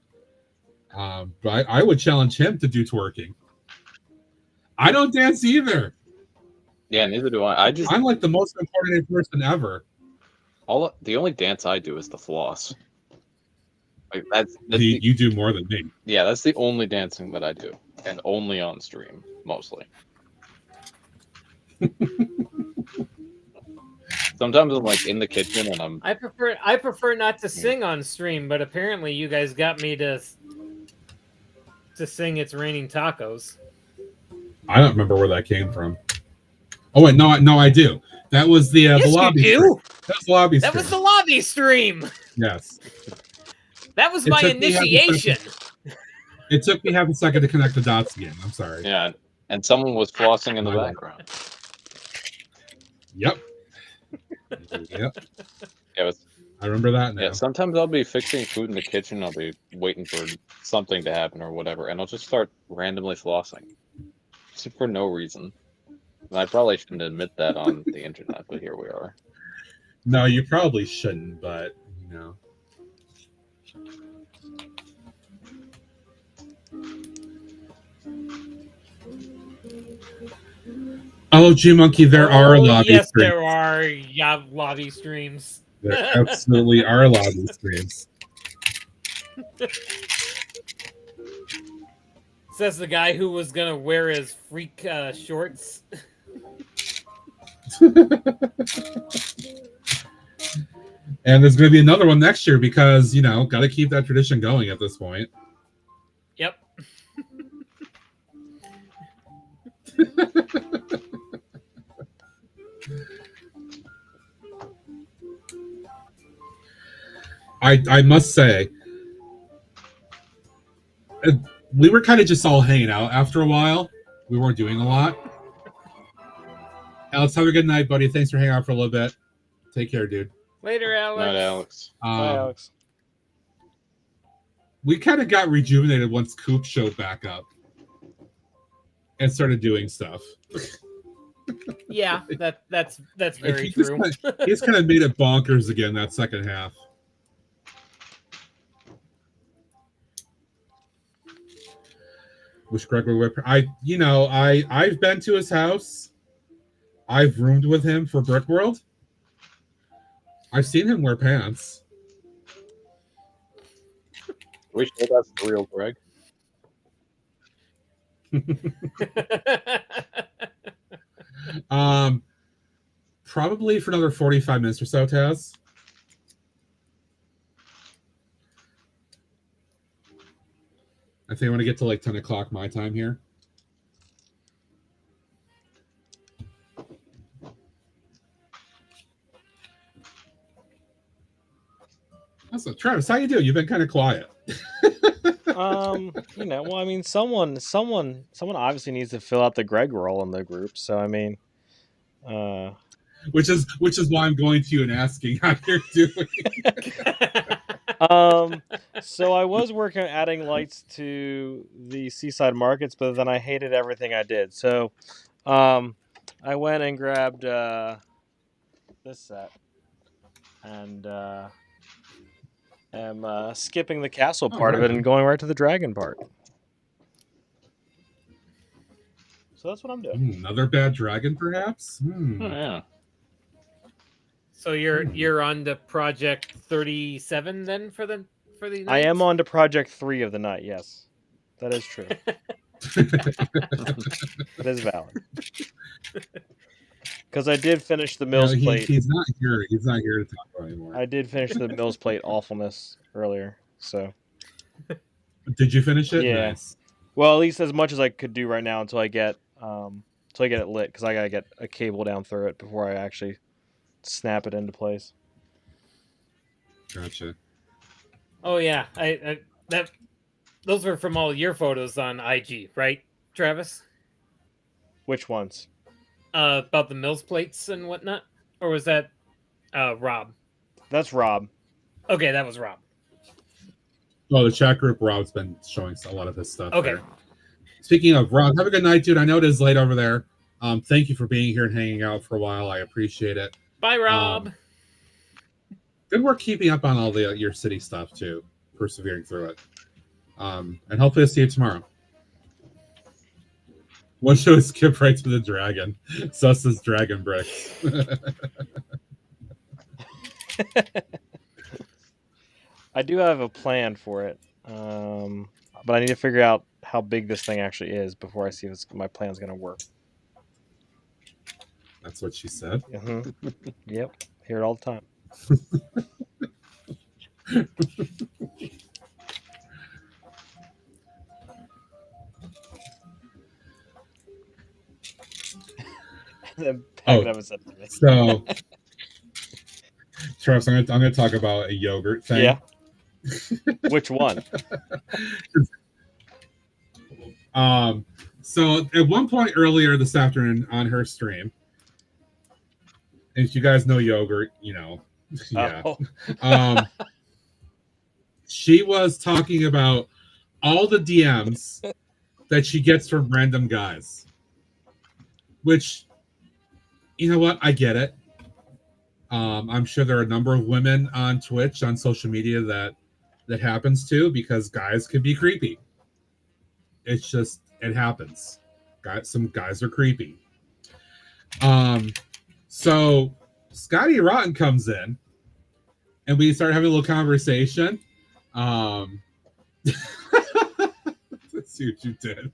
But I would challenge him to do twerking. I don't dance either. Yeah, neither do I. I'm like the most important person ever. The only dance I do is the floss. Like you do more than me. Yeah, that's the only dancing that I do, and only on stream mostly. Sometimes I'm like in the kitchen and I'm. I prefer not to sing on stream, but apparently you guys got me to sing "It's Raining Tacos." I don't remember where that came from. Oh wait, no, I do. That was the lobby stream. That was the lobby stream. That was the lobby stream. Yes. That was my initiation. It took me half a second to connect the dots again. I'm sorry. Yeah, and someone was flossing in the background. Yep. Yep. Yeah, I remember that now. Yeah, sometimes I'll be fixing food in the kitchen. I'll be waiting for something to happen or whatever, and I'll just start randomly flossing. Just for no reason. And I probably shouldn't admit that on the internet, but here we are. No, you probably shouldn't, but, Oh, G-Monkey, there are lobby yes, streams. there are lobby streams. There absolutely are lobby streams. Says the guy who was going to wear his freak shorts. And there's going to be another one next year because, got to keep that tradition going at this point. Yep. I must say, we were kind of just all hanging out after a while. We weren't doing a lot. Alex, have a good night, buddy. Thanks for hanging out for a little bit. Take care, dude. Later, Alex. Not Alex. Bye, Alex. We kind of got rejuvenated once Coop showed back up and started doing stuff. Yeah, that's very He's true. He's kind of made it bonkers again that second half. Wish Greg would whip. I've been to his house. I've roomed with him for Brick World. I've seen him wear pants. We sure that's the real Greg. Probably for another 45 minutes or so, Taz. I think I want to get to like 10 o'clock my time here. So, Travis, how you doing? You've been kind of quiet. Well, I mean, someone obviously needs to fill out the Greg role in the group. So, I mean, which is why I'm going to you and asking how you're doing. So I was working on adding lights to the seaside markets, but then I hated everything I did. So, I went and grabbed this set and am skipping the castle part of it and going right to the dragon part. So that's what I'm doing. Another bad dragon, perhaps? Oh, yeah. So you're on to project 37 then for the night? I am on to project 3 of the night. Yes, that is true. That is valid. Because I did finish the Mills plate. He's not here. He's not here to talk about anymore. I did finish the Mills plate awfulness earlier. So. Did you finish it? Yeah. Nice. Well, at least as much as I could do right now until I get it lit, because I gotta get a cable down through it before I actually snap it into place. Gotcha. Oh yeah, those were from all your photos on IG, right, Travis? Which ones? About the Mills plates and whatnot, or was that Rob? That's Rob. Okay, that was Rob. Oh, the chat group, Rob's been showing a lot of his stuff. Okay. There. Speaking of Rob, have a good night, dude. I know it is late over there. Thank you for being here and hanging out for a while. I appreciate it. Bye, Rob. Good work keeping up on all your city stuff too, persevering through it. And hopefully I'll see you tomorrow. One show is skip right to the dragon. Sus is dragon bricks. I do have a plan for it, but I need to figure out how big this thing actually is before I see if my plan's going to work. That's what she said. Mm-hmm. Yep, hear it all the time. So Travis, I'm gonna talk about a yogurt thing. Yeah. Which one? So at one point earlier this afternoon on her stream, and if you guys know yogurt, you know, yeah. Oh. She was talking about all the DMs that she gets from random guys. Which, you know what? I get it. I'm sure there are a number of women on Twitch, on social media that happens to, because guys can be creepy. It's just, it happens. Some guys are creepy. So Scotty Rotten comes in and we start having a little conversation. Let's see what you did.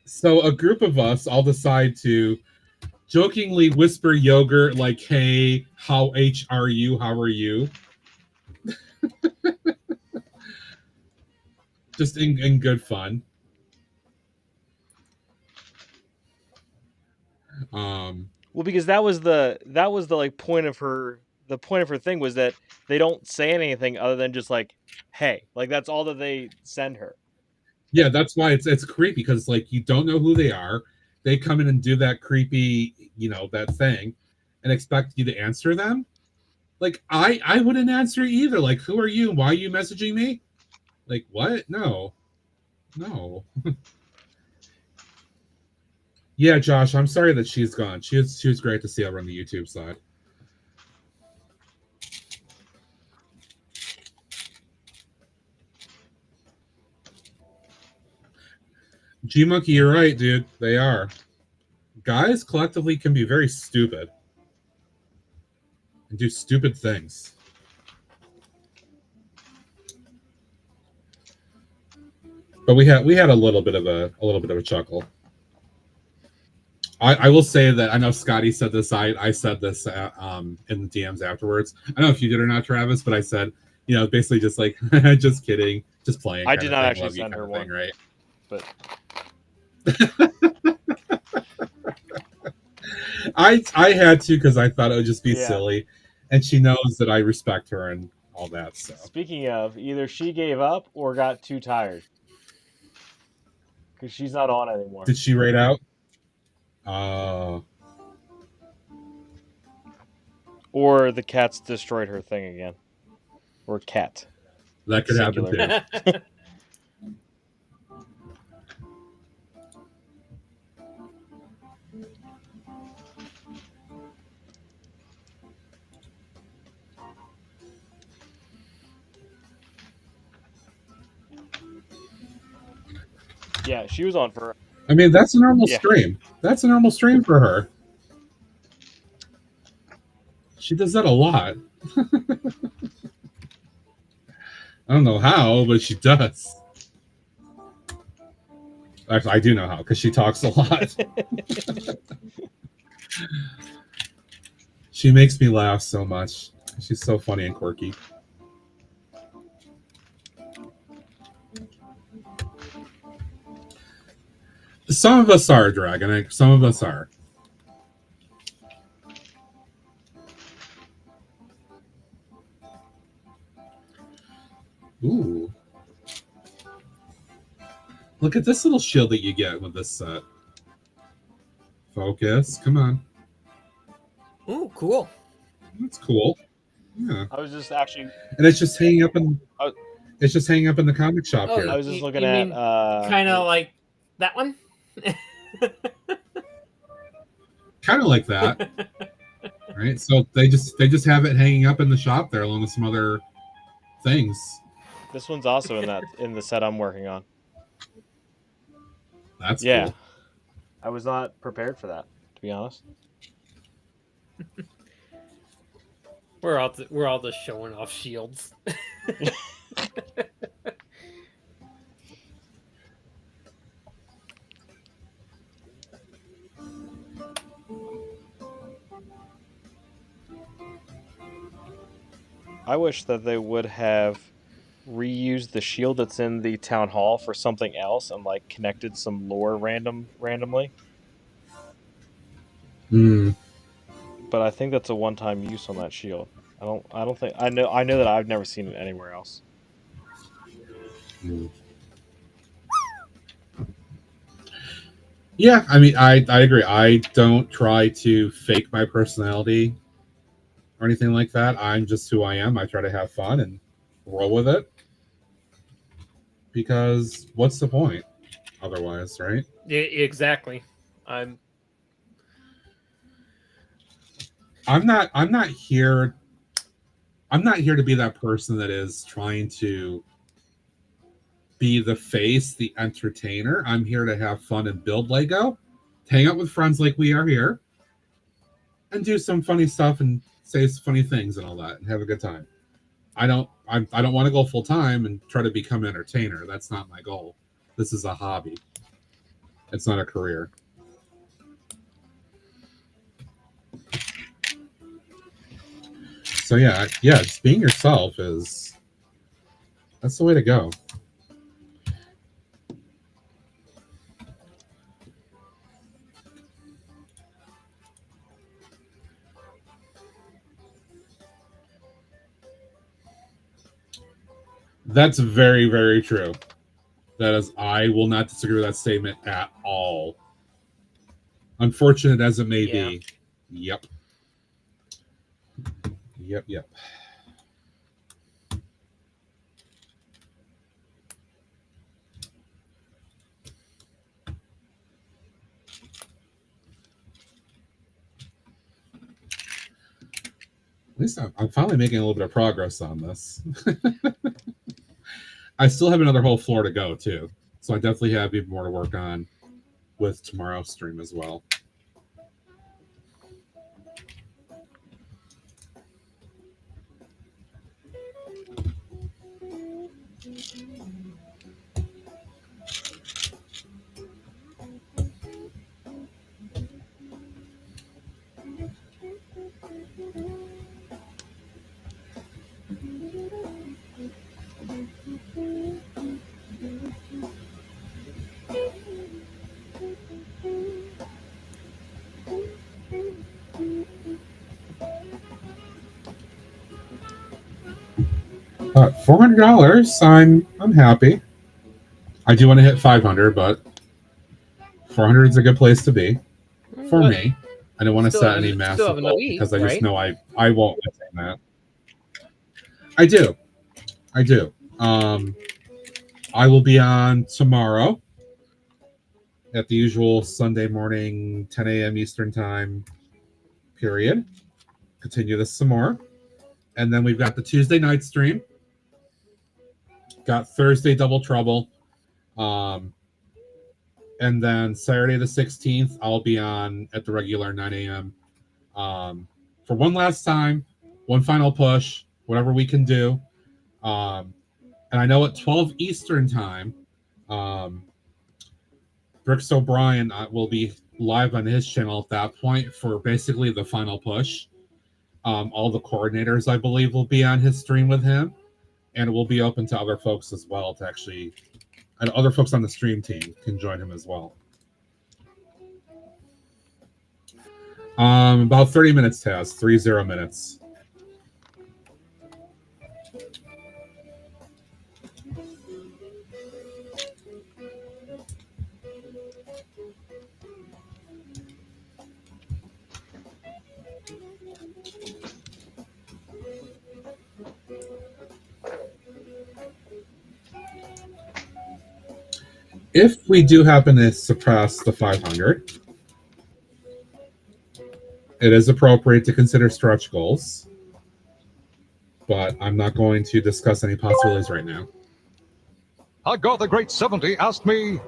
So a group of us all decide to jokingly whisper yogurt like, "Hey, how are you? How are you?" Just in good fun. Well, Well, because that was the like point of her. The point of her thing was that they don't say anything other than just like, "Hey," like that's all that they send her. Yeah, that's why it's creepy because like you don't know who they are. They come in and do that creepy, that thing, and expect you to answer them. Like I wouldn't answer either. Like, who are you? Why are you messaging me? Like, what? No. Yeah, Josh, I'm sorry that she's gone. She was great to see over on the YouTube side. G Monkey, you're right, dude. They are. Guys collectively can be very stupid and do stupid things. But we had a little bit of a chuckle. I will say that I know Scotty said this. I said this in the DMs afterwards. I don't know if you did or not, Travis, but I said, basically just like, just kidding, just playing. I did not actually send her one, right? But I had to because I thought it would just be silly, and she knows that I respect her and all that. So speaking of, either she gave up or got too tired because she's not on anymore. Did she raid out? Or the cats destroyed her thing again. Or cat. That could Singular. happen too. Yeah, she was on for. I mean, that's a normal stream. That's a normal stream for her. She does that a lot. I don't know how, but she does. Actually, I do know how, because she talks a lot. She makes me laugh so much. She's so funny and quirky. Some of us are, Dragon. Some of us are. Ooh. Look at this little shield that you get with this set. Focus. Come on. Ooh, cool. That's cool. Yeah. I was just actually. And it's just hanging up in. It's just hanging up in the comic shop here. I was just looking at. Kind of like that one. Kind of like that. Right. So they just have it hanging up in the shop there, along with some other things. This one's also in the set I'm working on. That's cool. I was not prepared for that, to be honest. We're all just showing off shields. I wish that they would have reused the shield that's in the town hall for something else and like connected some lore randomly. But I think that's a one-time use on that shield. I don't think I know that I've never seen it anywhere else. Yeah, I mean, I agree. I don't try to fake my personality or anything like that. I'm just who I am. I try to have fun and roll with it. Because what's the point otherwise, right? Yeah, exactly. I'm not here to be that person that is trying to be the face, the entertainer. I'm here to have fun and build Lego, hang out with friends like we are here, and do some funny stuff and say funny things and all that and have a good time. I don't want to go full time and try to become an entertainer. That's not my goal. This is a hobby. It's not a career. So yeah, just being yourself that's the way to go. That's very, very true. That is, I will not disagree with that statement at all. Unfortunate as it may be. Yep. Yep. At least I'm finally making a little bit of progress on this. I still have another whole floor to go, too. So I definitely have even more to work on with tomorrow's stream as well. $400. I'm happy. I do want to hit 500, but 400 is a good place to be for me. I don't want to set any massive goal because I just know I won't attain that. I do. I will be on tomorrow at the usual Sunday morning 10 a.m. Eastern time period. Continue this some more. And then we've got the Tuesday night stream. Got Thursday Double Trouble. And then Saturday the 16th, I'll be on at the regular 9 a.m. For one last time, one final push, whatever we can do. And I know at 12 Eastern time, Brooks O'Brien will be live on his channel at that point for basically the final push. All the coordinators, I believe, will be on his stream with him. And it will be open to other folks as well to actually... And other folks on the stream team can join him as well. About 30 minutes, Taz. 30 minutes. If we do happen to surpass the 500, it is appropriate to consider stretch goals, but I'm not going to discuss any possibilities right now. Hagar the Great 70 asked me,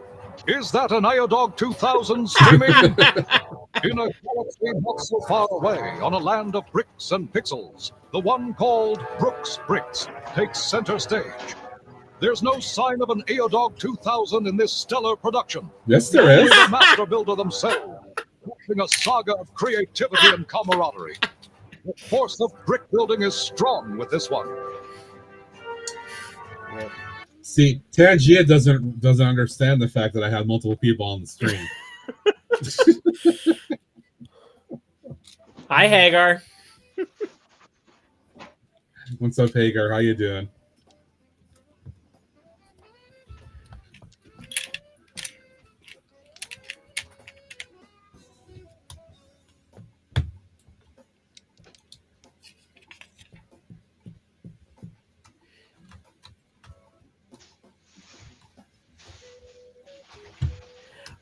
is that an Iodog 2000 streaming? In a galaxy not so far away, on a land of bricks and pixels, the one called Brooks Bricks takes center stage. There's no sign of an Eodog 2000 in this stellar production. Yes, there is. Only the master builder themselves, pushing a saga of creativity and camaraderie. The force of brick building is strong with this one. See, Tangia doesn't understand the fact that I have multiple people on the stream. Hi, Hagar. What's up, Hagar? How you doing?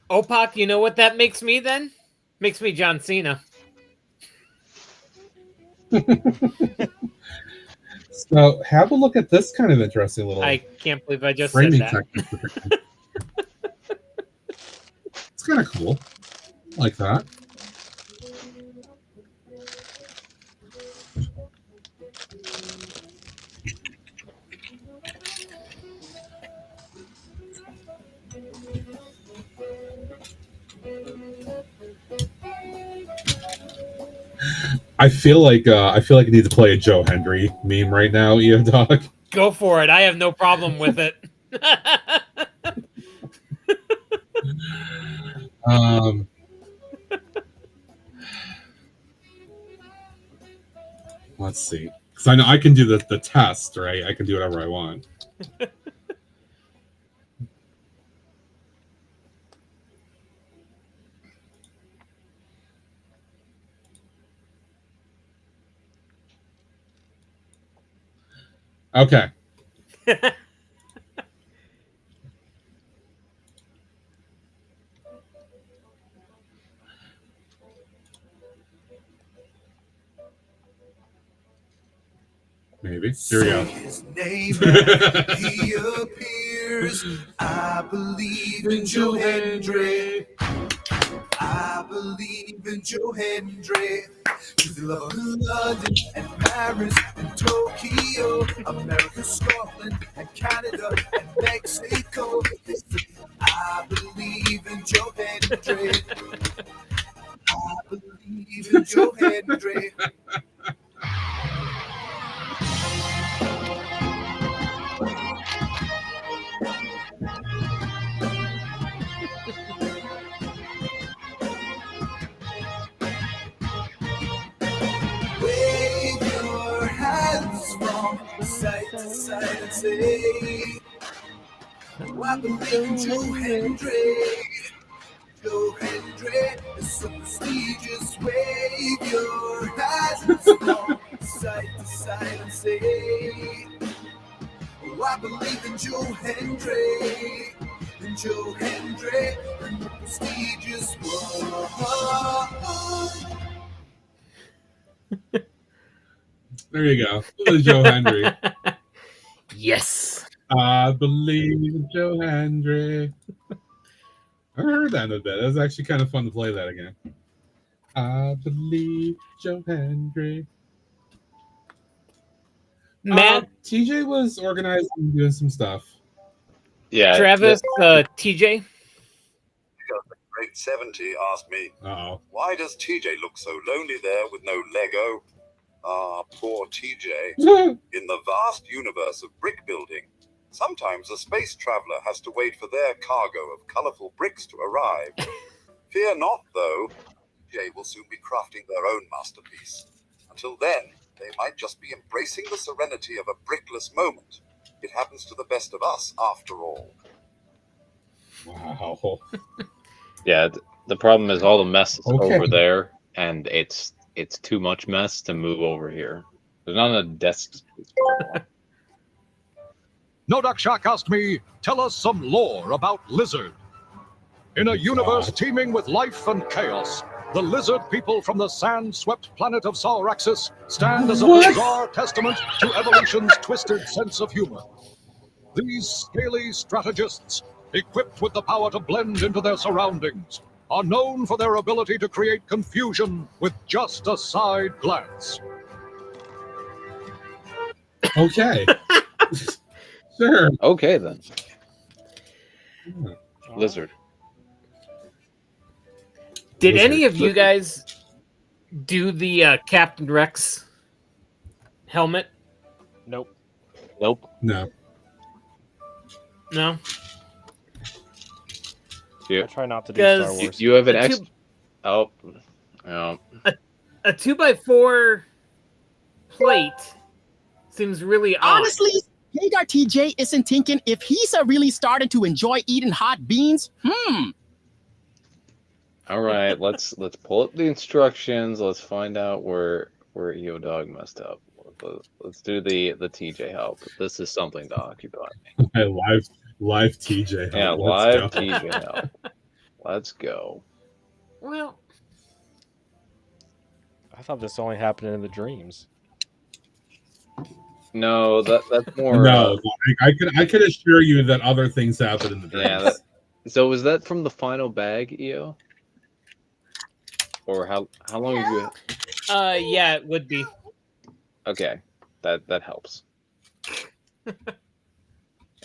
Opak, you know what that makes me then? Makes me John Cena. So have a look at this kind of interesting little... I can't believe I just said that. It's kind of cool. I like that. I feel like I need to play a Joe Hendry meme right now, Dog. Go for it. I have no problem with it. Let's see, because I know I can do the test, right? I can do whatever I want. Okay. Maybe. Here we go. His name and he appears. I believe in Joe Hendry. I believe in Joe Hendry. He's the love of London and Paris and Tokyo, America, Scotland and Canada and Mexico. I believe in Joe Hendry. I believe in Joe Hendry. Wave your hands from side to side and say, I believe in Joe Hendry. Joe Hendry is so prestigious. Wave your hands from side to side and say, I believe in Joe Hendry. In Joe Hendry and the prestigious one. There you go. This is Joe Hendry. Yes. I believe in Joe Hendry. I heard that in a bit. It was actually kind of fun to play that again. I believe Joe Hendry. Matt, TJ was organizing and doing some stuff. Yeah. Travis, TJ. Grade 70 asked me, Uh-oh. why does TJ look so lonely there with no Lego? Ah, poor TJ. In the vast universe of brick building, sometimes a space traveler has to wait for their cargo of colorful bricks to arrive. Fear not, though. TJ will soon be crafting their own masterpiece. Until then, they might just be embracing the serenity of a brickless moment. It happens to the best of us, after all. Wow. Yeah, the problem is all the mess is Okay. over there, and it's too much mess to move over here. There's not a desk space anymore. No Duck Shack asked me, tell us some lore about Lizard. In a universe teeming with life and chaos, the lizard people from the sand-swept planet of Sauraxis stand as a bizarre testament to evolution's twisted sense of humor. These scaly strategists, equipped with the power to blend into their surroundings, are known for their ability to create confusion with just a side glance. Okay. Sure. Okay, then. Lizard. Did Lizard. any of you guys do the Captain Rex helmet? Nope. Nope. No. No. I try not to do Star Wars. You have an extra. Oh. Oh. A 2x4 plate seems really odd. Honestly, Hagar TJ isn't thinking if he's really starting to enjoy eating hot beans. All right, let's pull up the instructions. Let's find out where EO Dog messed up. Let's do the TJ help. This is something to occupy me. Live TJ help. Yeah, Let's live go. TJ help. Let's go. Well, I thought this only happened in the dreams. No, that's more. No, I could assure you that other things happen in the dreams. Yeah. So was that from the final bag, EO? Or how long have you? Yeah, it would be. Okay, that helps.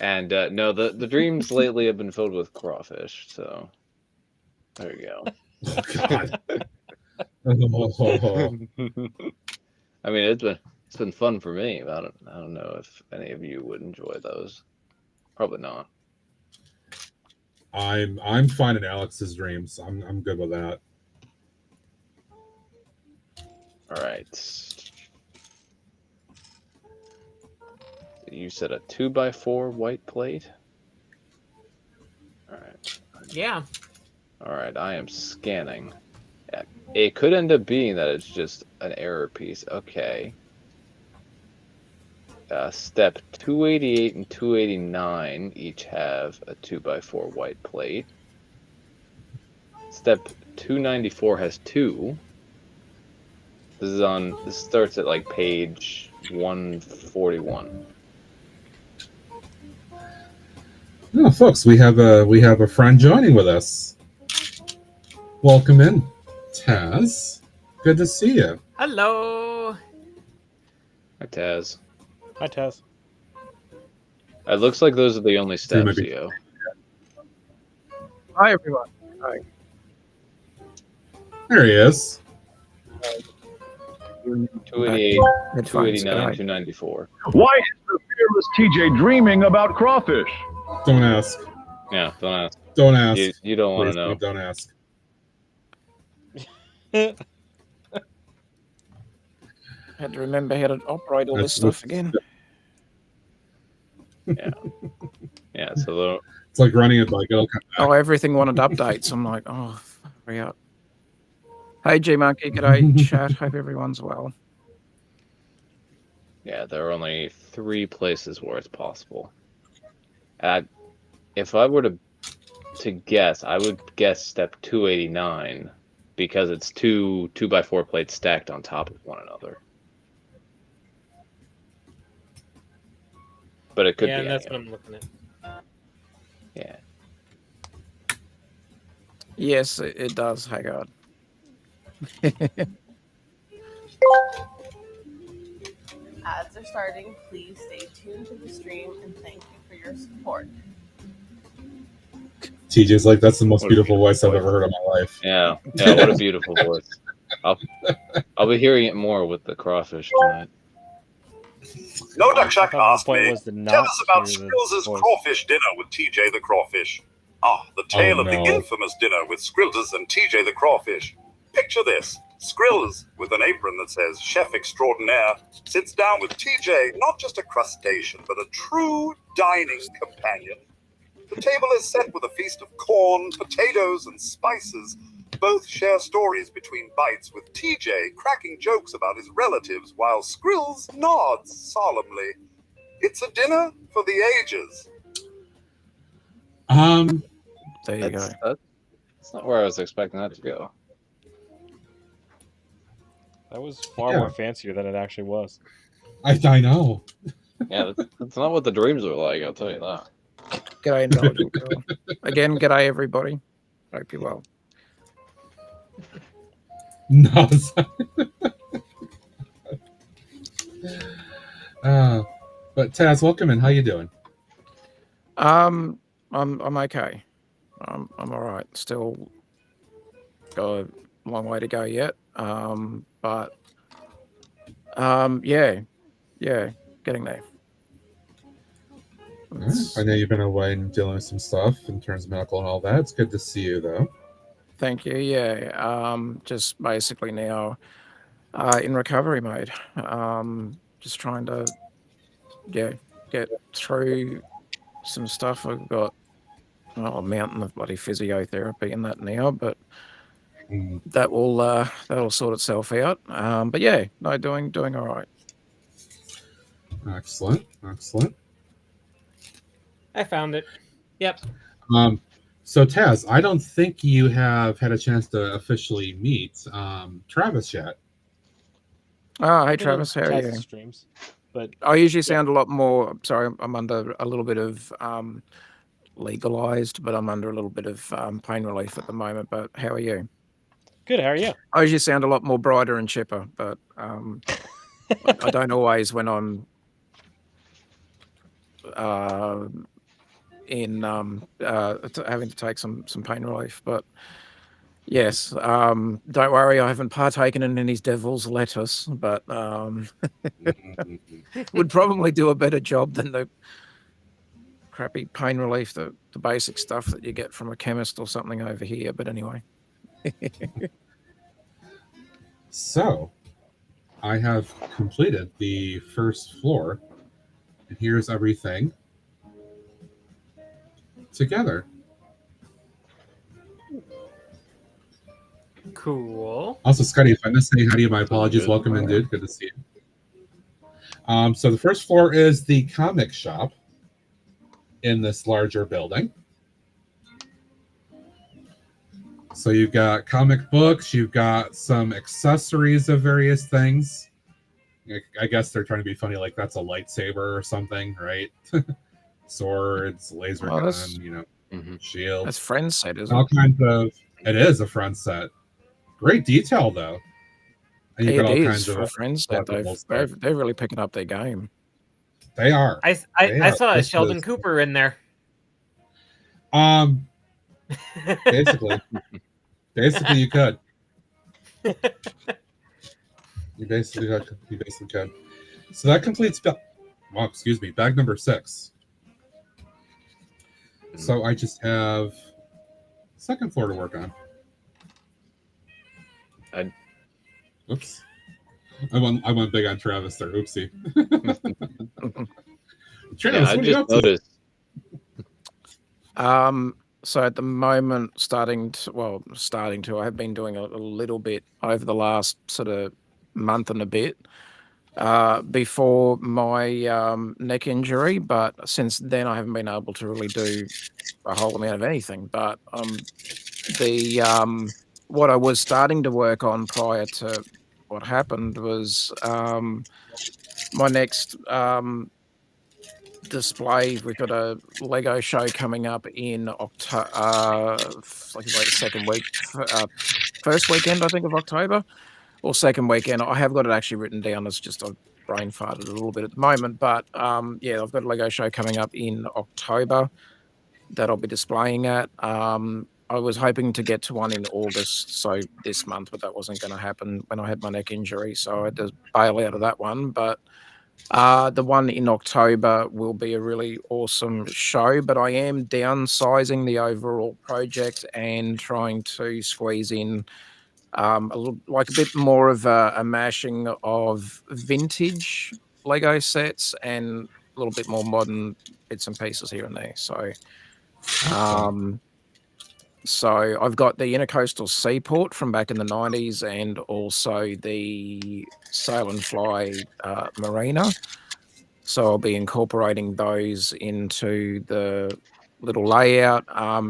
And no, the dreams lately have been filled with crawfish. So there you go. Oh, God. I mean, it's been fun for me. But I don't know if any of you would enjoy those. Probably not. I'm fine in Alex's dreams. I'm good with that. All right. You said a 2x4 white plate? Alright. Yeah. Alright, I am scanning. It could end up being that it's just an error piece. Okay. Step 288 and 289 each have a 2x4 white plate. Step 294 has 2. This starts at like page 141. Oh, folks, we have a friend joining with us. Welcome in, Taz. Good to see you. Hello. Hi, Taz. Hi, Taz. It looks like those are the only steps, Theo. Hi, everyone. Hi. There he is. 288, Headphones, 289, good eye. 294. Why is the fearless TJ dreaming about crawfish? Don't ask. Yeah, don't ask. Don't ask. You don't want Please, to know. Don't ask. Had to remember how to operate all this stuff again. Yeah. Yeah, so it's like running a bike. It'll come back. Oh, everything wanted updates. I'm like, oh, hurry up. Hey, G Monkey. G'day, chat. Hope everyone's well. yeah, there are only 3 places where it's possible. If I were to guess, I would guess step 289 because it's 2x4 plates stacked on top of one another. But it could be. Yeah, that's any what I'm looking at. Yeah. Yes, it does. Hey, God. Ads are starting. Please stay tuned to the stream and thank you for your support. TJ's like, that's the most beautiful voice I've ever heard in my life. Yeah, what a beautiful voice. I'll be hearing it more with the crawfish tonight. No Duck Shack asked point me, was to tell not us about hear the Skrill's voice. crawfish dinner with TJ the Crawfish. Ah, the tale of the no. infamous dinner with Skrill's and TJ the Crawfish. Picture this. Skrill's, with an apron that says Chef Extraordinaire, sits down with TJ, not just a crustacean, but a true dining companion. The table is set with a feast of corn, potatoes, and spices. Both share stories between bites, with TJ cracking jokes about his relatives while Skrill's nods solemnly. It's a dinner for the ages. There you go. That's not where I was expecting that to go. That was far more fancier than it actually was. I know. Yeah, that's not what the dreams are like, I'll tell you that. G'day, Intelligent Girl. Again, g'day, everybody. Hope you're well. No. But Taz, welcome in. How you doing? I'm okay. I'm all right. Still got a long way to go yet. But yeah, getting there. I know you've been away and dealing with some stuff in terms of medical and all that. It's good to see you, though. Thank you. Yeah. Just basically now in recovery mode. Just trying to get through some stuff. I've got a mountain of bloody physiotherapy and that now, but that'll sort itself out. But yeah, no, doing all right. Excellent. I found it. Yep. So Taz, I don't think you have had a chance to officially meet Travis yet. Oh, hey Travis, how are you? Streams, but I usually sound a lot more. Sorry, I'm under a little bit of legalized, but I'm under a little bit of pain relief at the moment. But how are you? Good. How are you? I usually sound a lot more brighter and chipper, but I don't always when I'm in having to take some pain relief. But yes, don't worry, I haven't partaken in any devil's lettuce, but would probably do a better job than the crappy pain relief, the basic stuff that you get from a chemist or something over here. But anyway. So, I have completed the first floor And here's everything together. Cool. Also, Scotty, if I missed say hi to you, my apologies. Welcome in, dude. Good to see you. So the first floor is the comic shop in this larger building. So you've got comic books, you've got some accessories of various things. I guess they're trying to be funny, like that's a lightsaber or something, right? Swords, laser gun, you know, shields. That's friend set, isn't all it? kinds of. It is a friend set. Great detail though. And you've got all kinds for of friends set. collectibles there. They're really picking up their game. They are. I saw a Sheldon Cooper in there. Basically, you could. You basically could. So that completes. Well, excuse me, bag number 6. So I just have second floor to work on. Oops. I went big on Travis there. Oopsie. Travis, I what are you just up to? noticed. So at the moment, I have been doing a little bit over the last sort of month and a bit before my neck injury, but since then I haven't been able to really do a whole amount of anything. But what I was starting to work on prior to what happened was my next display. We've got a Lego show coming up in October, like the second week, first weekend, I think, of October, or second weekend. I have got it actually written down. It's just I've brain farted a little bit at the moment, but yeah, I've got a Lego show coming up in October that I'll be displaying at. I was hoping to get to one in August, so this month, but that wasn't going to happen when I had my neck injury, so I had to bail out of that one. But the one in October will be a really awesome show, but I am downsizing the overall project and trying to squeeze in a bit more of a mashing of vintage Lego sets and a little bit more modern bits and pieces here and there. So I've got the Intercoastal Seaport from back in the 90s and also the Sail and Fly Marina. So I'll be incorporating those into the little layout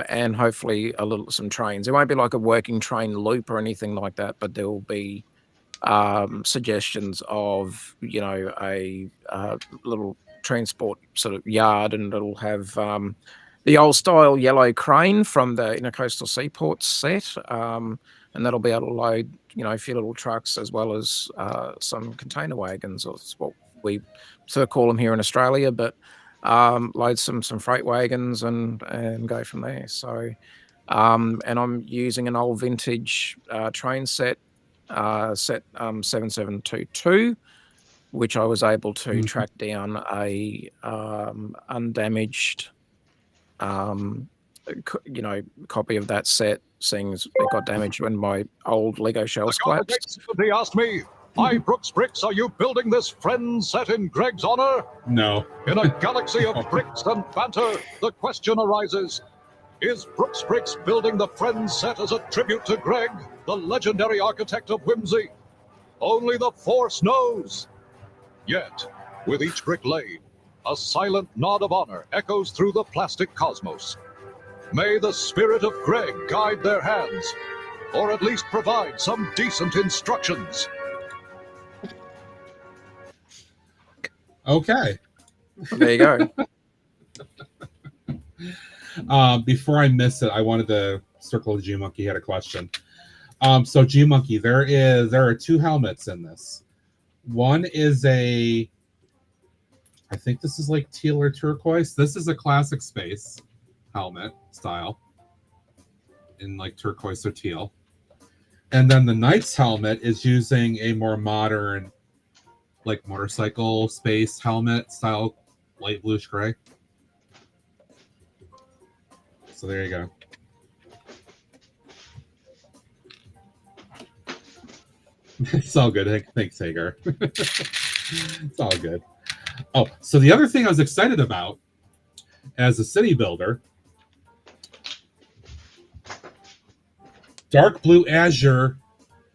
and hopefully some trains. It won't be like a working train loop or anything like that, but there will be suggestions of, a little transport sort of yard, and it'll have the old style yellow crane from the Intercoastal Seaport set, and that'll be able to load, a few little trucks as well as some container wagons, or what we sort of call them here in Australia, but load some freight wagons and go from there. So, and I'm using an old vintage train set 7722, which I was able to track down a undamaged copy of that set, seeing as it got damaged when my old Lego shells collapsed. They asked me, "Hi, Brooks Bricks, are you building this friend set in Greg's honor?" No. In a galaxy of bricks and banter, the question arises, is Brooks Bricks building the friend set as a tribute to Greg, the legendary architect of whimsy? Only the Force knows. Yet, with each brick laid, a silent nod of honor echoes through the plastic cosmos. May the spirit of Greg guide their hands, or at least provide some decent instructions. Okay. There you go. Before I miss it, I wanted to circle G Monkey had a question. So G Monkey, there are 2 helmets in this. One is I think this is like teal or turquoise. This is a classic space helmet style in like turquoise or teal. And then the Knight's helmet is using a more modern, like motorcycle space helmet style, light bluish gray. So there you go. It's all good. Thanks, Hagar. It's all good. Oh, so the other thing I was excited about as a city builder, dark blue azure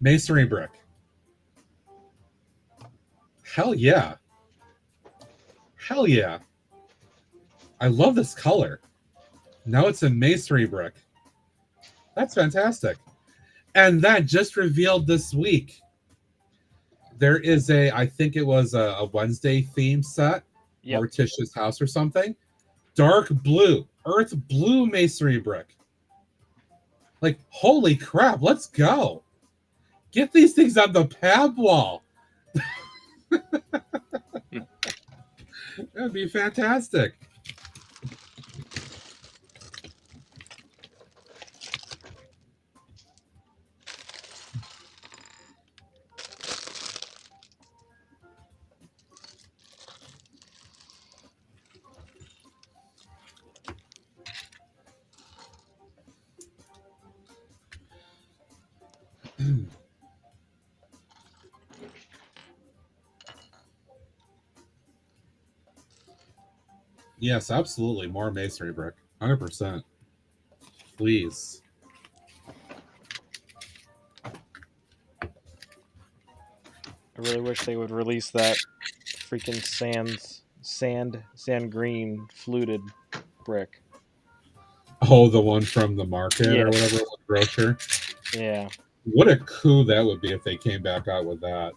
masonry brick. Hell yeah. Hell yeah. I love this color. Now it's a masonry brick. That's fantastic. And that just revealed this week. There is I think it was a Wednesday theme set, Morticia's house or something. Dark blue, earth blue masonry brick. Like, holy crap, let's go. Get these things on the pab wall. That'd be fantastic. Yes, absolutely. More masonry brick. 100%. Please. I really wish they would release that freaking sand green fluted brick. Oh, the one from the market Yeah. or whatever, the grocer. Yeah. What a coup that would be if they came back out with that.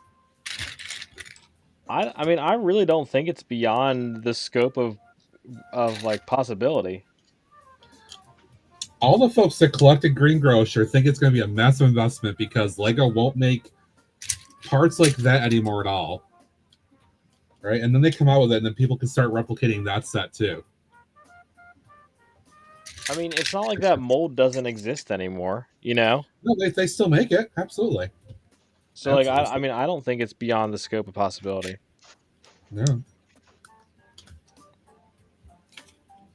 I mean, I really don't think it's beyond the scope of like possibility. All the folks that collected Green Grocer think it's going to be a massive investment because Lego won't make parts like that anymore at all. Right? And then they come out with it, and then people can start replicating that set too. I mean, it's not like that mold doesn't exist anymore, you know? No, they still make it. Absolutely. So, like, I mean, I don't think it's beyond the scope of possibility. No.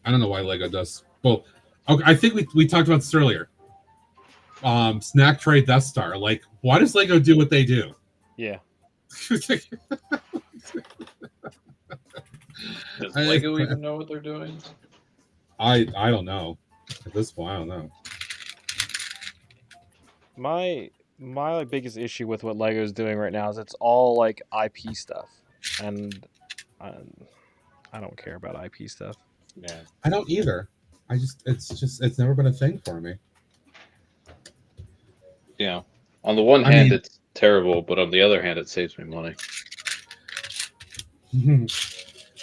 I don't know why Lego does. Well, okay, I think we talked about this earlier. Snack tray Death Star. Like, why does Lego do what they do? Yeah. Does Lego even know what they're doing? I don't know. At this point, I don't know. My like, biggest issue with what Lego's doing right now is it's all like IP stuff, and I don't care about IP stuff. Yeah, I don't either. It's never been a thing for me. Yeah. On the one hand, it's terrible, but on the other hand, it saves me money.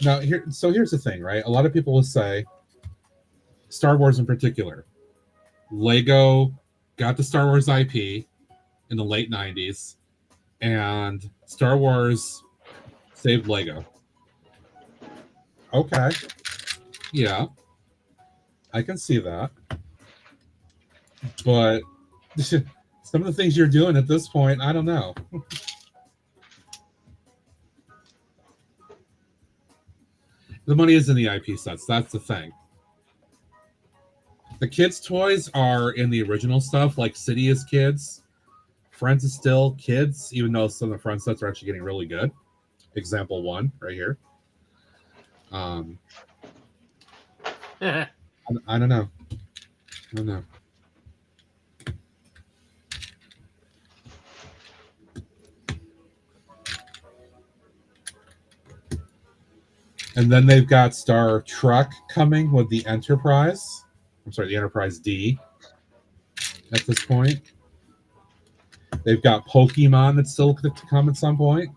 Now, here's the thing, right? A lot of people will say, Star Wars in particular, Lego got the Star Wars IP in the late 90s, and Star Wars saved Lego. Okay. Yeah. I can see that. But some of the things you're doing at this point, I don't know. The money is in the IP sets. That's the thing. The kids' toys are in the original stuff, like City is kids. Friends is still kids, even though some of the Friends sets are actually getting really good. Example 1, right here. I don't know. I don't know. And then they've got Star Trek coming with the Enterprise. I'm sorry, the Enterprise D at this point. They've got Pokemon that's still to come at some point.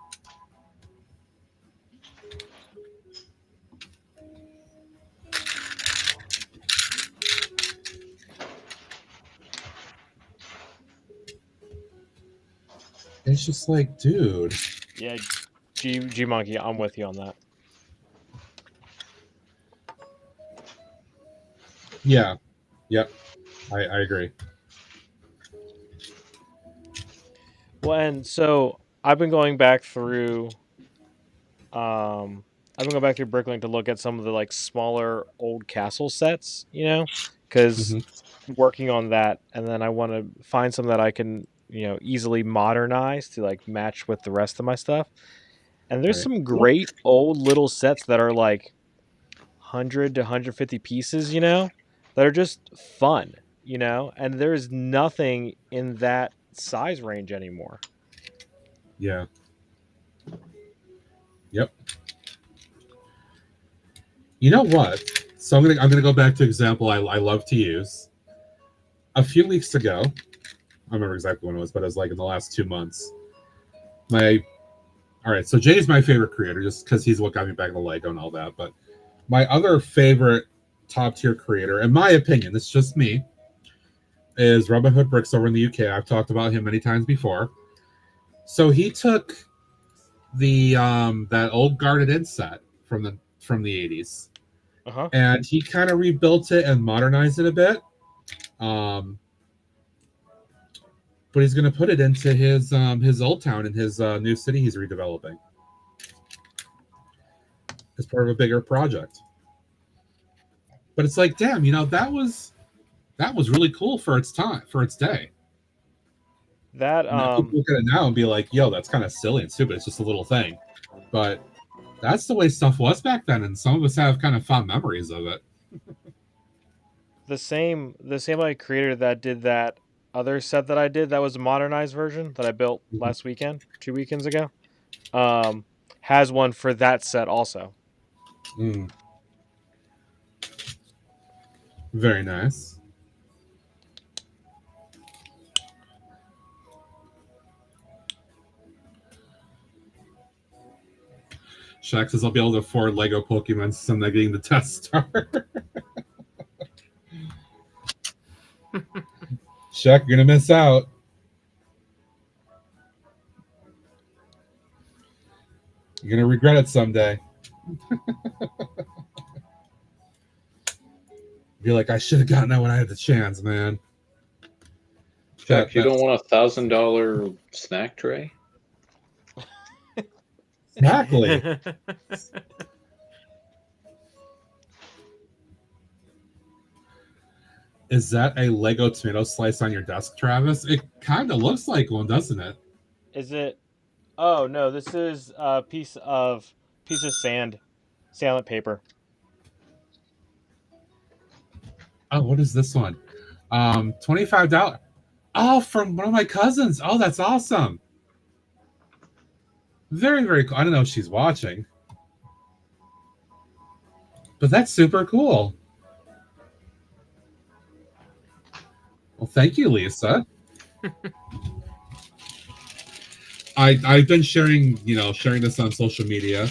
It's just like, dude. Yeah, G Monkey, I'm with you on that. Yeah. Yep. I agree. Well, and so I've been going back through Bricklink to look at some of the like smaller old castle sets, you know, because working on that, and then I want to find some that I can, you know, easily modernize to like match with the rest of my stuff. And there's Right. some great old little sets that are like 100 to 150 pieces, that are just fun, and there's nothing in that size range anymore. Yeah. Yep. You know what? So I'm gonna go back to example I love to use. A few weeks ago, I don't remember exactly when it was, but it was like in the last 2 months. All right, so Jay's my favorite creator just because he's what got me back into Lego and all that. But my other favorite top tier creator, in my opinion, this is just me, is Robin Hood Bricks over in the UK. I've talked about him many times before. So he took the that old Guarded In set from the 80s, and he kind of rebuilt it and modernized it a bit. But he's going to put it into his old town in his new city he's redeveloping as part of a bigger project. But it's like, damn, that was really cool for its time, for its day. That People look at it now and be like, yo, that's kind of silly and stupid. It's just a little thing. But that's the way stuff was back then, and some of us have kind of fond memories of it. the same like creator that did that other set that I did that was a modernized version that I built last weekend, 2 weekends ago, has one for that set also. Very nice. Shaq says I'll be able to afford Lego Pokemon since I'm not getting the test star. Shaq, you're gonna miss out. You're gonna regret it someday. Be like, I should have gotten that when I had the chance, man. Jack, you don't want $1,000 snack tray? Exactly. Is that a Lego tomato slice on your desk, Travis? It kind of looks like one, doesn't it? Is it? Oh no, this is a piece of sandlet paper. Oh, what is this one? $25. Oh, from one of my cousins. Oh, that's awesome. Very, very cool. I don't know if she's watching, but that's super cool. Well, thank you, Lisa. I've been sharing this on social media,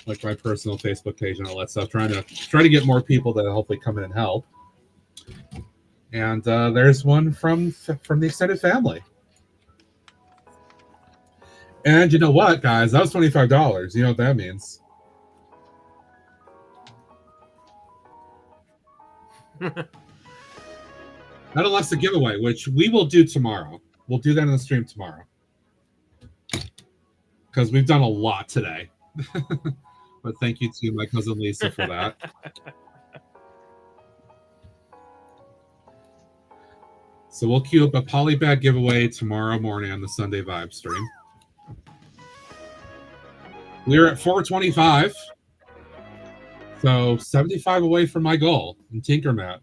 like my personal Facebook page and all that stuff, trying to get more people to hopefully come in and help. And there's one from the extended family. And you know what, guys? That was $25. You know what that means? Not unless the giveaway, which we will do tomorrow. We'll do that in the stream tomorrow. Because we've done a lot today. But thank you to my cousin Lisa for that. So we'll queue up a polybag giveaway tomorrow morning on the Sunday Vibe stream. We're at 425. So 75 away from my goal in Tinkermat.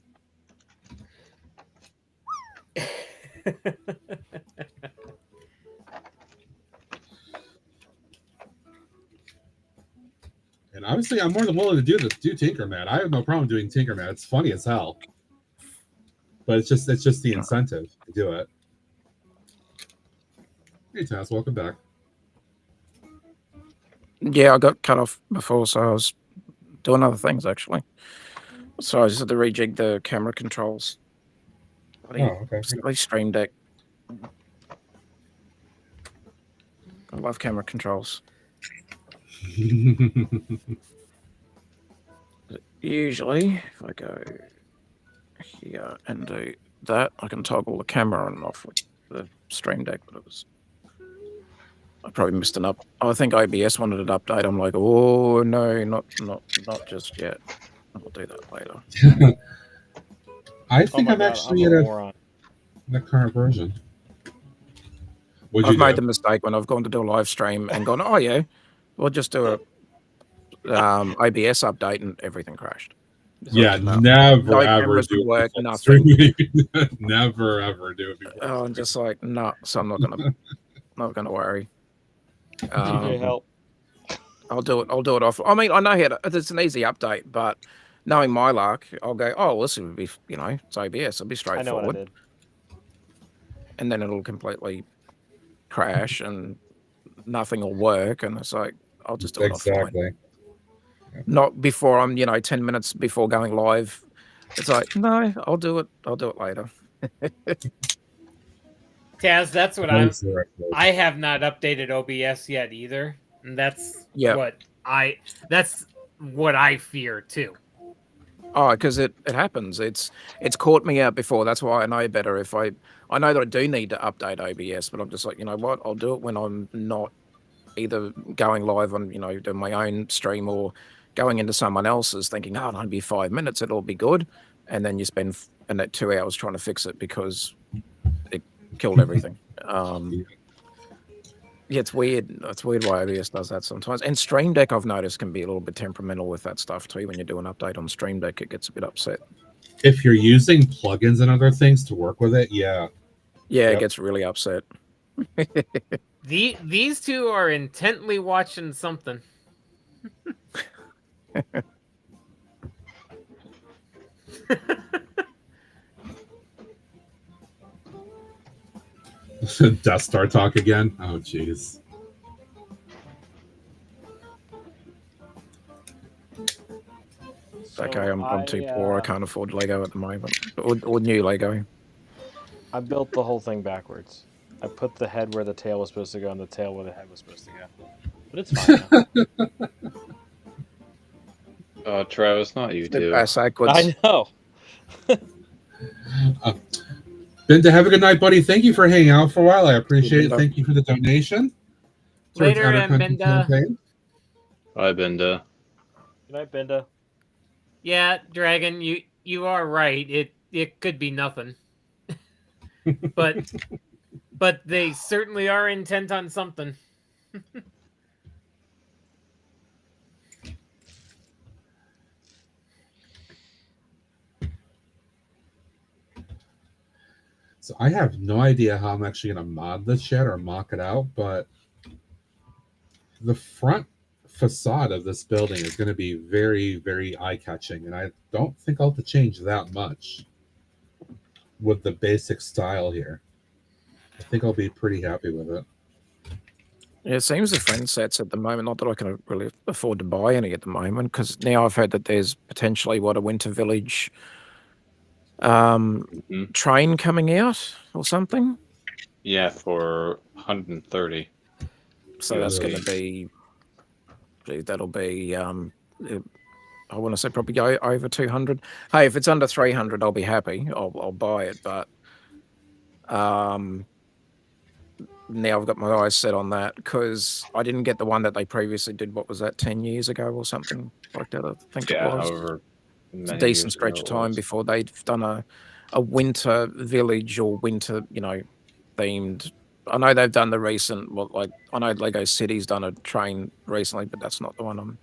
And obviously, I'm more than willing to do Tinkermat. I have no problem doing Tinkermat. It's funny as hell, but it's just the incentive to do it. Hey, Taz, welcome back. Yeah, I got cut off before, so I was doing other things actually. So I just had to rejig the camera controls. Okay. Silly Stream Deck. I love camera controls. Usually, if I go here and do that, I can toggle the camera on and off with the Stream Deck, but I probably missed an up. I think OBS wanted an update. I'm like, oh no, not just yet. I'll do that later. I think I'm actually in the current version. I've made the mistake when I've gone to do a live stream and gone, oh yeah, We'll just do a OBS update and everything crashed. Yeah, No never ever cameras do would it work, before nothing. streaming. Never ever do it before. Oh, I'm just like, no, so I'm not gonna worry. TJ, help. I'll do it off. I mean, I know how to, it's an easy update, but knowing my luck, I'll go, oh, well, this would be, it's OBS. It'll be I know what I straightforward. did. And then it'll completely crash and nothing will work. And it's like, I'll just do it offline. Exactly. Not before I'm, 10 minutes before going live. It's like, no, I'll do it later. Taz, that's what I have not updated OBS yet either. And that's that's what I fear too. Oh, because it happens. It's caught me out before. That's why I know better. If I know that I do need to update OBS, but I'm just like, you know what? I'll do it when I'm not either going live on, doing my own stream or going into someone else's thinking, oh, it'll only be 5 minutes. It'll be good. And then you spend that 2 hours trying to fix it because it killed everything. Yeah, it's weird. It's weird why OBS does that sometimes. And Stream Deck, I've noticed, can be a little bit temperamental with that stuff too. When you do an update on Stream Deck, it gets a bit upset. If you're using plugins and other things to work with it, yeah. Yeah, it gets really upset. These two are intently watching something. Death Star talk again. Oh, jeez. Okay, I'm too poor. I can't afford Lego at the moment, or new Lego. I built the whole thing backwards. I put the head where the tail was supposed to go and the tail where the head was supposed to go. But it's fine now. Travis, not you too. I know. Binda, have a good night, buddy. Thank you for hanging out for a while. I appreciate it. Thank you for the donation. Later, and Binda. Bye, Binda. Good night, Binda. Yeah, Dragon, you are right. It could be nothing. but they certainly are intent on something. So I have no idea how I'm actually going to mod this yet or mock it out, but the front facade of this building is going to be very, very eye-catching, and I don't think I'll have to change that much with the basic style here. I think I'll be pretty happy with it. Yeah, it seems the friend sets at the moment, not that I can really afford to buy any at the moment, because now I've heard that there's potentially, a Winter Village train coming out or something. Yeah, for 130. So that's going to be, that'll be, I want to say probably go over 200. Hey, if it's under 300, I'll be happy. I'll buy it, but now I've got my eyes set on that because I didn't get the one that they previously did. What was that, 10 years ago or something like that? I think it was. However, it's a decent stretch of time before they'd done a winter village or winter, themed. I know they've done the recent, I know Lego City's done a train recently, but that's not the one I'm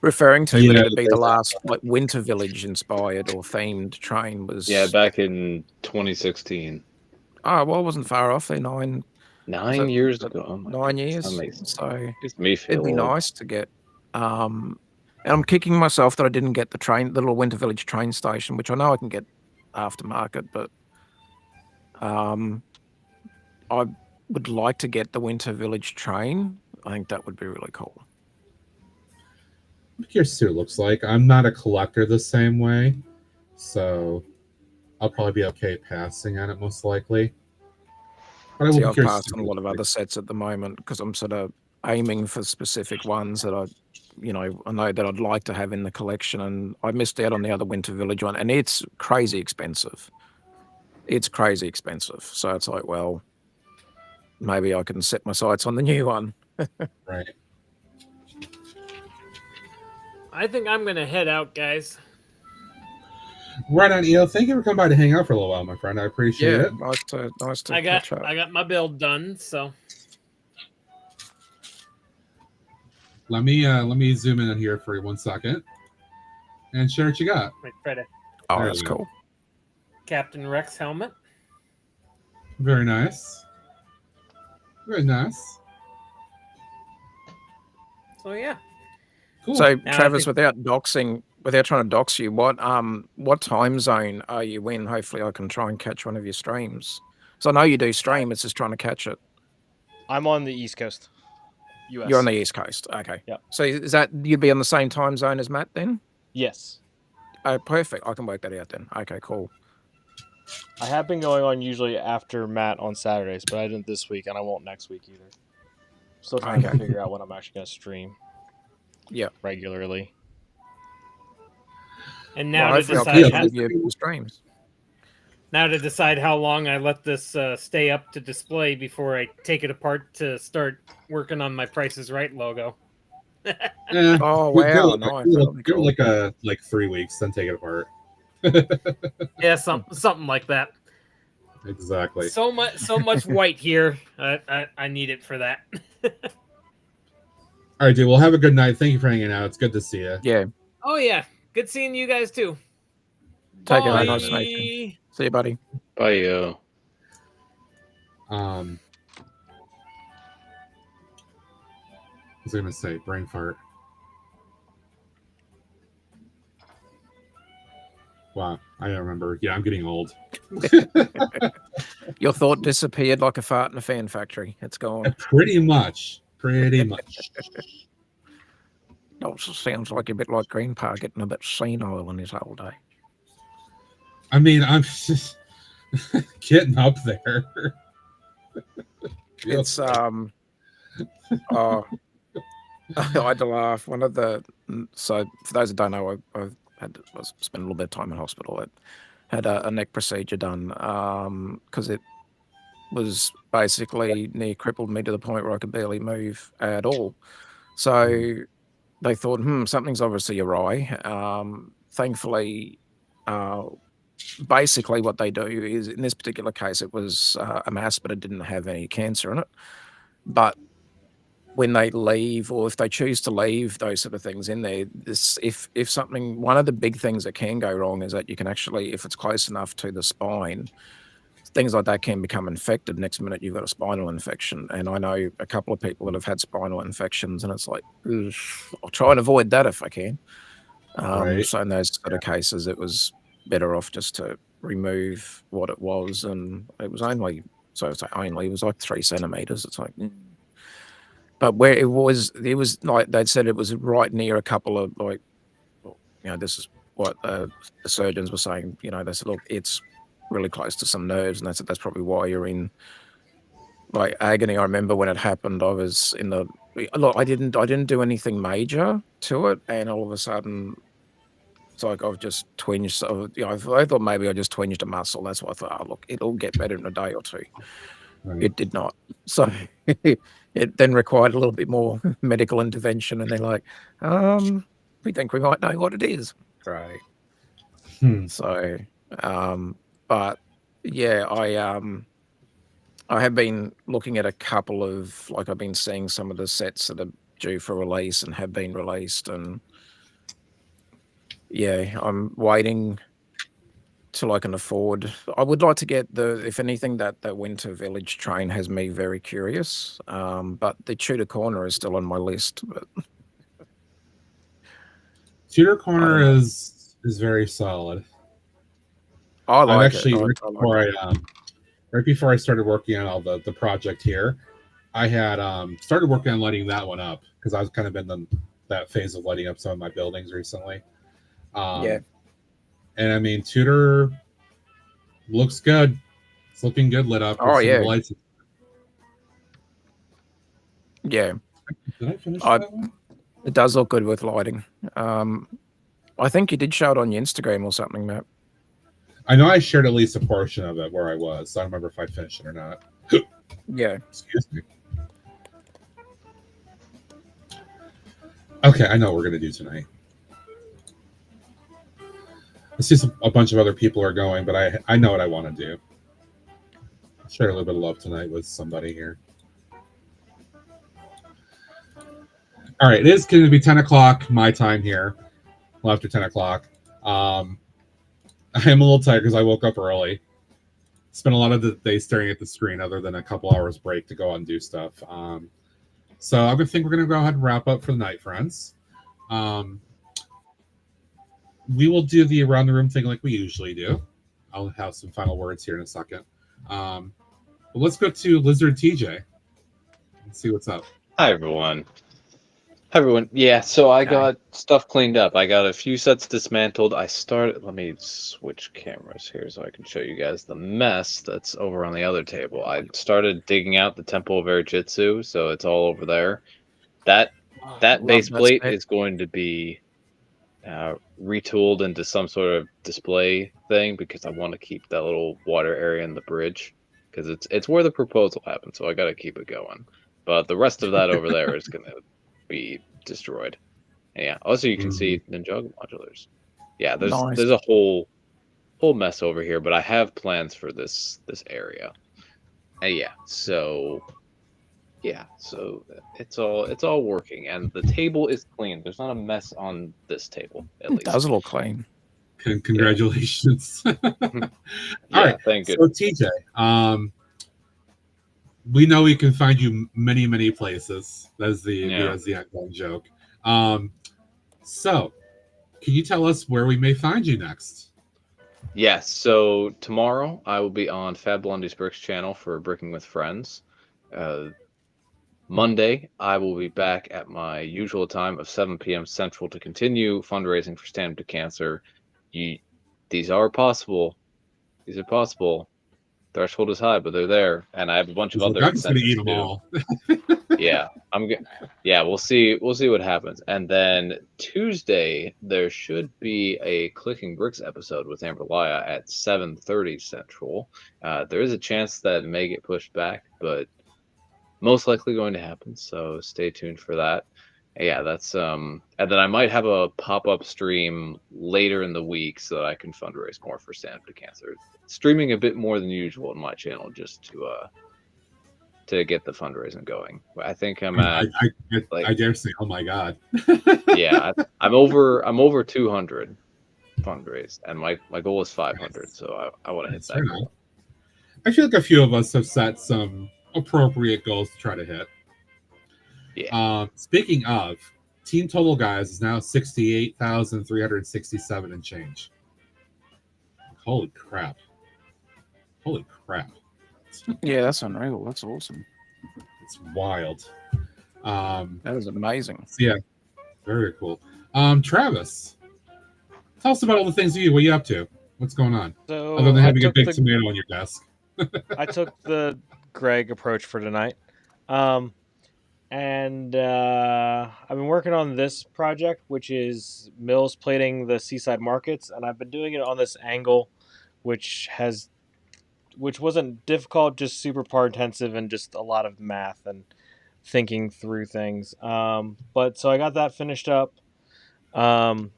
referring to. Yeah, but it'd be the last winter village inspired or themed train was. Yeah, back in 2016. Oh, well, I wasn't far off there. 9 years ago. Oh 9 years. Amazing. So it's me feel it'd be old. nice to get. And I'm kicking myself that I didn't get the little Winter Village train station, which I know I can get aftermarket, but I would like to get the Winter Village train. I think that would be really cool. I'm curious to see what it looks like. I'm not a collector the same way, so I'll probably be okay passing on it most likely. But I will See, be I've curious passed to on a lot of other sets at the moment because I'm sort of aiming for specific ones that I know that I'd like to have in the collection, and I missed out on the other Winter Village one, and it's crazy expensive. It's crazy expensive. So it's like, well, maybe I can set my sights on the new one. Right. I think I'm gonna head out, guys. Right on, EO. Thank you for coming by to hang out for a little while, my friend. I appreciate it. Nice to I catch up. got my build done, so Let me zoom in here for 1 second and share what you got. Wait, Fred, Oh, There that's we go. cool. Captain Rex helmet. Very nice. Very nice. So yeah. Cool. So, Now I Travis, think- without trying to dox you, what time zone are you in? Hopefully, I can try and catch one of your streams. So I know you do stream. It's just trying to catch it. I'm on the East Coast, US. You're on the East Coast. Okay. Yep. So is that you'd be on the same time zone as Matt then? Yes. Oh, perfect. I can work that out then. Okay, cool. I have been going on usually after Matt on Saturdays, but I didn't this week, and I won't next week either. Still trying to Okay. figure out when I'm actually going to stream. Yeah. Regularly. And now Well, to hopefully decide I'll give you the streams. now to decide how long I let this stay up to display before I take it apart to start working on my Price is Right logo. Yeah. Oh, Give it wow, like- nice. give it That'll be cool. like 3 weeks, then take it apart. Yeah, something like that. Exactly. So much white here. I need it for that. All right, dude. Well, have a good night. Thank you for hanging out. It's good to see you. Yeah. Oh yeah, good seeing you guys too. Take it. Bye. Nice to meet you. See you, buddy. Bye, yo. What was I gonna say? Brain fart. Wow, I don't remember. Yeah, I'm getting old. Your thought disappeared like a fart in a fan factory. It's gone. Pretty much. Pretty much. Also sounds like a bit like Grandpa getting a bit senile in his old age. I mean, I'm just getting up there. It's oh, I had to laugh. So for those that don't know, I spent a little bit of time in hospital. I had a neck procedure done because it was basically near crippled me to the point where I could barely move at all. So they thought, something's obviously awry. Thankfully, basically what they do is, in this particular case, it was a mass, but it didn't have any cancer in it. But when they leave, or if they choose to leave those sort of things in there, one of the big things that can go wrong is that you can actually, if it's close enough to the spine, things like that can become infected. Next minute, you've got a spinal infection. And I know a couple of people that have had spinal infections, and it's like, I'll try and avoid that if I can. Right. So in those sort of cases, it was better off just to remove what it was. And it was only, it was like 3 centimeters. It's like, but where it was like they'd said it was right near a couple of this is what the surgeons were saying. They said, look, it's really close to some nerves, and they said that's probably why you're in like agony. I remember when it happened, I was in the I didn't do anything major to it, and all of a sudden it's like I've just twinged. So I thought maybe I just twinged a muscle. That's what I thought. Oh, look, it'll get better in a day or two. Right. It did not. So it then required a little bit more medical intervention, and they're like, we think we might know what it is. Right. So, but yeah, I have been looking at a couple of, I've been seeing some of the sets that are due for release and have been released, and yeah, I'm waiting till I can afford. I would like to get if anything, that Winter Village train has me very curious. But the Tudor Corner is still on my list. But Tudor Corner is very solid. I like I've actually, it. right before I started working on all the project here, I had started working on lighting that one up because I was kind of in that phase of lighting up some of my buildings recently. Yeah. And I mean, Tudor looks good. It's looking good lit up. Oh, with some yeah. lights. Yeah. Did I finish that one? It does look good with lighting. I think you did show it on your Instagram or something, Matt. I know I shared at least a portion of it where I was. So I don't remember if I finished it or not. Yeah. Excuse me. Okay, I know what we're going to do tonight. I see a bunch of other people are going, but I know what I want to do. I'll share a little bit of love tonight with somebody here. All right, it is going to be 10 o'clock my time here. Well, after 10 o'clock. I am a little tired because I woke up early. Spent a lot of the day staring at the screen other than a couple hours break to go out and do stuff. So I think we're going to go ahead and wrap up for the night, friends. We will do the around the room thing like we usually do. I'll have some final words here in a second. But let's go to Lizard TJ and see what's up. Hi, everyone. Hi, everyone. Yeah, so I got stuff cleaned up. I got a few sets dismantled. Let me switch cameras here so I can show you guys the mess that's over on the other table. I started digging out the Temple of Air Jitsu, so it's all over there. That base plate is going to be retooled into some sort of display thing because I want to keep that little water area in the bridge because it's where the proposal happened, so I got to keep it going. But the rest of that over there is going to be destroyed. And yeah. Also, you can see Ninjago modulars. Yeah, there's a whole mess over here, but I have plans for this area. And yeah, so it's all working, and the table is clean. There's not a mess on this table. At least It does look clean. Congratulations. Yeah. All right, thank you. So TJ, we know we can find you many places. That's the ongoing joke. So can you tell us where we may find you next? Yes, so tomorrow I will be on Fab Blondie's Bricks channel for Bricking with Friends. Monday, I will be back at my usual time of 7 p.m. Central to continue fundraising for Stand Up to Cancer. These are possible. These are possible. Threshold is high, but they're there, and I have a bunch of other. I'm just gonna eat them all. Yeah, Yeah, we'll see. We'll see what happens. And then Tuesday, there should be a Clicking Bricks episode with Amber Laya at 7:30 Central. There is a chance that it may get pushed back, but most likely going to happen. So stay tuned for that. Yeah, that's and then I might have a pop-up stream later in the week so that I can fundraise more for Stand Up to Cancer. Streaming a bit more than usual on my channel just to get the fundraising going. I think I'm at I dare say, oh my god. Yeah, I'm over 200 fundraised, and my goal is 500, so I want to hit that goal. I feel like a few of us have set some appropriate goals to try to hit. Yeah. Speaking of, team total, guys, is now 68,367 and change. Holy crap. Yeah, that's unreal. That's awesome. It's wild. That is amazing. Yeah, very cool. Travis, tell us about all the things you do. What are you up to? What's going on? So other than having a big tomato on your desk. I took the Greg approach for tonight. And I've been working on this project, which is mills plating the seaside markets, and I've been doing it on this angle, which wasn't difficult, just super part intensive and just a lot of math and thinking through things. But so I got that finished up, and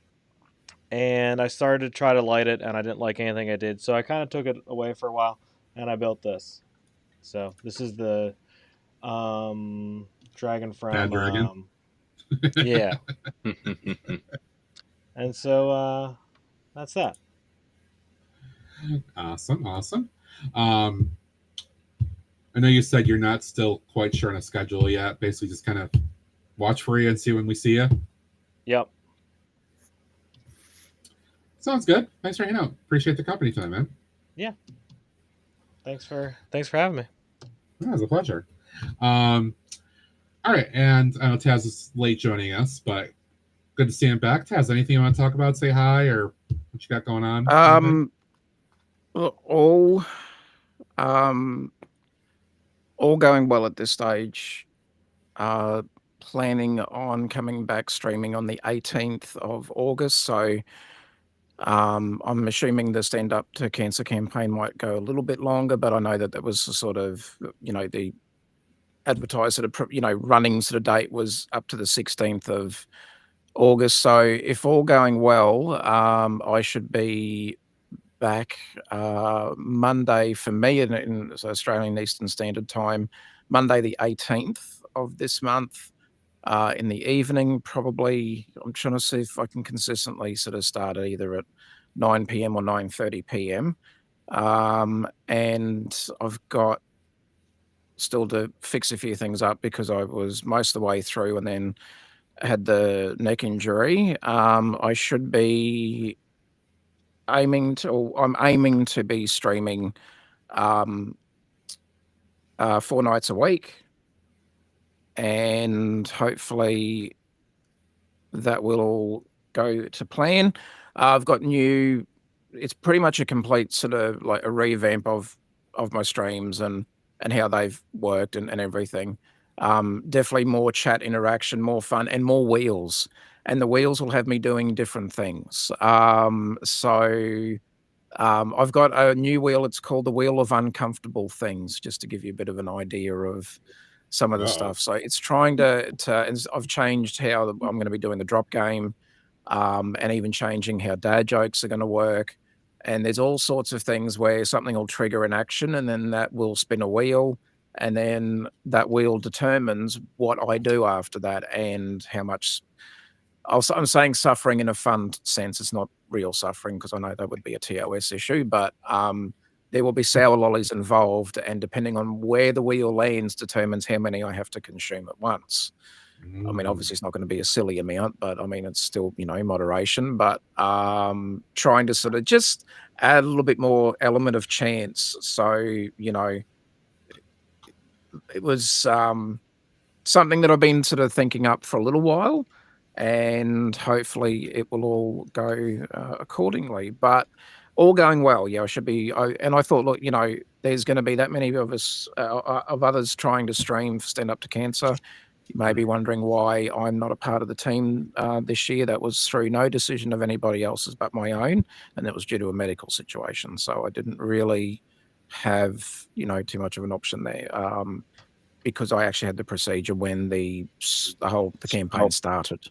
I started to try to light it, and I didn't like anything I did, so I kind of took it away for a while, and I built this. So this is the dragon from Bad dragon. Yeah. And so that's that. Awesome. I know you said you're not still quite sure on a schedule yet. Basically, just kind of watch for you and see when we see you. Yep. Sounds good. Thanks for hanging out. Appreciate the company tonight, man. Yeah. Thanks for having me. Yeah, it was a pleasure. All right, and I know Taz is late joining us, but good to see him back. Taz, anything you want to talk about? Say hi, or what you got going on? All going well at this stage. Planning on coming back streaming on the 18th of August, so I'm assuming the Stand Up to Cancer campaign might go a little bit longer, but I know that was sort of, the advertised running sort of date was up to the 16th of August. So if all going well, I should be back Monday for me in Australian Eastern Standard Time, Monday the 18th of this month, In the evening, probably, I'm trying to see if I can consistently sort of start either at 9 p.m. or 9:30 p.m. And I've got still to fix a few things up because I was most of the way through and then had the neck injury. I should be I'm aiming to be streaming 4 nights a week, and hopefully that will all go to plan. I've got it's pretty much a complete sort of like a revamp of my streams and how they've worked and everything. Definitely more chat interaction, more fun, and more wheels. And the wheels will have me doing different things. I've got a new wheel. It's called the Wheel of Uncomfortable Things, just to give you a bit of an idea of some of the stuff. So it's trying to I've changed how I'm going to be doing the drop game, and even changing how dad jokes are going to work. And there's all sorts of things where something will trigger an action, and then that will spin a wheel, and then that wheel determines what I do after that and how much. I'm saying suffering in a fun sense. It's not real suffering because I know that would be a TOS issue, but there will be sour lollies involved, and depending on where the wheel lands determines how many I have to consume at once. I mean, obviously it's not going to be a silly amount, but I mean, it's still, moderation, but trying to sort of just add a little bit more element of chance. So, it was something that I've been sort of thinking up for a little while, and hopefully it will all go accordingly. But all going well. Yeah, I should be. And I thought, look, there's going to be that many of us, of others trying to stream for Stand Up to Cancer. You may be wondering why I'm not a part of the team this year. That was through no decision of anybody else's but my own, and that was due to a medical situation. So I didn't really have, too much of an option there. Because I actually had the procedure when the campaign started.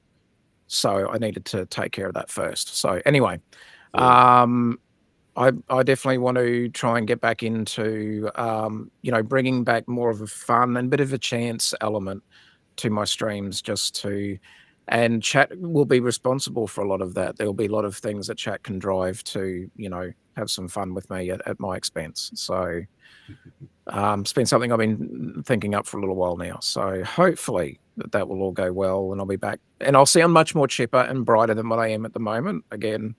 So I needed to take care of that first. So anyway, I definitely want to try and get back into, bringing back more of a fun and bit of a chance element to my streams and chat will be responsible for a lot of that. There'll be a lot of things that chat can drive to, have some fun with me at my expense. So it's been something I've been thinking up for a little while now. So hopefully that will all go well, and I'll be back, and I'll sound much more chipper and brighter than what I am at the moment. Again,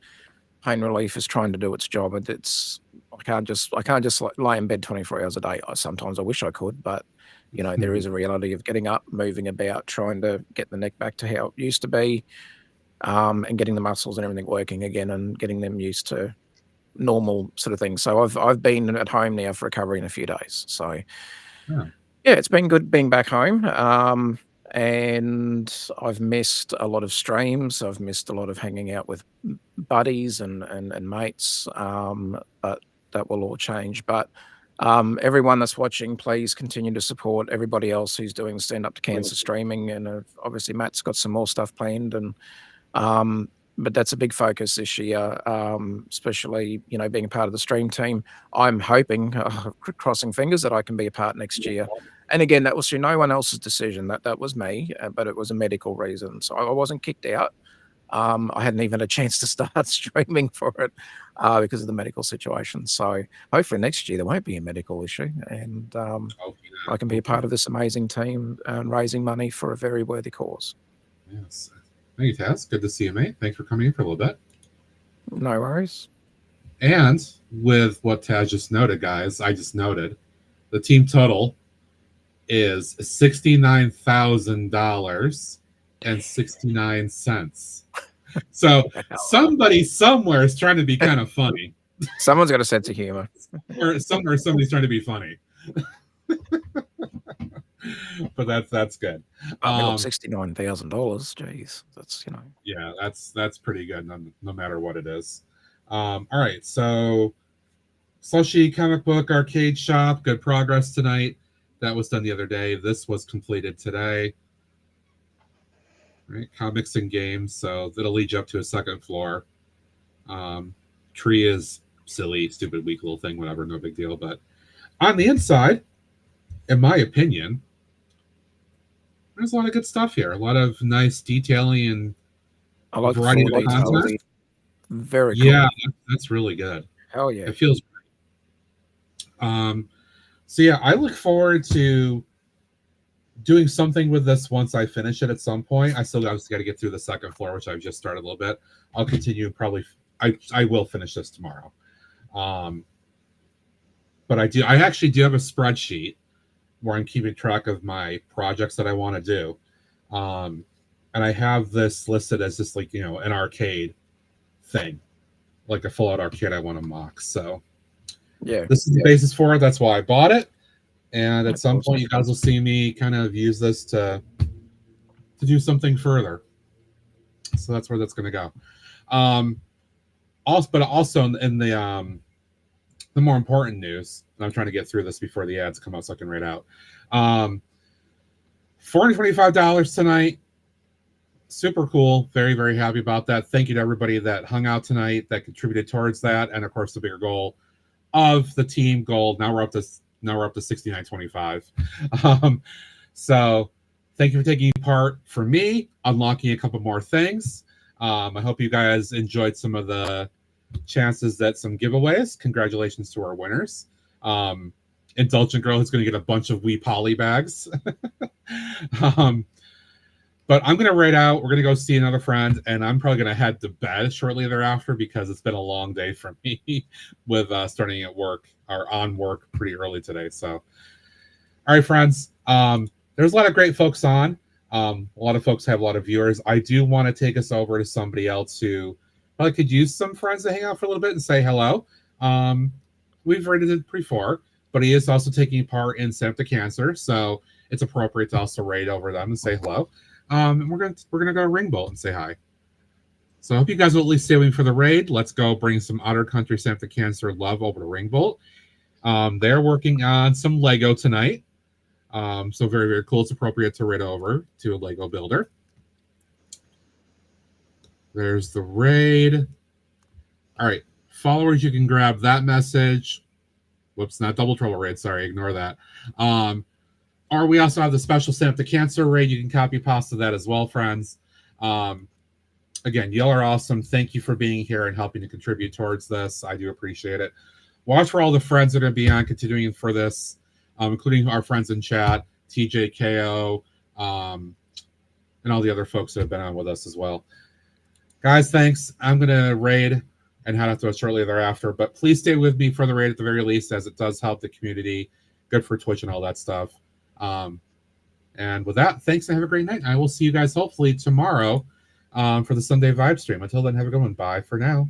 pain relief is trying to do its job, and I can't just lay in bed 24 hours a day. Sometimes I wish I could, but there is a reality of getting up, moving about, trying to get the neck back to how it used to be, and getting the muscles and everything working again, and getting them used to normal sort of thing. So I've been at home now for recovery in a few days. So yeah, it's been good being back home. And I've missed a lot of streams. I've missed a lot of hanging out with buddies and mates. But that will all change. But everyone that's watching, please continue to support everybody else who's doing Stand Up to Cancer streaming. And obviously Matt's got some more stuff planned, and but that's a big focus this year, especially, being a part of the stream team. I'm hoping, crossing fingers, that I can be a part next year. And again, that was through no one else's decision. That was me, but it was a medical reason. So I wasn't kicked out. I hadn't even had a chance to start streaming for it because of the medical situation. So hopefully next year there won't be a medical issue, and I can be a part of this amazing team and raising money for a very worthy cause. Yes. Thank you, Taz. Good to see you, mate. Thanks for coming in for a little bit. No worries. And with what Taz just noted, guys, I just noted the team total is $69,000.69. So somebody somewhere is trying to be kind of funny. Someone's got a sense of humor. Or somewhere somebody's trying to be funny. But that's good. $69,000. Jeez, that's Yeah, that's pretty good. No matter what it is. All right, so Slushy Comic Book Arcade Shop, good progress tonight. That was done the other day. This was completed today. All right, comics and games. So that'll lead you up to a second floor. Tree is silly, stupid, weak little thing. Whatever, no big deal. But on the inside, in my opinion, there's a lot of good stuff here. A lot of nice detailing and I like variety the of full content. details. Very cool. Yeah, that's really good. Hell yeah. It feels great. So yeah, I look forward to doing something with this once I finish it at some point. I still obviously got to get through the second floor, which I've just started a little bit. I'll continue probably. I will finish this tomorrow. But I actually do have a spreadsheet where I'm keeping track of my projects that I want to do. And I have this listed as just like, an arcade thing, like a full-out arcade I want to mock. So yeah, this is the basis for it. That's why I bought it. And at some point, you guys will see me kind of use this to do something further. So that's where that's going to go. Also in the more important news, and I'm trying to get through this before the ads come out so I can read out. $425 tonight. Super cool. Very, very happy about that. Thank you to everybody that hung out tonight, that contributed towards that, and of course the bigger goal of the team goal. Now we're up to $69.25. So thank you for taking part for me, unlocking a couple more things. I hope you guys enjoyed some of the chances at some giveaways. Congratulations to our winners. Indulgent Girl is going to get a bunch of wee poly bags. But I'm going to raid out. We're going to go see another friend, and I'm probably going to head to bed shortly thereafter because it's been a long day for me with starting at work or on work pretty early today. So, all right, friends. There's a lot of great folks on. A lot of folks have a lot of viewers. I do want to take us over to somebody else who probably could use some friends to hang out for a little bit and say hello. We've rated it before, but he is also taking part in Stamp to Cancer, so it's appropriate to also raid over them and say hello. And we're gonna go to Ringbolt and say hi. So I hope you guys will at least stay with me for the raid. Let's go bring some Otter Country Stamp to Cancer love over to Ringbolt. They're working on some Lego tonight. So very, very cool. It's appropriate to raid over to a Lego builder. There's the raid. All right, followers, you can grab that message. Whoops, not Double Trouble raid. Sorry, ignore that. Or we also have the special Stamp to Cancer raid. You can copy pasta that as well, friends. Again, y'all are awesome. Thank you for being here and helping to contribute towards this. I do appreciate it. Watch for all the friends that are going to be on continuing for this, including our friends in chat, TJ, KO, and all the other folks that have been on with us as well. Guys, thanks. I'm going to raid and head out to it shortly thereafter, but please stay with me for the raid at the very least, as it does help the community. Good for Twitch and all that stuff. And with that, thanks and have a great night. I will see you guys hopefully tomorrow for the Sunday Vibe stream. Until then, have a good one. Bye for now.